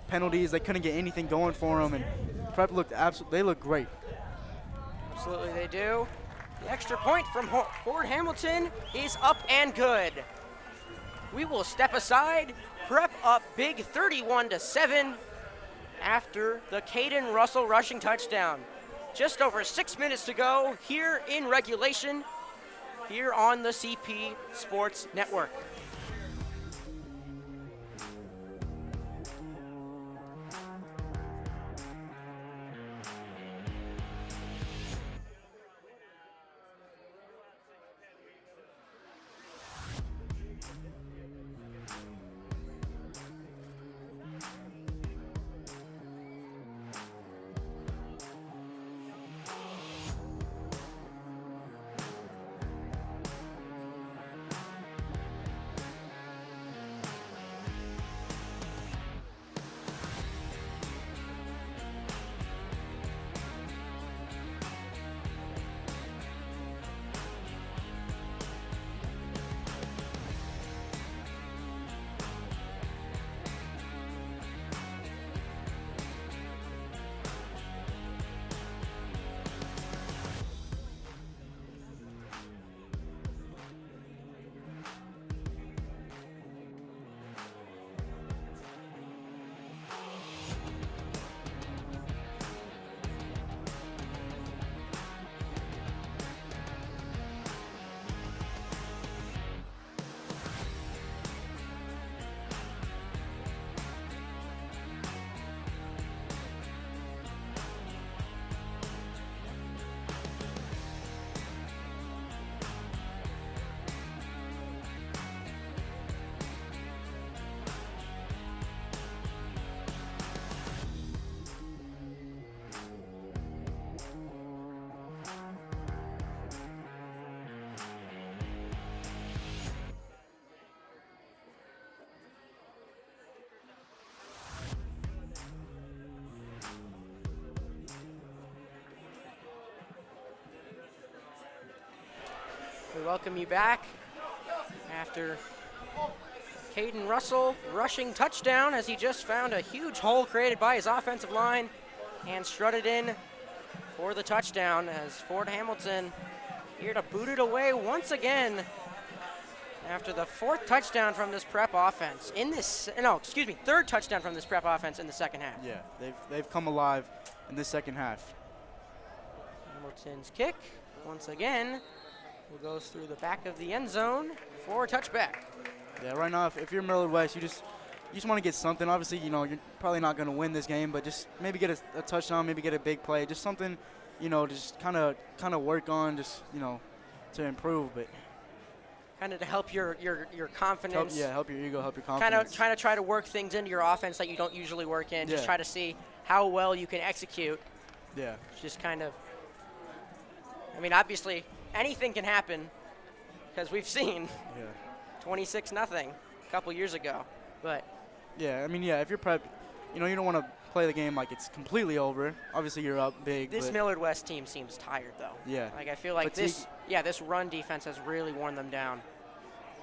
Penalties, they couldn't get anything going for them, and Prep they looked great. Absolutely they do. The extra point from Ford Hamilton is up and good. We will step aside. Prep up big 31-7 after the Caden Russell rushing touchdown. Just over 6 minutes to go here in regulation here on the CP Sports Network. We welcome you back after Caden Russell rushing touchdown as he just found a huge hole created by his offensive line and strutted in for the touchdown as Ford Hamilton here to boot it away once again after the fourth touchdown from this prep offense third touchdown from this prep offense in the second half. Yeah, they've come alive in the second half. Hamilton's kick once again goes through the back of the end zone for a touchback. Yeah, right now, if you're Millard West, you just want to get something. Obviously, you're probably not going to win this game, but just maybe get a touchdown, maybe get a big play, just something, just kind of work on, just to improve, but kind of to help your confidence. Help your ego, help your confidence. Kind of try to work things into your offense that you don't usually work in. Just try to see how well you can execute. Yeah. Just kind of. I mean, obviously, anything can happen because we've seen 26-0 a couple years ago. But yeah, I mean, if you're prep, you don't want to play the game like it's completely over. Obviously, you're up big. This Millard West team seems tired, though. Yeah. Like, I feel like this run defense has really worn them down.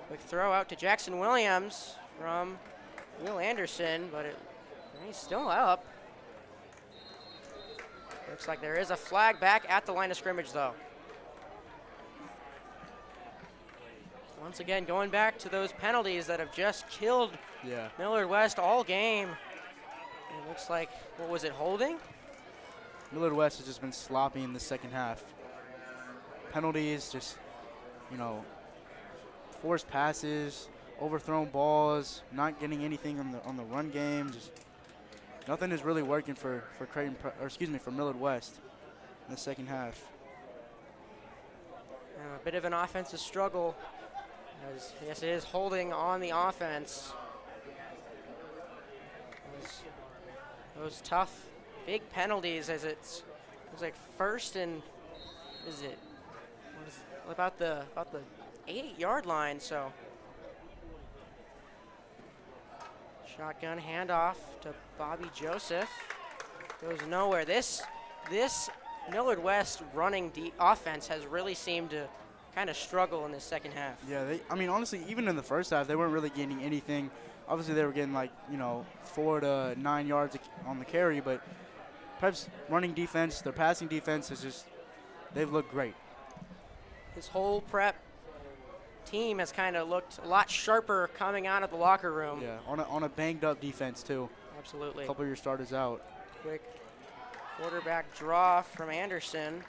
Quick throw out to Jackson Williams from Will Anderson, but he's still up. Looks like there is a flag back at the line of scrimmage, though. Once again, going back to those penalties that have just killed Millard West all game. It looks like, what was it, holding? Millard West has just been sloppy in the second half. Penalties, just, forced passes, overthrown balls, not getting anything on the run game. Just nothing is really working for Creighton, for Millard West in the second half. A bit of an offensive struggle. As, yes, it is holding on the offense. Those tough, big penalties as it's like first and about the 8-yard line. So shotgun handoff to Bobby Joseph goes nowhere. This Millard West running offense has really seemed to kind of struggle in the second half. Yeah, honestly, even in the first half, they weren't really getting anything. Obviously, they were getting 4 to 9 yards on the carry, but Prep's running defense, their passing defense they've looked great. This whole Prep team has kind of looked a lot sharper coming out of the locker room. Yeah, on a banged up defense too. Absolutely. A couple of your starters out. Quick quarterback draw from Anderson.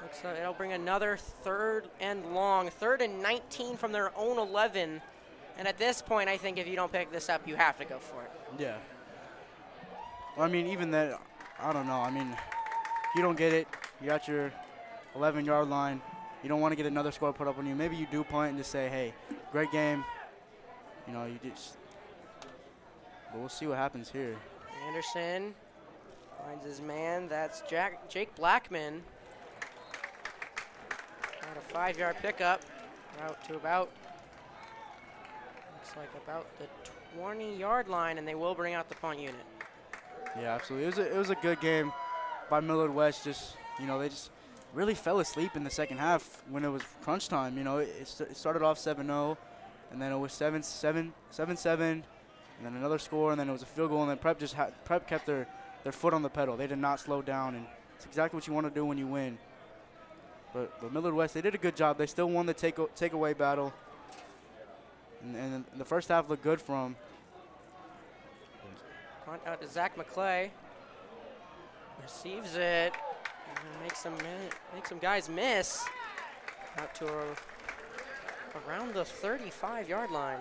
Looks like it'll bring another third and 19 from their own 11. And at this point, I think if you don't pick this up, you have to go for it. Yeah. Well, I mean, even that, I don't know. I mean, if you don't get it, you got your 11-yard line. You don't want to get another score put up on you. Maybe you do punt and just say, hey, great game. But we'll see what happens here. Anderson finds his man. That's Jake Blackman. Got a 5-yard pickup. Out to about the 20-yard line, and they will bring out the punt unit. Yeah, absolutely. It was a good game by Millard West. They just really fell asleep in the second half when it was crunch time. It started off 7-0, and then it was 7-7, and then another score, and then it was a field goal, and then Prep kept their foot on the pedal. They did not slow down, and it's exactly what you want to do when you win. But Millard West, they did a good job. They still won the takeaway battle, and the first half looked good for them. Punt out to Zach McClay. Receives it. Make some guys miss. Out to around the 35-yard line.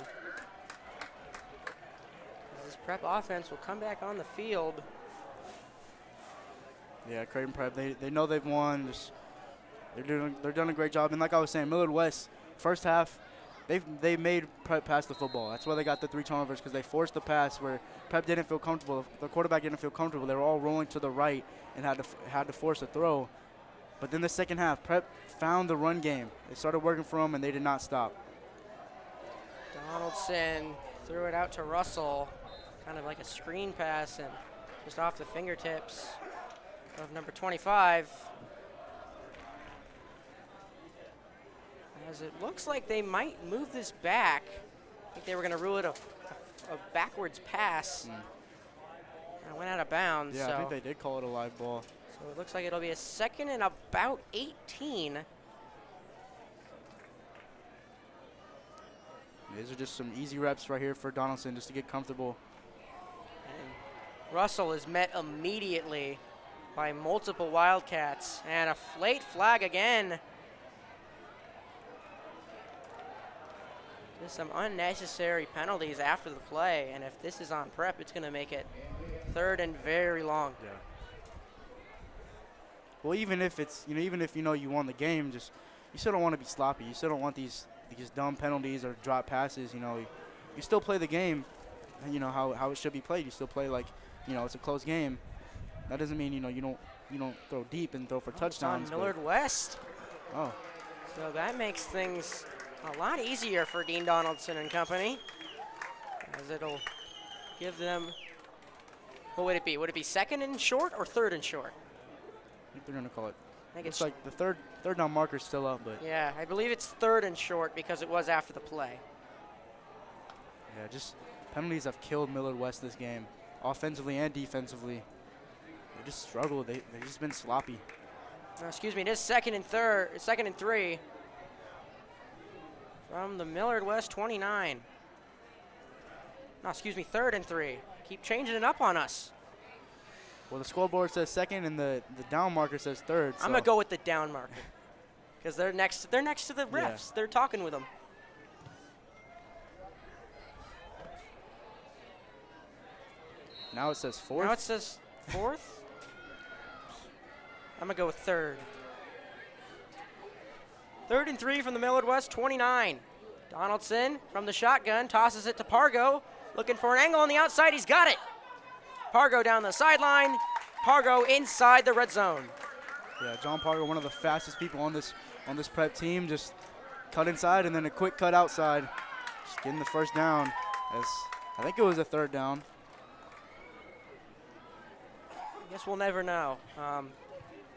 This Prep offense will come back on the field. Yeah, Creighton Prep, they know they've won. They're doing a great job. And like I was saying, Millard West, first half, they made Prep pass the football. That's why they got the 3 turnovers, because they forced the pass where Prep didn't feel comfortable. The quarterback didn't feel comfortable. They were all rolling to the right and had to force a throw. But then the second half, Prep found the run game. They started working for them, and they did not stop. Donaldson threw it out to Russell, kind of like a screen pass, and just off the fingertips of number 25. As it looks like they might move this back. I think they were going to rule it a backwards pass. And it went out of bounds. Yeah, so. I think they did call it a live ball. So it looks like it'll be a second and about 18. These are just some easy reps right here for Donaldson just to get comfortable. And Russell is met immediately by multiple Wildcats. And a late flag again. Just some unnecessary penalties after the play. And if this is on prep, it's going to make it third and very long. Yeah. Well, even if it's, even if you won the game, just you still don't want to be sloppy. You still don't want these dumb penalties or drop passes. You still play the game, how it should be played. You still play like, it's a close game. That doesn't mean you don't throw deep and throw for touchdowns. It's on Millard West. Oh. So that makes things a lot easier for Dean Donaldson and company, as it'll give them. What would it be? Would it be second and short or third and short? I think they're gonna call it. I think It's like the third down marker's still up, but yeah, I believe it's third and short because it was after the play. yeah, just penalties have killed Millard West this game, offensively and defensively. They just struggle. They've just been sloppy. Excuse me, it is second and three from the Millard West 29. No, excuse me, third and 3. Keep changing it up on us. Well, the scoreboard says second, and the down marker says third. I'm gonna go with the down marker because they're next to the refs. Yeah. They're talking with them. Now it says fourth. Now it says fourth. I'm gonna go with third. Third and 3 from the Millard West 29. Donaldson from the shotgun tosses it to Pargo, looking for an angle on the outside. He's got it. Pargo down the sideline. Pargo inside the red zone. Yeah, John Pargo, one of the fastest people on this prep team, just cut inside and then a quick cut outside, just getting the first down. As I think it was a third down. I guess we'll never know.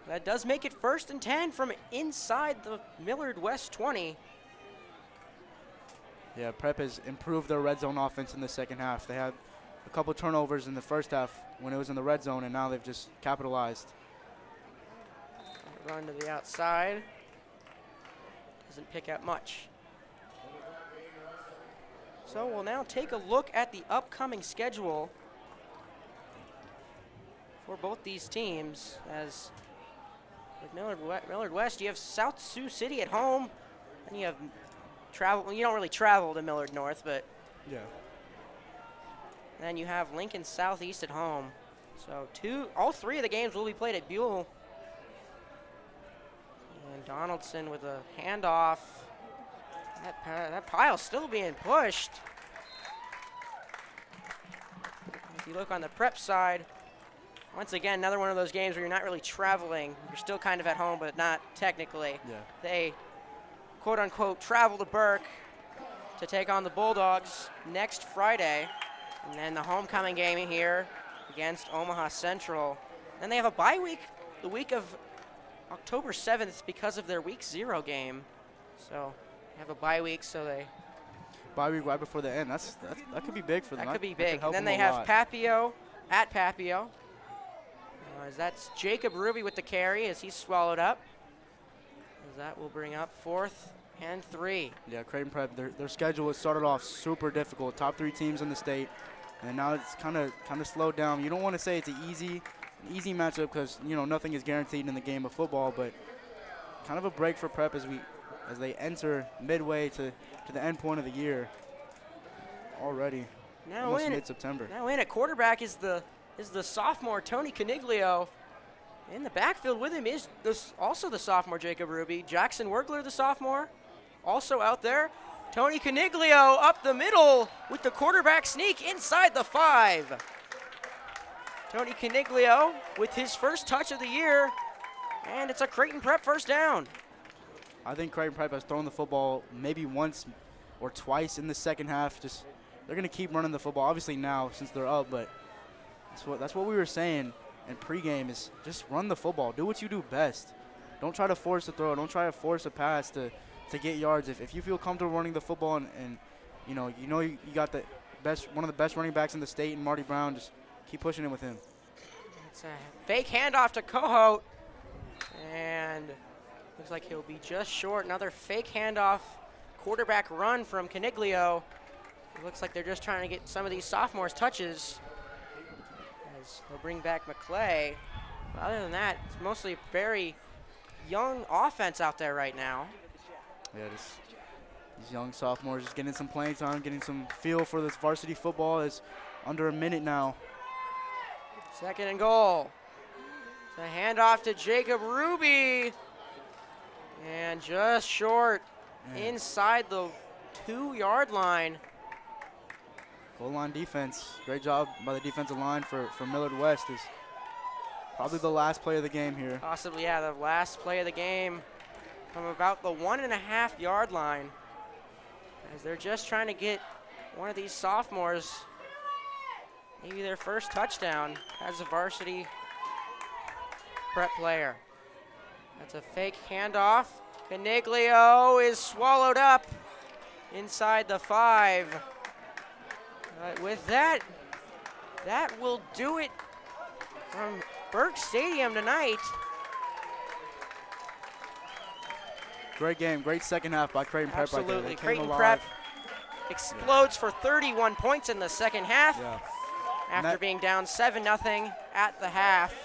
That does make it 1st and 10 from inside the Millard West 20. Yeah, Prep has improved their red zone offense in the second half. They had a couple turnovers in the first half when it was in the red zone, and now they've just capitalized. Run to the outside. Doesn't pick up much. So we'll now take a look at the upcoming schedule for both these teams. As with Millard West, you have South Sioux City at home, and you have travel. You don't really travel to Millard North, but Yeah. then you have Lincoln Southeast at home. So all three of the games will be played at Buell. And Donaldson with a handoff. That pile's still being pushed. If you look on the prep side, once again, another one of those games where you're not really traveling. You're still kind of at home, but not technically. Yeah. They, quote unquote, travel to Burke to take on the Bulldogs next Friday. And then the homecoming game here against Omaha Central. Then they have a bye week the week of October 7th because of their week 0 game. So they have a bye week, so they. Bye week right before the end. That could be big for them. That could be could big. help And then them they a have lot. Papio at Papio. As that's Jacob Ruby with the carry as he's swallowed up. As that will bring up 4th and 3. Yeah, Creighton Prep, their schedule has started off super difficult. Top 3 teams in the state, and now it's kind of slowed down. You don't want to say it's an easy matchup because nothing is guaranteed in the game of football, but kind of a break for Prep as they enter midway to the end point of the year already. Now almost in mid-September. Now in at quarterback is the sophomore Tony Caniglio. In the backfield with him is also the sophomore Jacob Ruby. Jackson Wergler, the sophomore, also out there. Tony Caniglio up the middle with the quarterback sneak inside the 5. Tony Caniglio with his first touch of the year, and it's a Creighton Prep first down. I think Creighton Prep has thrown the football maybe once or twice in the second half. They're going to keep running the football, obviously now since they're up, but that's what we were saying and pregame is just run the football. Do what you do best. Don't try to force a throw. Don't try to force a pass to get yards. If you feel comfortable running the football and you got the one of the best running backs in the state, and Marty Brown, just keep pushing it with him. It's a fake handoff to Cohote, and looks like he'll be just short. Another fake handoff, quarterback run from Caniglio. It looks like they're just trying to get some of these sophomores touches as they'll bring back McClay. But other than that, it's mostly a very young offense out there right now. Yeah, these young sophomores just getting some playing time, getting some feel for this varsity football. Is under a minute now. 2nd and goal. It's a handoff to Jacob Ruby. And just short inside the 2-yard line. Goal line defense. Great job by the defensive line for Millard West. Is probably the last play of the game here. Possibly, yeah, the last play of the game from about the 1.5-yard line. As they're just trying to get one of these sophomores maybe their first touchdown as a varsity prep player. That's a fake handoff. Caniglio is swallowed up inside the 5. With that will do it from Burke Stadium tonight. Great game, great second half by Creighton Prep. Absolutely, right there. Creighton Prep explodes for 31 points in the second half after being down 7-0 at the half.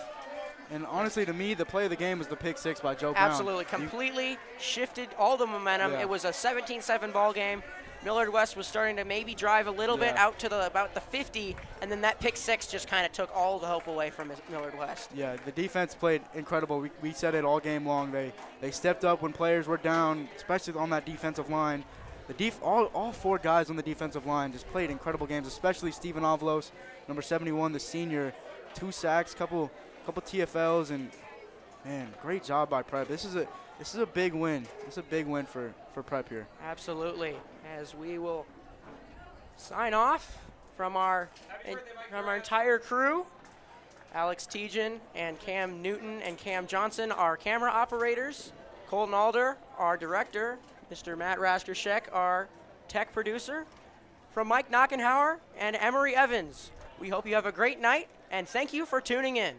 And honestly, to me, the play of the game was the pick 6 by Joe Brown. Absolutely, completely shifted all the momentum. It was a 17-7 ball game. Millard West was starting to maybe drive a little bit out to about the 50, and then that pick 6 just kind of took all the hope away from Millard West. Yeah, the defense played incredible. We said it all game long. They stepped up when players were down, especially on that defensive line. All 4 guys on the defensive line just played incredible games, especially Steven Avalos, number 71, the senior. 2 sacks, couple TFLs, and man, great job by Prep. This is a big win. This is a big win for Prep here. Absolutely. As we will sign off from our entire crew. Alex Tejan and Cam Newton and Cam Johnson, our camera operators. Colton Alder, our director. Mr. Matt Raskershek, our tech producer. From Mike Knockenhauer and Emery Evans, we hope you have a great night, and thank you for tuning in.